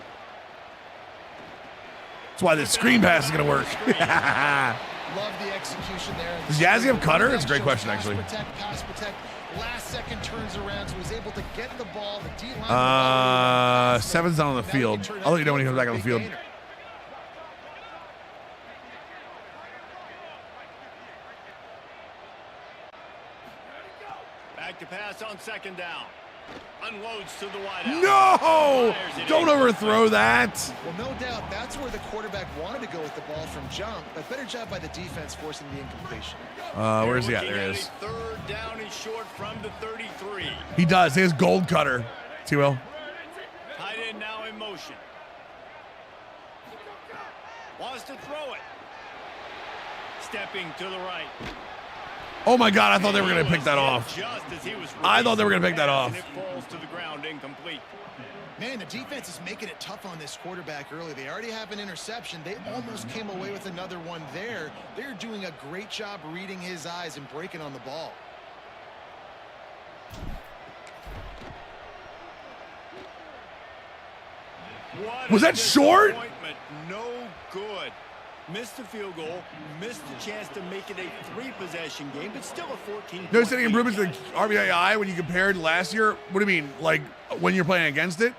That's why the screen pass is going to work. Love the execution there. Does Yazzie have cutter? It's a great question, actually. Pass protect. Last second turns around, so he's able to get the ball. The D-line. 7's not on the field. I'll let you know when he comes back on the field. Back to pass on second down. Unloads to the wideout. No! Don't overthrow that. Well, no doubt that's where the quarterback wanted to go with the ball from jump, but better job by the defense forcing the incompletion. Where's he at? There he is. Third down and short from the 33. He does. He has gold cutter. T-Will. Tight end now in motion. Wants to throw it. Stepping to the right. Oh my God, I thought they were going to pick that off. I thought they were going to pick that off. It falls to the ground, incomplete. Man, the defense is making it tough on this quarterback early. They already have an interception. They almost came away with another one there. They're doing a great job reading his eyes and breaking on the ball. Was that short? No good. Missed the field goal, missed the chance to make it a 3-possession game, but still a 14. Notice any improvements to the RBI when you compared last year? What do you mean? Like when you're playing against it?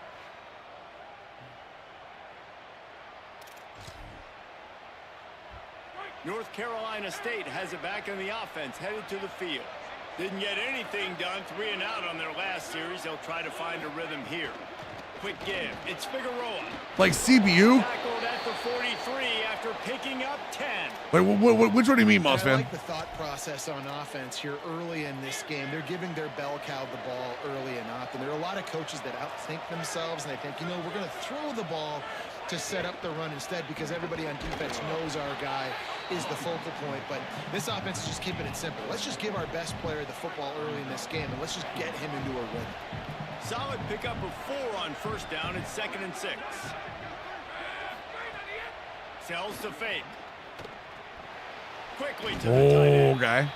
North Carolina State has it back in the offense, headed to the field. Didn't get anything done, 3 and out on their last series. They'll try to find a rhythm here. Quick give. It's Figueroa. Like CPU? Tackled at the 43 after picking up 10. Wait, which one do you mean, Moss I fan? like the thought process on offense here early in this game. They're giving their bell cow the ball early and often. There are a lot of coaches that outthink themselves, and they think, you know, we're going to throw the ball to set up the run instead because everybody on defense knows our guy is the focal point. But this offense is just keeping it simple. Let's just give our best player the football early in this game, and let's just get him into a rhythm. Solid pickup of 4 on first down. It's 2nd and 6. Sells to fake. Quickly to the tight end. Okay.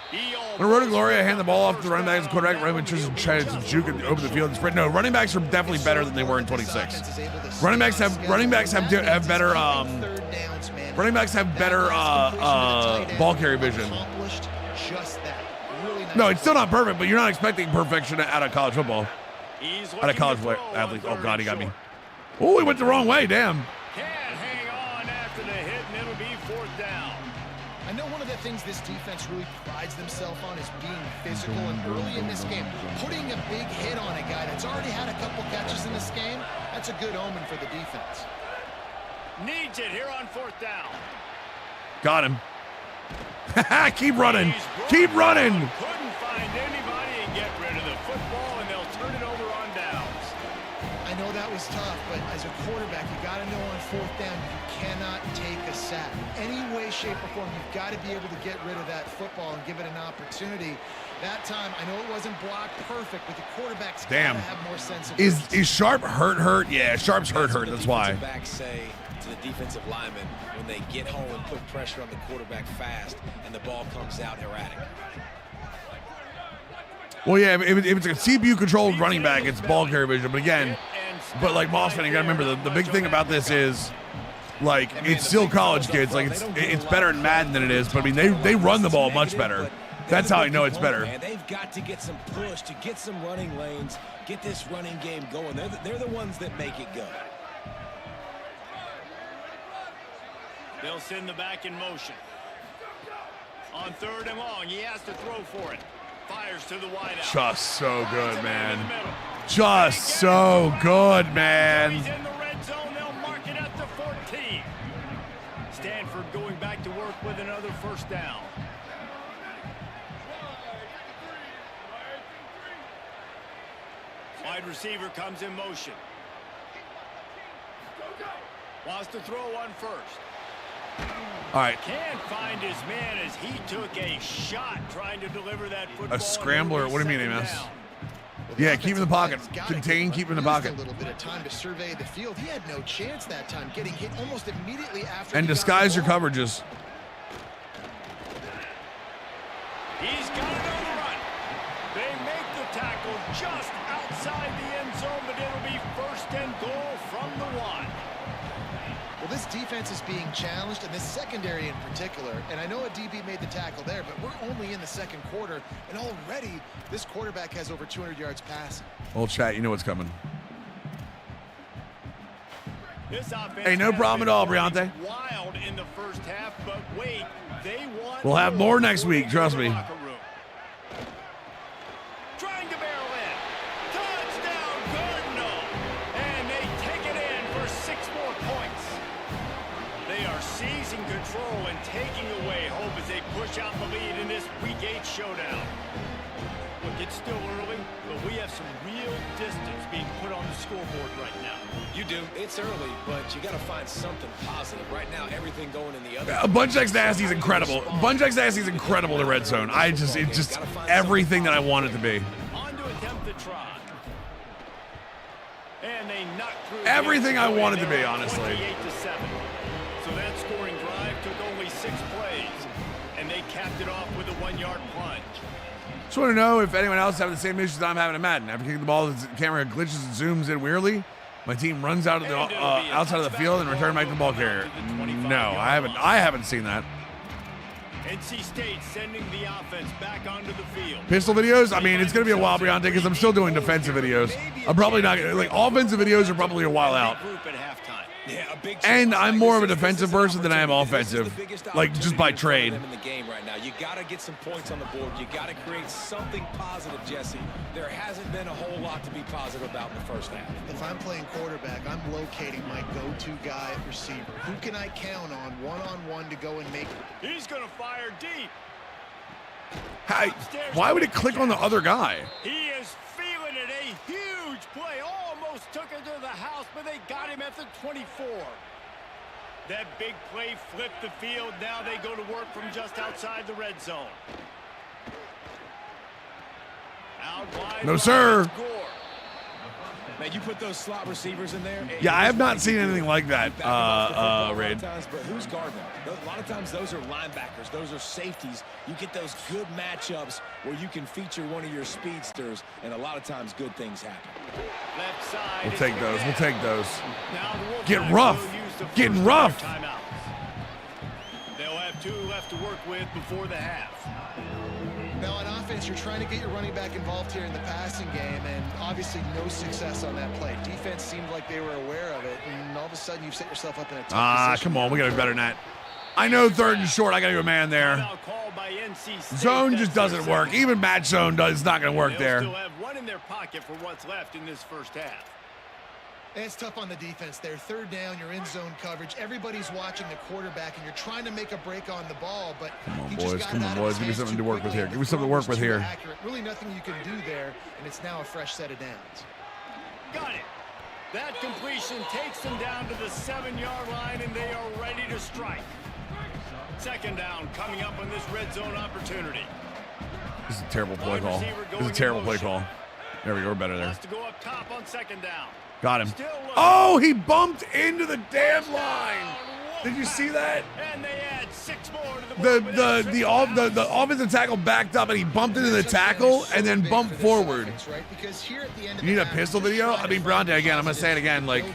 When Rhoda Gloria hand the ball off to the running back as a quarterback, running back tries to juke and open the field and spread. No, running backs are definitely better than they were in 26. Running backs have better ball carry vision. No, it's still not perfect, but you're not expecting perfection out of college football. Out of college athlete. Oh God, he got me. Oh, he went the wrong way. Damn. Can't hang on after the hit, and it'll be 4th down. I know one of the things this defense really prides themselves on is being physical, and early in this game, putting a big hit on a guy that's already had a couple catches in this game, that's a good omen for the defense. Needs it here on 4th down. Got him. Keep running. Keep running. Couldn't find anybody and get rid of the football, and they'll turn it over on downs. I know that was tough, but as a quarterback, you got to know on 4th down, you cannot take a sack. Any way, shape, or form, you've got to be able to get rid of that football and give it an opportunity. That time, I know it wasn't blocked perfect, but the quarterback's got to have more sense of urgency. Is Sharp hurt? Yeah, Sharp's hurt. That's why. Backs say to the defensive lineman when they get home and put pressure on the quarterback fast and the ball comes out erratic. Well, yeah, if it's a CPU-controlled running back, it's ball carry vision. But again, like Moss fan, you got to remember the big thing about this is, like, it's still college kids. Like, it's better in Madden than it is. But I mean, they run the ball much better. That's how I know it's better. They've got to get some push to get some running lanes, get this running game going. They're the ones that make it go. They'll send the back in motion. On 3rd and long, he has to throw for it. Fires to the wideout. Just so good, man. Just so good, man. He's in the red zone. They'll mark it at the 14. Stanford going back to work with another 1st down. Wide receiver comes in motion. Wants to throw on 1st. All right. Can't find his man as he took a shot trying to deliver that football. A scrambler. What do you mean, Amos? Yeah, keep him in the pocket. Contain, keep him in the pocket. A little bit of time to survey the field. He had no chance that time, getting hit almost immediately after. And disguise your coverages. He's got it on the run. They make the tackle just outside the end zone, but it'll be 1st and goal from the 1. Well, this defense defense is being challenged, and this secondary in particular. And I know a DB made the tackle there, but we're only in the second quarter, and already this quarterback has over 200 yards passing. Old chat, you know what's coming. This offense Hey, no problem at all, has been Briante. Wild in the first half, but wait, they want We'll have more next week, trust me. Locker room. Trying to barrel in. Touchdown, Cardinal. And they take it in for 6 more points. They are seizing control and taking away hope as they push out the lead in this Week 8 showdown. Look, it's still early, but we have some real distance being put on the scoreboard right now. You do. It's early, but you got to find something positive. Right now, everything going in the other. Bunch X Nasty is incredible. Bunch X Nasty is incredible in the red zone. It's just everything that I want it to be. On to attempt the try. And they knock through Everything I want it to be, They're honestly. 28-7. So that scoring drive took only 6 plays, and they capped it off with a 1-yard plunge. Just want to know if anyone else is having the same issues I'm having in Madden. After kicking the ball, the camera glitches and zooms in weirdly. My team runs out of the outside of the field and return back to the ball carrier. No, I haven't seen that. NC State sending the offense back onto the field. Pistol videos? I mean, it's going to be a while, Briante, because I'm still doing defensive videos. I'm probably not going to, like, offensive videos are probably a while out. Group at halftime. Yeah, a big And I'm more of a This is defensive an person than I am opportunity. This is offensive, the biggest like, just by opportunity for trade. them in the game right now. You got to get some points on the board. You got to create something positive, Jesse. There hasn't been a whole lot to be positive about in the first half. If I'm playing quarterback, I'm locating my go-to guy at receiver. Who can I count on one-on-one to go and make? He's going to fire deep. Why would it click on the other guy? He is feeling it. A huge play. Almost took it to the house, but they got him at the 24. That big play flipped the field. Now they go to work from just outside the red zone. Out wide. No, sir. Gore. Now, you put those slot receivers in there. Yeah, I have not seen anything like that, Back 'em off the football a Raid. lot of times, but who's guarding them? A lot of times those are linebackers. Those are safeties. You get those good matchups where you can feature one of your speedsters, and a lot of times good things happen. Left side. We'll is take those. We'll take those. Now the Wolfpack Get rough. will use the Getting first rough. of their timeouts. They'll have 2 left to work with before the half. Now on offense, you're trying to get your running back involved here in the passing game, and obviously no success on that play. Defense seemed like they were aware of it, and all of a sudden you've set yourself up in a tough position. Come on. We got to be better than that. I know 3rd and short. I got to go a man there. Timeout called by NC State. Zone That's just doesn't their work. second. Even match zone it's not going to work They'll there. still have 1 in their pocket for what's left in this first half. And it's tough on the defense there. 3rd down, you're in zone coverage. Everybody's watching the quarterback, and you're trying to make a break on the ball, but Come on, he just boys. got Come it on, out of boys. his Give me hands something too to work with quickly. here. The Give me something to throw work with was too here. accurate. Really nothing you can do there, and it's now a fresh set of downs. Got it. That completion takes them down to the 7-yard line, and they are ready to strike. 2nd down coming up on this red zone opportunity. This is a terrible play Wide call. receiver This is going a terrible in play motion. call. There we go. We're better there. Has to go up top on 2nd down. Got him. Still looking. Oh, he bumped into the damn line. Did you see that? And they add 6 more to the board. The offensive tackle backed up and he bumped into the tackle and then bumped forward. You need a pistol video? I mean, Bronte, again, I'm going to say it again. Like,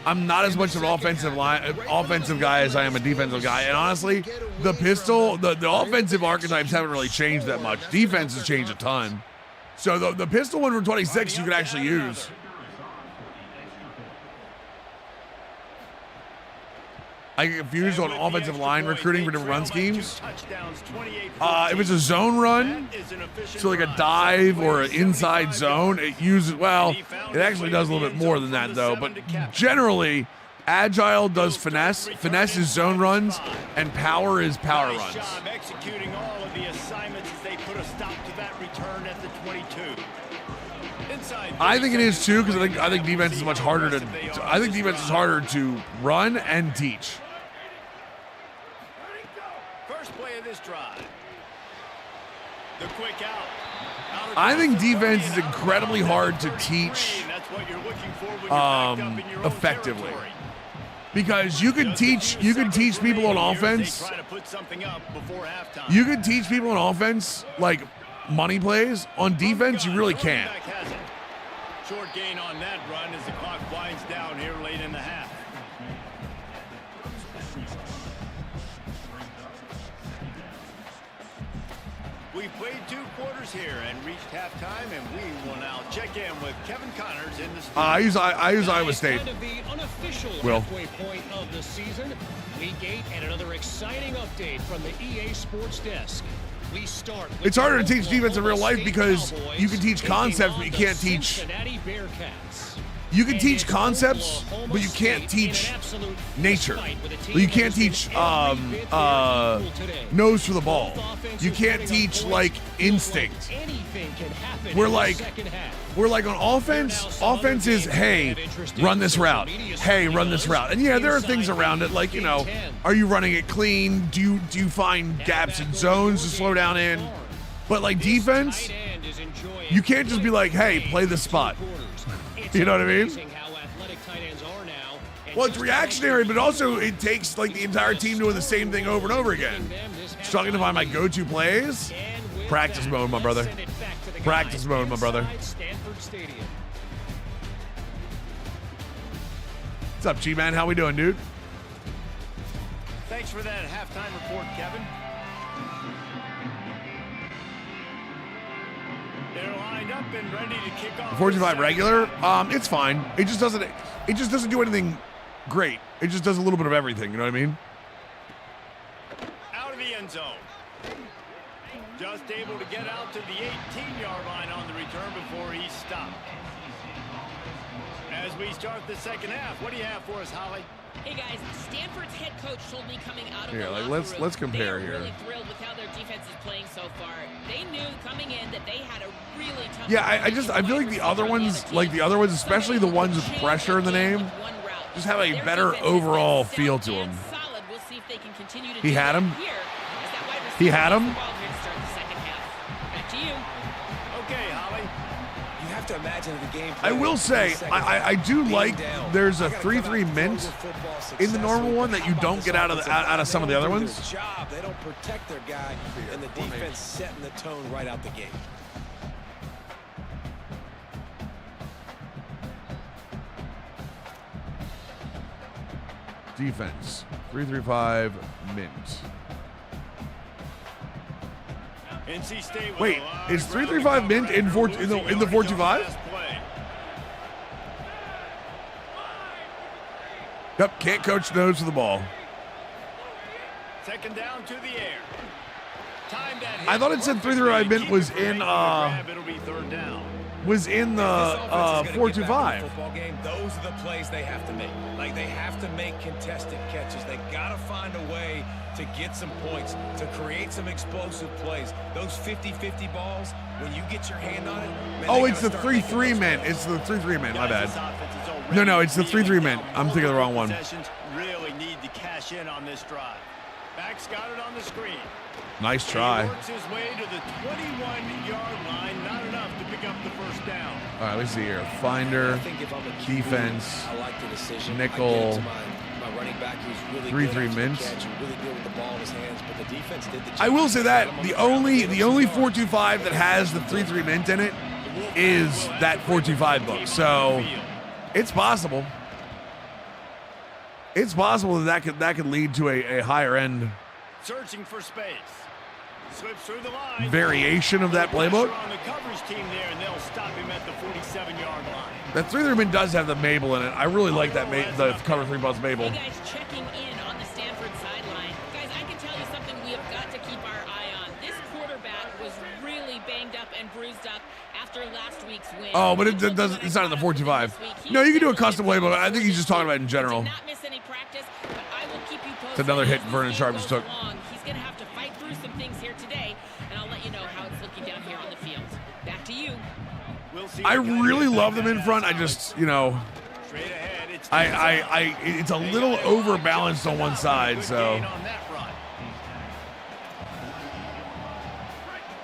I'm not as much of an offensive guy as I am a defensive guy. And honestly, the pistol, the offensive archetypes haven't really changed that much. Defense has changed a ton. So the pistol one from 26 you could actually use. I get confused on offensive line recruiting for different run schemes. If it's a zone run, so like a dive or an inside zone, it uses, well, it actually does a little bit more than that though, but generally, Agile does finesse. Finesse is zone runs, and power is power runs. Job executing all of the assignments as they put a stop to that return at the 22. I think it is too, because I think defense is much harder to. I think defense is harder to run and teach. First play of this drive. The quick out. I think defense is incredibly hard to teach That's what you're looking for when you're backed up in your own effectively. territory. Because you can teach people on offense. They try to put something up before halftime. You can teach people on offense like money plays. On defense, you really can't. Quarterback has it. Short gain on that run as the clock winds down here late in the half. We've played 2 quarters here and reached halftime, and we will now check in with Kevin Connors in the studio. I use Iowa State. Kind of the unofficial Will. halfway point of the season. Week 8 and another exciting update from the EA Sports Desk. We start with It's harder to the teach defense in real life Oklahoma because State Cowboys you can teach taking concepts, on but you the can't teach. Cincinnati Bearcats. You can And teach it's concepts, Oklahoma but you can't State in teach an absolute nature. fistfight with a team Well, you that can't has been teach every bit their equal today. nose for the ball. Both offenses You can't putting up teach points. like Feels instinct. like anything can happen We're in the like- second half. We're like on offense. Offense is, hey, run this route. Hey, run this route. And yeah, there are things around it, like, you know, are you running it clean? Do you find gaps and zones to slow down in? But like defense, you can't just be like, hey, play this spot. You know what I mean? Well, it's reactionary, but also it takes like the entire team doing the same thing over and over again. Struggling to find my go-to plays. Practice mode, my brother. Practice mode, my brother. What's up, G-Man? How we doing, dude? Thanks for that halftime report, Kevin. They're lined up and ready to kick off. 45 regular, it's fine. It just doesn't do anything great. It just does a little bit of everything. You know what I mean? Out of the end zone. Just able to get out to the 18-yard line on the return before he stopped. As we start the second half, what do you have for us, Holly? Hey guys, Stanford's head coach told me coming out of Here, the like, locker let's room, compare they are here. really thrilled with how their defense is playing so far. They knew coming in that they had a really tough. Yeah, I feel like the other ones, especially the ones with pressure in the name, just have a better overall feel to them. He had him. He had him. Back to you. Okay, Holly. You have to imagine the game. I will say, I do like there's a 3-3 mint in the normal one that you don't get out of some of the other ones. They don't protect their guy, and the defense setting the tone right out the gate. Defense 3-3-5 mint. NC State with Wait, a lot is of ground 3-3-5 mint in cover after in the losing yards on 4-2-5? last play. Yep, can't coach nose to the ball. Second down to the air. Time that hit I thought it said perfectly. 3-3-5 mint Keep was it in great. Grab, it'll be third down. was in the This offense is gonna get back 4-2-5. in the football game. Those are the plays they have to make. Like, they have to make contested catches. They got to find a way to get some points, to create some explosive plays. Those 50-50 balls, when you get your hand on it, man, Oh, they it's the gotta start making 3-3 those mint. plays. It's the 3-3 mint. My Guys, this bad. offense is already No, it's the really 3-3 mint. down. I'm thinking of the wrong one. Possessions really need to cash in on this drive. Back's got it on the screen. Nice He try. works his way to the 21-yard line. Not enough to pick up the first down. All right, let's see here. Finder, I think if I'm a QB, defense, I like the decision. nickel, I get it to my running back who's really 3-3 good after the mints. catch and really good with the ball in his hands, but the defense did the job. I will say that Got him on the ground, only gave him some 4-2-5 that has the 3-3 mint in it is that 4-2-5 book. So it's possible. It's possible that could lead to a higher end Searching for space. Slips through the line. variation of that playbook. Pressure on the coverage team there, and they'll stop him at the 47-yard line. That 3-3 mint does have the Mabel in it. I really like that the cover 3 plus Mabel. Hey guys, checking in on the Stanford sideline. Guys, I can tell you something we have got to keep our eye on. This quarterback was really banged up and bruised up after last week's win. Oh, but it doesn't. It's not in the 4-2-5. No, you can do a custom playbook. I think he's just talking about in general. Did not miss any practice, but I will keep you posted. It's another hit as Vernon this Sharp game just goes took. along. He's going to have to fight through some things here today, and I'll let you know how it's looking down here on the field. Back to you. We'll see I what kind really of love them in pass front. I out. just, Straight ahead, it's it's a little overbalanced on one side. So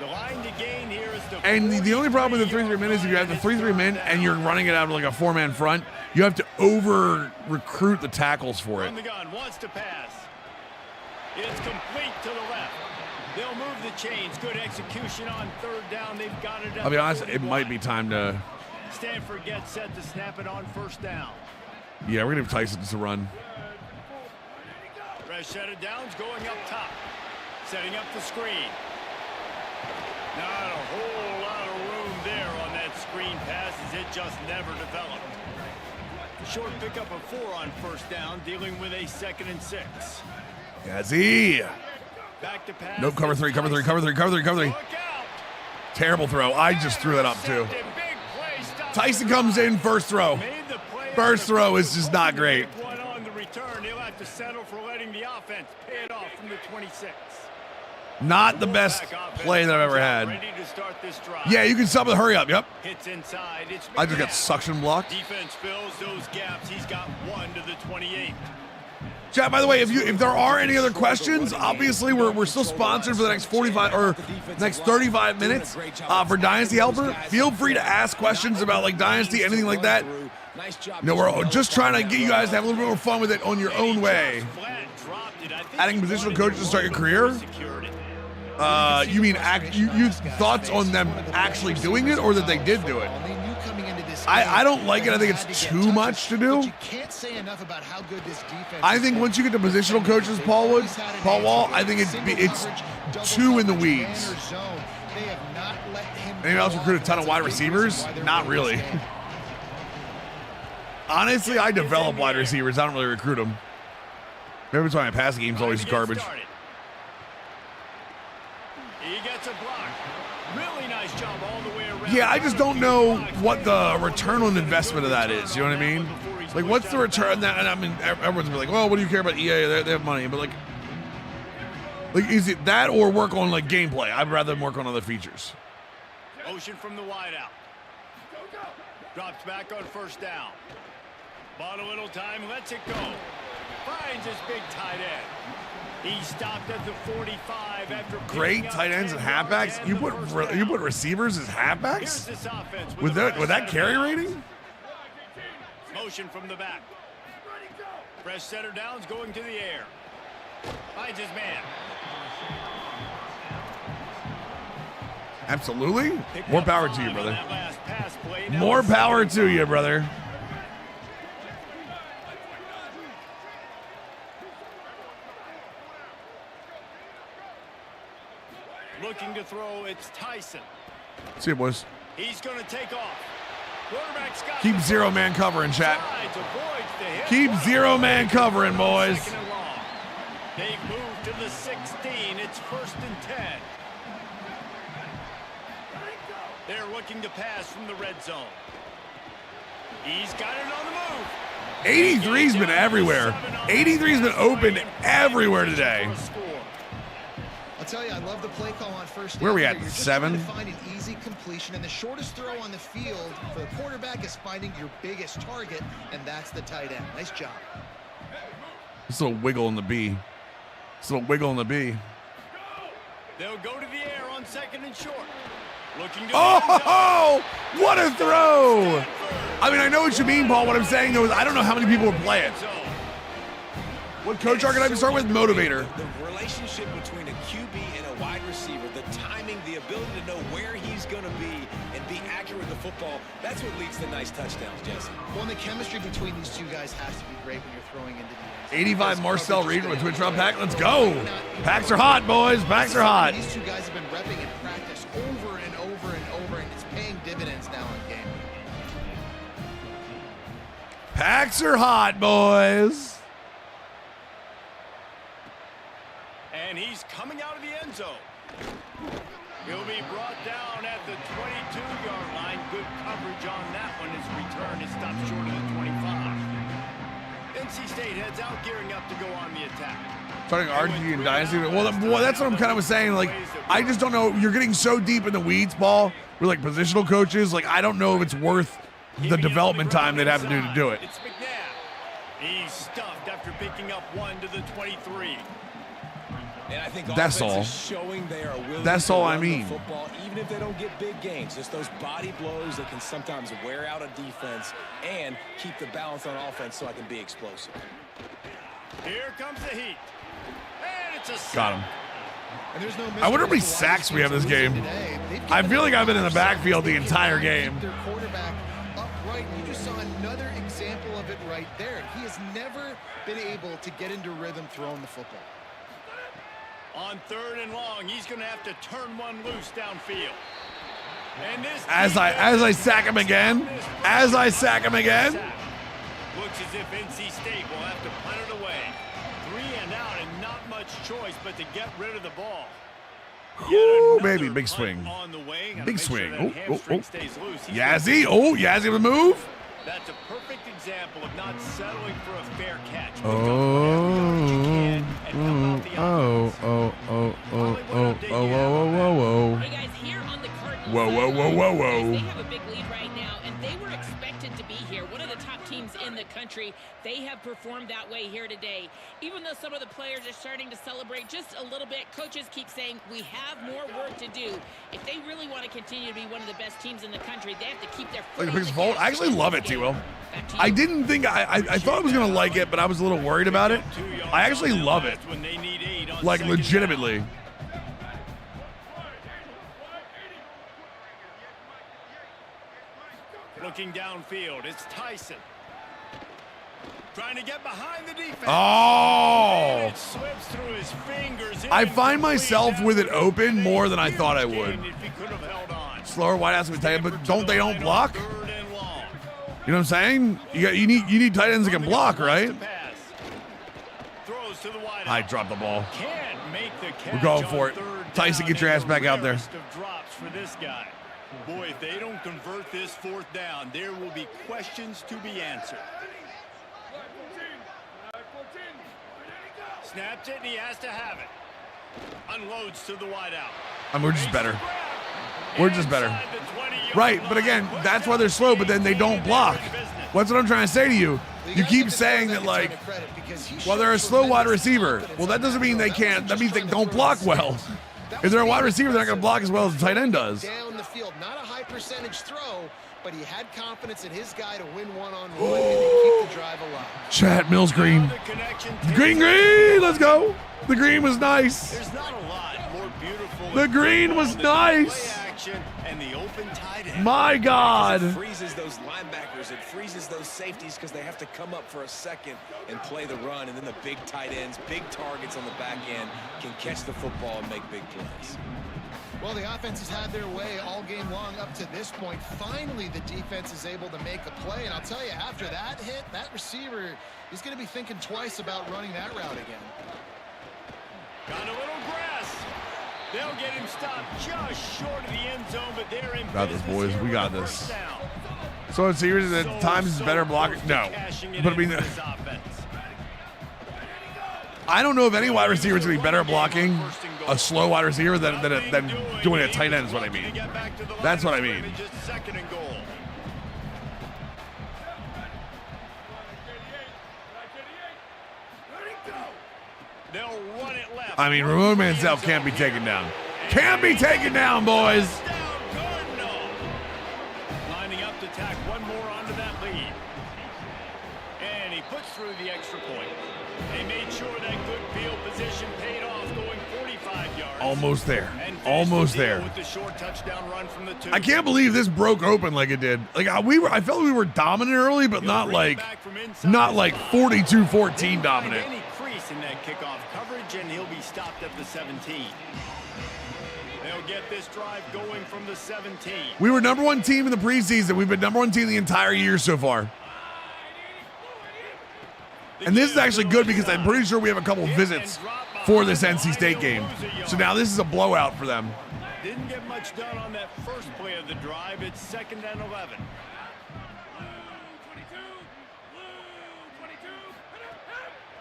the line to gain here is the and the only problem with the 3-3 mint is if you have the 3-3 mint and you're running it out of like a 4-man front, you have to over recruit the tackles for it. From the gun, wants to pass. It's complete to the left. They'll move the chains. Good execution on third down. They've got it up. I'll be honest, to it might be 41. time to. Stanford gets set to snap it on first down. Yeah, we're gonna have Tyson to run. Fresh set of downs going up top. Setting up the screen. Not a whole lot of room there on that screen pass as it just never developed. Short pickup of 4 on first down, dealing with a 2nd and 6. Yazzie. Back to pass. Nope, cover 3, cover 3, cover 3, cover 3, cover 3. Look out. Terrible throw. I just threw that up too. Big play, stop. Tyson comes in, first throw. Made the play. First throw is just not great. One on the return. He'll have to settle for letting the offense pay it off from the 26. Not the best play that I've ever had. Ready to start this drive. Yeah, you can sub with a hurry up. Yep. Hits inside. It's I just got McNabb. suction blocked. Defense fills those gaps. He's got 1 to the 28. Chat, by the way, if there are any other questions, obviously we're still sponsored for the next 45 or next 35 minutes for Dynasty Helper. Feel free to ask questions about like Dynasty, anything like that. You know, we're just trying to get you guys to have a little bit more fun with it on your own way. Adding positional coaches to start your career? You mean you thoughts on them actually doing it or that they did do it? I don't like it. I think it's too much to do. You can't say enough about how good this defense I think once you get to positional coaches, Paul Wall, I think it's too in the weeds. Anyone else recruit a ton of wide receivers? Not really. Honestly, I develop wide receivers. I don't really recruit them. Maybe that's why my passing game's always garbage. He gets a block. Really nice job all the way around. Yeah, I just don't know what the return on investment of that is. You know what I mean? Like, what's the return? That, and I mean, everyone's gonna be like, well, what do you care about EA? They have money, but like, is it that or work on like gameplay? I'd rather work on other features. Motion from the wideout. Drops back on first down. Bought a little time, lets it go. Finds his big tight end. He stopped at the 45 after Great tight ends and halfbacks. You put receivers as halfbacks with that carry rating. Motion from the back. Fresh center downs going to the air. Finds his man. Absolutely. More power to you, brother. More power to you, brother. Looking to throw, it's Tyson. See you, boys. He's going to take off. Quarterback's got Keep zero man covering, chat. Keep zero man covering, boys. They move to the 16. It's 1st and 10. They're looking to pass from the red zone. He's got it on the move. 83's been everywhere. 83's been open everywhere today. I'll tell you, I love the play call on first down. Where are we at, You're just 7? trying to find an easy completion, and the shortest throw on the field for the quarterback is finding your biggest target, and that's the tight end. Nice job. This little wiggle in the B. This little wiggle in the B. They'll go to the air on 2nd and short. Looking to Oh, what a throw! I mean, I know what you mean, Paul. What I'm saying, though, is I don't know how many people would play it. What coach archetype to start with? Motivator. The relationship between a QB and a wide receiver, the timing, the ability to know where he's going to be and be accurate with the football, that's what leads to nice touchdowns, Jesse. Well, and the chemistry between these two guys has to be great when you're throwing into the end. 85 Marcel Reed with a twitch drop pack. Let's go. Packs are hot, boys. Packs are hot. These two guys have been repping in practice over and over and over, and it's paying dividends now in game. Packs are hot, boys. And he's coming out of the end zone. He'll be brought down at the 22-yard line. Good coverage on that one. His return is stopped short of the 25. NC State heads out, gearing up to go on the attack. Starting RG and Dynasty. Well, that's what I'm kind of saying. Like, I just don't know. You're getting so deep in the weeds, Paul. We're like positional coaches. Like, I don't know if it's worth the development time they'd have to do it. It's McNabb. He's stuffed after picking up 1 to the 23. And I think that's all. Showing they are willing that's to all I run the mean. Football, even if they don't get big gains, just those body blows that can sometimes wear out a defense and keep the balance on offense so I can be explosive. Here comes the heat. And it's a sack. Got him. And there's no I wonder how many sacks we have this game. I feel like I've been in the backfield the entire game. Their quarterback upright. You just saw another example of it right there. He has never been able to get into rhythm throwing the football. On 3rd and long, he's going to have to turn one loose downfield. And this As I sack him again. Looks as if NC State will have to punt it away. 3 and out and not much choice but to get rid of the ball. Ooh, baby, big swing. On the way. Big swing. Oh. Stays loose. Yazzie. Oh, Yazzie with a move. That's a perfect example of not settling for a fair catch. Whoa. Hey guys, here on the Cardinals. Whoa. They have a big lead right now, and they were expected to be here. One of the top teams in the country. They have performed that way here today. Even though some of the players are starting to celebrate just a little bit, coaches keep saying we have more work to do. If they really want to continue to be one of the best teams in the country, they have to keep their foot on the gas. I actually love it, T-Will. I didn't think I thought I was gonna like it, but I was a little worried about it. I actually love it. Like legitimately. Looking downfield, it's Tyson. Trying to get behind the defense. Oh! It slips through his fingers. I find myself with it open more than I thought I would. If he could have held on. Slower wide ass with tight end, but they don't block? You 3rd and long. know what I'm saying? You need tight ends that can block, right? Throws to the wide I out. dropped the ball. Can't make the catch. We're going for on it. 3rd Tyson, down, get your ass and back out there. the rarest of drops for this guy. Boy, if they don't convert this 4th down, there will be questions to be answered. Snaps it, and he has to have it. Unloads to the wide out. We're just better. We're just better. Right, but again, that's why they're slow, but then they don't block. That's what I'm trying to say to you. You keep saying that, like, well, they're a slow wide receiver. Well, that doesn't mean they can't. That means they don't block well. If they're a wide receiver, they're not going to block as well as the tight end does. Down the field, not a high percentage throw, but he had confidence in his guy to win one-on-one and keep the drive alive. Chat Mills Green. Green, let's go. The green was nice. There's not a lot more beautiful. The green was nice. Play action and the open tight end. My God. It freezes those linebackers. It freezes those safeties because they have to come up for a second and play the run. And then the big tight ends, big targets on the back end can catch the football and make big plays. Well, the offense has had their way all game long up to this point. Finally, the defense is able to make a play. And I'll tell you, after that hit, that receiver is going to be thinking twice about running that route again. Got a little grass. They'll get him stopped just short of the end zone, but they're in Got this, business boys. here We with got a this. first down. So it's serious that times is better blocking. No. But I mean, This offense. I don't know if any wide receiver is going to be better blocking a slow wide receiver than doing a tight end is what I mean. That's what I mean. Just 2nd and goal. They'll run it left. I mean, Ramon Mansell can't be taken down. Can't be taken down, boys. Lining up to tack one more onto that lead. And he puts through the extra point. They made sure that good field position paid off, going 45 yards. Almost there. And Almost finished the deal there. with the short touchdown run from the 2. I can't believe this broke open like it did. Like I felt we were dominant early, but not like 42-14 dominant. Any crease in that kickoff coverage, and he'll be stopped at the 17. They'll get this drive going from the 17. We were number one team in the preseason. We've been number one team the entire year so far. And this is actually good because I'm pretty sure we have a couple visits for this NC State game. So now this is a blowout for them. Didn't get much done on that first play of the drive. It's 2nd and 11.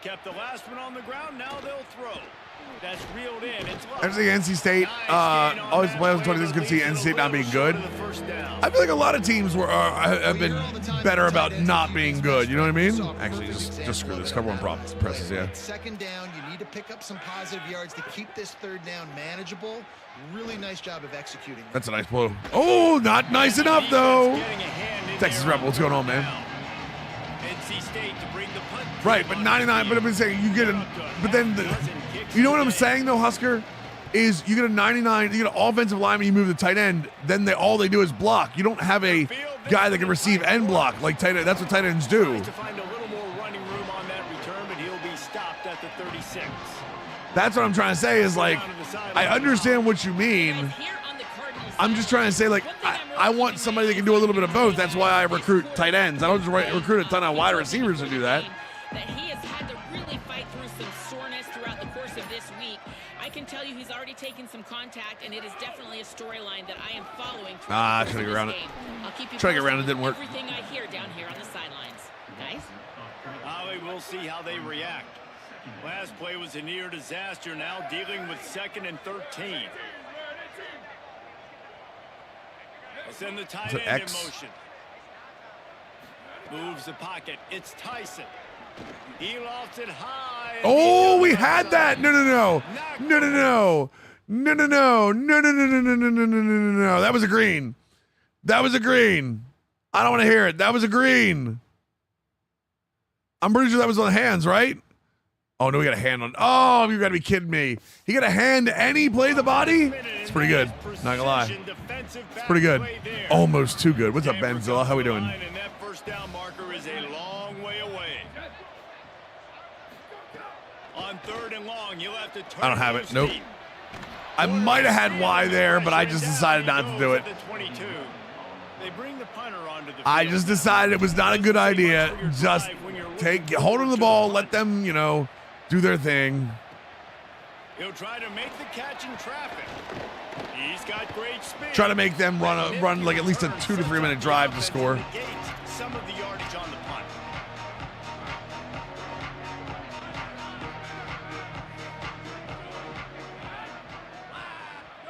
Kept the last one on the ground. Now they'll throw. That's reeled in. It's low. I think NC State always plays on 20. It's good to see NC State not being good. I feel like a lot of teams have been better about not being good. You know what I mean? Actually, just screw this. Cover one presses, yeah. 2nd down, you need to pick up some positive yards to keep this 3rd down manageable. Really nice job of executing. That's a nice blow. Oh, not nice enough, though. Texas Rebel, what's going on, man? NC State to bring the punt. Right, but 99, but I've been saying you get a, but then, you know what I'm saying, though, Husker? Is you get a 99, you get an offensive lineman, you move the tight end, then all they do is block. You don't have a guy that can receive and block like tight end. That's what tight ends do. To find a little more running room on that return, but he'll be stopped at the 36. That's what I'm trying to say is like, I understand what you mean. Here on the Cardinals I'm just trying to say, like, I want somebody that can do a little bit of both. That's why I recruit tight ends. I don't just recruit a ton of wide receivers to do that. That he has had to really fight through some soreness throughout the course of this week. I can tell you he's already taken some contact, and it is definitely a storyline that I am following. Ah, trying to get around it. I'll keep you Trying to get posted around it, didn't work. Everything I hear down here on the sidelines, guys. We'll see how they react. Last play was a near disaster, now dealing with 2nd and 13. They'll send the tight end in X? motion. Moves the pocket. It's Tyson. He lofts it high. Oh, we had that. No. That was a green. That was a green. I don't want to hear it. That was a green. I'm pretty sure that was on hands, right? Oh, no, we got a hand on. Oh, you got to be kidding me. He got a hand and he played the body? It's pretty good. Not gonna lie. It's pretty good. Almost too good. What's up, Benzilla? How we doing? And that first down marker is a long way away. On 3rd and long, you'll have to turn. I don't have it. Nope. I might have had Y there, but I just decided not to do it. I just decided it was not a good idea. Just hold on to the ball, let them, do their thing. He'll try to make the catch in traffic. He's got great speed. Try to make them run like at least a 2 to 3 minute drive to score. Some of the yardage on the punt.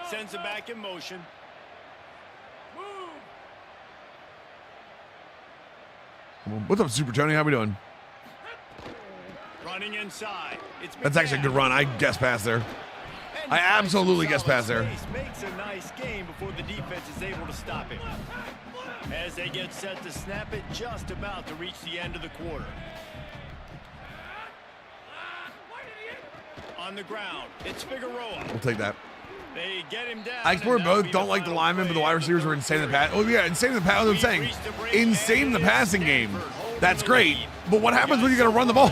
Sends it back in motion. What's up, Super Tony? How we doing? Running inside. That's actually a good run. I guess pass there. I absolutely guess pass there. Makes a nice game before the defense is able to stop him. As they get set to snap it, just about to reach the end of the quarter. On the ground, it's Figueroa. We'll take that. They get him down. I explored both. Don't like the linemen, but the wide receivers were insane in the pass. Oh, yeah, insane in the pass. What I'm saying. Insane in the passing game. That's great. But what happens when you got to run the ball?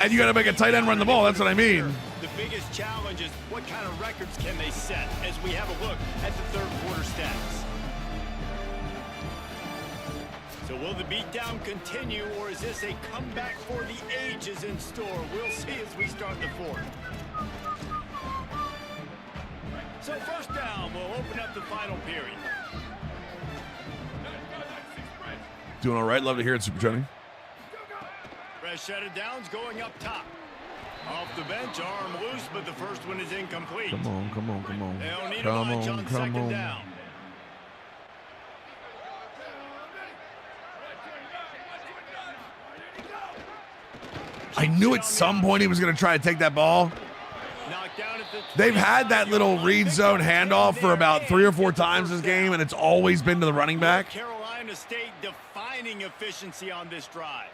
And you got to make a tight end run the ball. That's what I mean. The biggest challenge is what kind of records can they set as we have a look at the 3rd quarter stats. So will the beatdown continue, or is this a comeback for the ages in store? We'll see as we start the 4th. So 1st down will open up the final period. Doing all right. Love to hear it, Super Johnny. Fresh set of downs going up top. Off the bench, arm loose, but the first one is incomplete. Come on. They'll need a bunch on 2nd down. I knew at some point he was going to try to take that ball. They've had that little read zone handoff for about 3 or 4 times this game, and it's always been to the running back. Carolina State defining efficiency on this drive.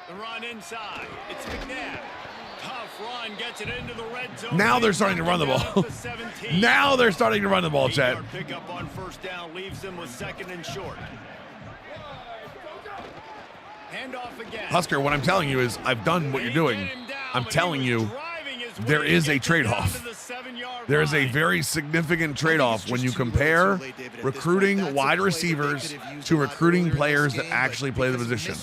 The run inside. It's McNabb. Tough run gets it into the red zone. Now they're starting to run the ball. Now they're starting to run the ball, Chad. Pickup on 1st down leaves them with 2nd and short. Handoff again. Husker, what I'm telling you is I've done what you're doing. I'm telling you there is a trade-off. There is a very significant trade-off when you compare recruiting wide receivers to recruiting players that actually play the position.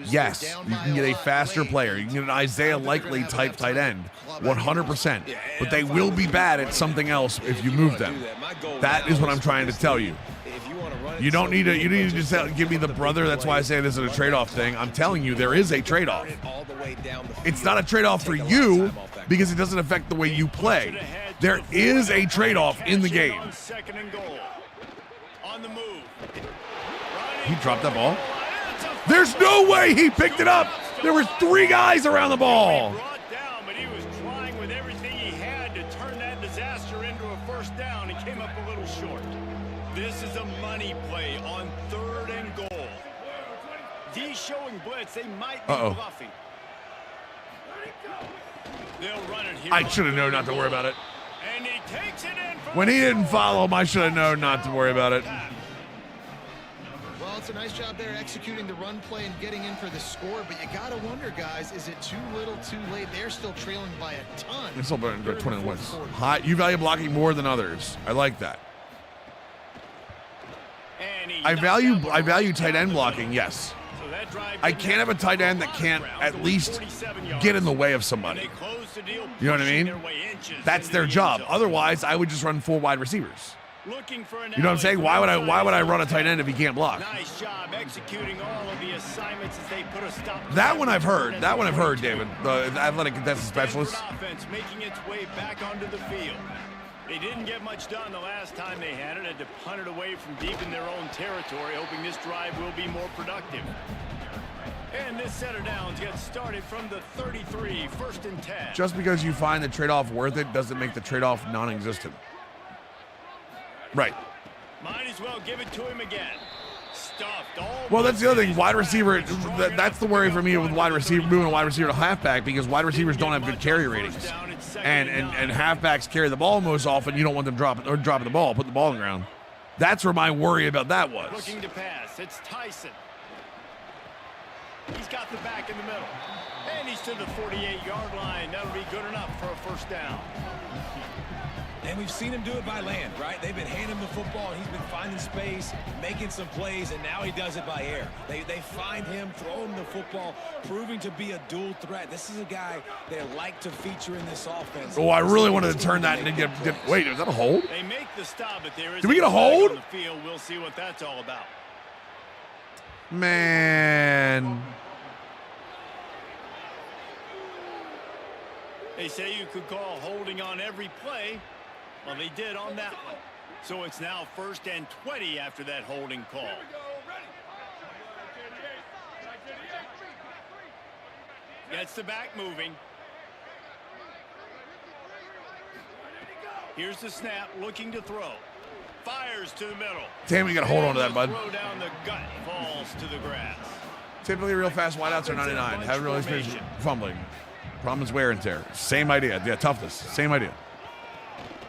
Yes, you can get a faster player. You can get an Isaiah Likely type tight end, 100%. But they will be bad at something else if you move them. That is what I'm trying to tell you. You don't need to. You need to just give me the brother. That's why I say this is a trade-off thing. I'm telling you, there is a trade-off. It's not a trade-off for you because it doesn't affect the way you play. There is a trade-off in the game. He dropped that ball. There's no way he picked it up. There were 3 guys around the ball. This is a money play on 3rd and goal. D showing blitz. They might be bluffing. They'll run it here. I should have known not to worry about it. And he takes it in. When he didn't follow him, I should have known not to worry about it. Well, it's a nice job there executing the run play and getting in for the score, but you got to wonder, guys, is it too little, too late? They're still trailing by a ton. It's still better than 20 wins. High, you value blocking more than others. I like that. I value tight end blocking, yes. I can't have a tight end that can't at least get in the way of somebody. You know what I mean? That's their job. Otherwise, I would just run 4 wide receivers. You know what I'm saying? Why would I run a tight end if he can't block? Nice job executing all of the assignments as they put a stop. That one I've heard. That one I've heard, David. The athletic contested specialist. Offense making its way back onto the field. They didn't get much done the last time they had to punt it away from deep in their own territory, hoping this drive will be more productive. And this set of downs gets started from the 33, 1st and 10. Just because you find the trade-off worth it doesn't make the trade-off non-existent. Right. Might as well give it to him again. Stuffed all. Well, that's the other thing. Wide receiver, that's the worry for me with wide receiver, moving a wide receiver to halfback, because wide receivers don't have good carry ratings. And halfbacks carry the ball most often. You don't want them dropping the ball, putting the ball on the ground. That's where my worry about that was. Looking to pass. It's Tyson. He's got the back in the middle. And he's to the 48-yard line. That'll be good enough for a first down. And we've seen him do it by land, right? They've been handing him the football, and he's been finding space, making some plays, and now he does it by air. They find him, throw him the football, proving to be a dual threat. This is a guy they like to feature in this offense. Oh, I really wanted to turn that and get wait, is that a hold? They make the stop, but there is Did we get a hold? on the field. We'll see what that's all about. Man. They say you could call holding on every play. Well, they did on that one. So it's now 1st and 20 after that holding call. Gets the back moving. Here's the snap, looking to throw. Fires to the middle. Damn, you got to hold on to that, bud. Throw down the gut, falls to the grass. Typically, real fast wideouts are 99. Haven't really experienced fumbling. Problem is wear and tear. Same idea. Yeah, toughness. Same idea.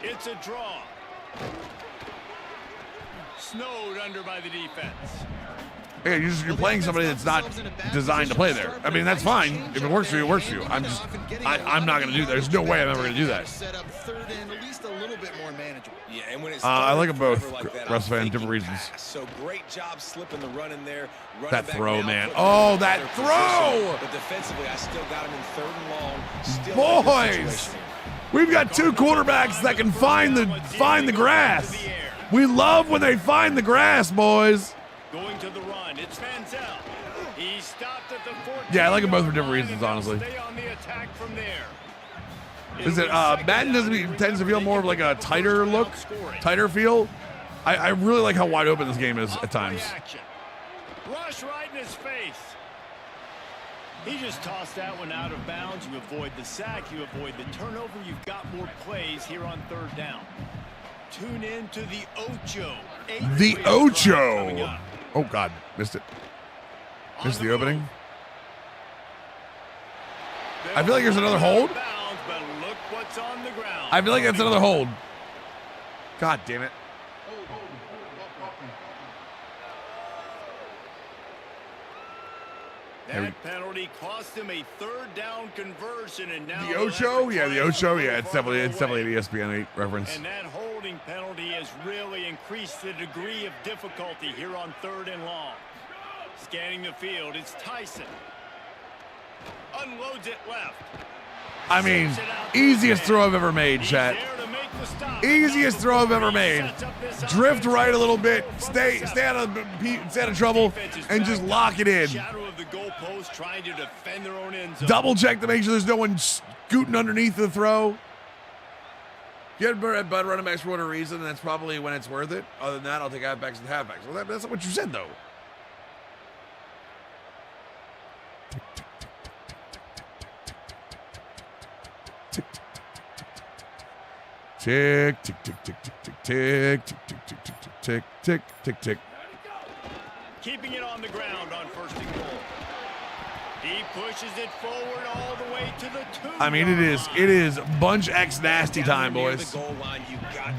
It's a draw. Snowed under by the defense. Yeah, you're playing somebody that's not designed to play there. I mean, that's fine. If it works for you, it works for you. I'm not going to do that. There's no way I'm ever going to do that. Set up 3rd and at least a little bit more manageable. Yeah, and when it's I like them both, like that, Russ fan, different reasons. So great job slipping the run in there. That throw, man. Oh, that throw! But defensively, I still got him in 3rd and long. Still Boys, we've got 2 quarterbacks that can find the grass. We love when they find the grass, boys. Going to the run, it's Manziel. He stopped at the 14. Yeah, I like them both for different reasons, honestly. Stay on the attack from there. Is it Madden tends to feel more of like a tighter look, tighter feel? I really like how wide open this game is at times. Rush right in his face. He just tossed that one out of bounds. You avoid the sack, you avoid the turnover. You've got more plays here on 3rd down. Tune in to the Ocho. The Ocho. Oh, God. Missed it. Missed the opening. I feel like there's another hold. I feel like that's another hold. God damn it. That penalty cost him a 3rd down conversion, and now the Ocho, yeah, the Ocho, yeah, it's definitely an ESPN 8 reference. And that holding penalty has really increased the degree of difficulty here on 3rd and long. Scanning the field, it's Tyson. Unloads it left. I mean, easiest throw I've ever made, chat. Easiest throw I've ever made. Drift right a little bit, stay out of trouble, and just lock it in. Double check to make sure there's no one scooting underneath the throw. You had Bud running backs for whatever reason, and that's probably when it's worth it. Other than that, I'll take halfbacks and halfbacks. Well, that's not what you said, though. Tick, tick, tick, tick, tick, tick, tick, tick, tick, tick, tick, tick, tick, tick, tick. Keeping it on the ground on 1st and goal. He pushes it forward all the way to the 2. I mean, it is bunch X nasty time, boys.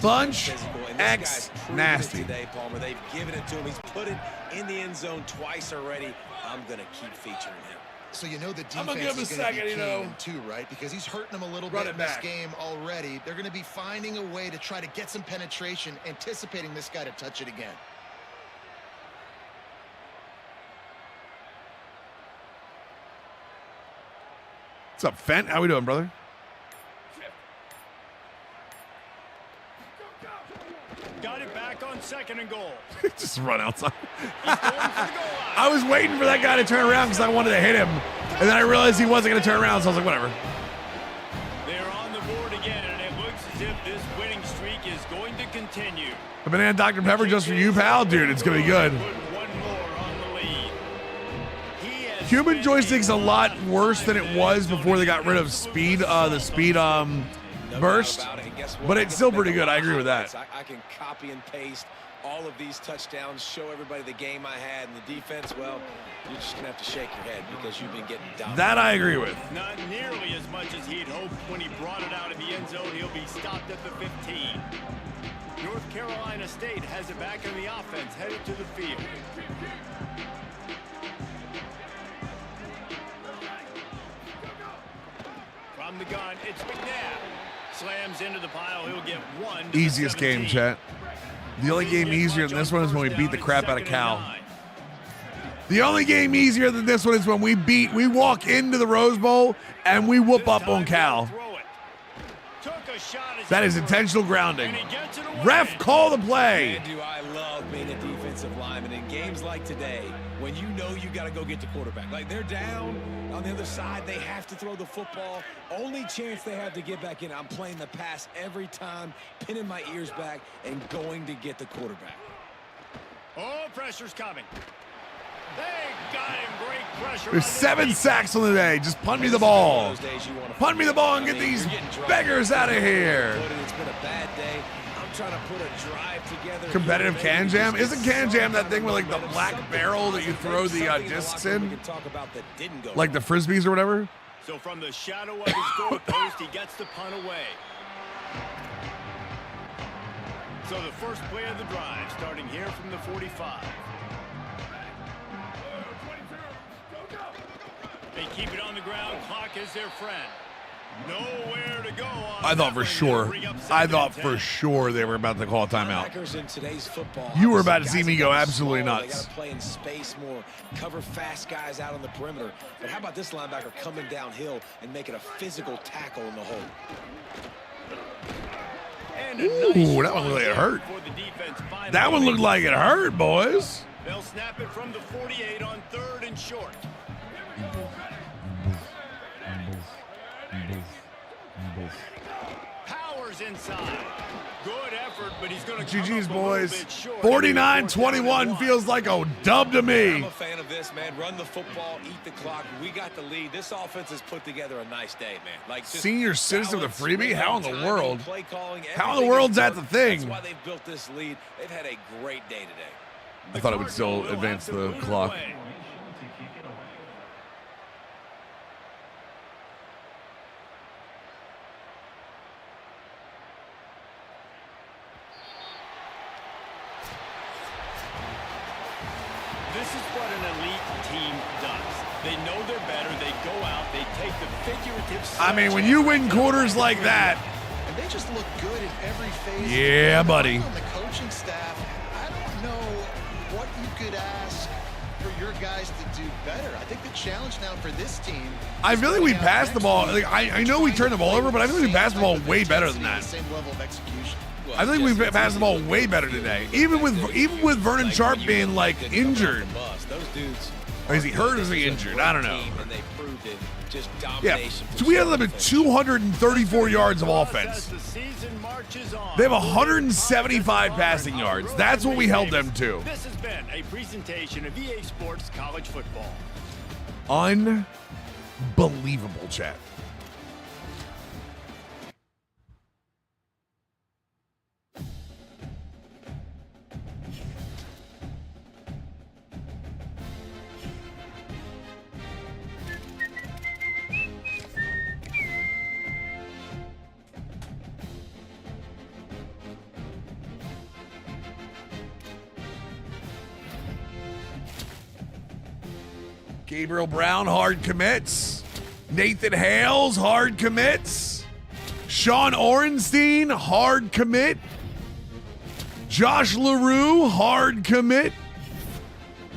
Bunch X nasty. Today, Palmer. They've given it to him. He's put it in the end zone twice already. I'm going to keep featuring him. So you know the I'm gonna defense give him is a going to second, be you know. keen too, right? Because he's hurting them a little Run bit it in this back. game already. They're going to be finding a way to try to get some penetration, anticipating this guy to touch it again. What's up, Fent? How we doing, brother? Got it back on 2nd and goal. Just run outside. He's going for the goal line. I was waiting for that guy to turn around because I wanted to hit him. And then I realized he wasn't going to turn around, so I was like, whatever. They're on the board again, and it looks as if this winning streak is going to continue. A banana Dr. Pepper just for you, pal? Dude, it's going to be good. Put one more on the lead. He has Human been joystick's a lot worse than it was before they got rid of speed, the speed burst. But it's still pretty good. I agree with that. I can copy and paste all of these touchdowns, show everybody the game I had, and the defense, well, you're just going to have to shake your head because you've been getting dominated. That I agree with. Not nearly as much as he'd hoped when he brought it out of the end zone. He'll be stopped at the 15. North Carolina State has it back in the offense, headed to the field. From the gun, it's McNabb. Slams into the pile. He'll get one. To Easiest the 17. game, chat. The only game easier than this one is when we beat the crap out of Cal. The only game easier than this one is when we walk into the Rose Bowl and we whoop up on Cal. That is intentional grounding. Ref, call the play. Man, do I love being a defensive lineman in games like today when you know you got to go get the quarterback. Like they're down on the other side, they have to throw the football. Only chance they have to get back in, I'm playing the pass every time, pinning my ears back and going to get the quarterback. Oh, pressure's coming. They got him. Great pressure. There's 7 sacks on the day. Just punt me the ball. Punt me the ball and get these beggars out of here. It's been a bad day. I'm trying to put a drive together. Competitive Can Jam? Isn't Can Jam that thing with like the black barrel that you throw the discs in? Like the Frisbees or whatever? So from the shadow of his goalpost, he gets the punt away. So the first play of the drive, starting here from the 45. They keep it on the ground. Clock is their friend. Nowhere to go on. I thought for sure. I thought for sure they were about to call a timeout. You were about to see me go absolutely nuts. They got to play in space more, cover fast guys out on the perimeter. But how about this linebacker coming downhill and making a physical tackle in the hole? Ooh, that one looked like it hurt. That one looked like it hurt, boys. They'll snap it from the 48 on 3rd and short. Powers inside. Good effort, but he's going to GG's, boys. 49-21 feels like a dub to me. I'm a fan of this, man. Run the football, eat the clock. We got the lead. This offense has put together a nice day, man. Like senior citizen with a freebie? How in the timing, world? play calling, How in the world's that the thing? That's why they've built this lead. They've had a great day today. I thought it would still advance the clock. This is what an elite team does. They know they're better. They go out. They take the figurative. I mean, when you win quarters like that. And they just look good in every phase. Yeah, buddy. On the coaching staff, I don't know what you could ask for your guys to do better. I think the challenge now for this team. I feel like we passed the ball. Like, I know we turned the ball over, but I feel like we passed the ball way better than that. Same level of execution. I think we've passed the ball way better today. Even with Vernon Sharp being like injured. Or is he hurt or is he injured? I don't know. Yeah, so we had them at 234 yards of offense. They have 175 passing yards. That's what we held them to. This has been a presentation of EA Sports College Football. Unbelievable, chat. Gabriel Brown, hard commits. Nathan Hales, hard commits. Sean Orenstein, hard commit. Josh LaRue, hard commit.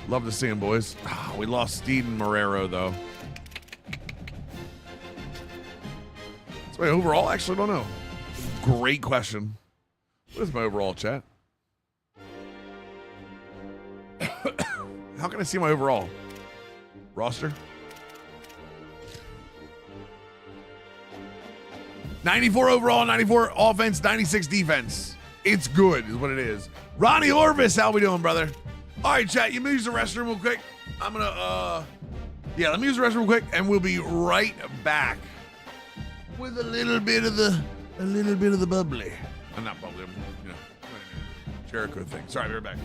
Love to see him, boys. We lost Steven Marrero, though. That's my overall? Actually, I don't know. Great question. What is my overall, chat? How can I see my overall roster? 94 overall, 94 offense, 96 defense. It's good, is what it is. Ronnie Orvis, how we doing, brother? All right, chat, you may use the restroom real quick. I'm gonna, let me use the restroom real quick, and we'll be right back with a little bit of the bubbly. I'm not bubbly, I'm, Jericho thing. Sorry, we're back.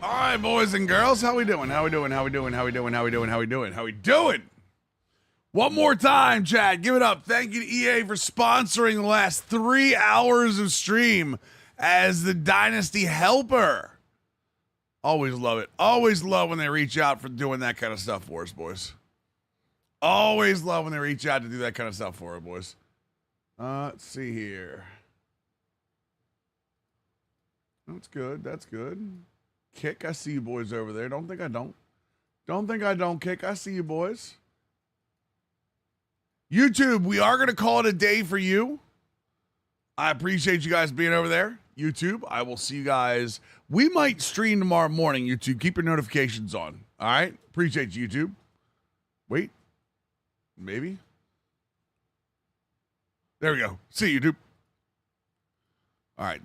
All right, boys and girls, how we doing? How we doing? How we doing? How we doing? How we doing? How we doing? How we doing? One more time, Chad. Give it up. Thank you to EA for sponsoring the last 3 hours of stream as the Dynasty Helper. Always love it. Always love when they reach out for doing that kind of stuff for us, boys. Always love when they reach out to do that kind of stuff for us, boys. Let's see here. That's good. That's good. Kick, I see you boys over there. Don't think I don't. Don't think I don't, Kick. I see you boys. YouTube, we are going to call it a day for you. I appreciate you guys being over there. YouTube, I will see you guys. We might stream tomorrow morning, YouTube. Keep your notifications on. All right? Appreciate you, YouTube. Wait. Maybe. There we go. See you, YouTube. All right.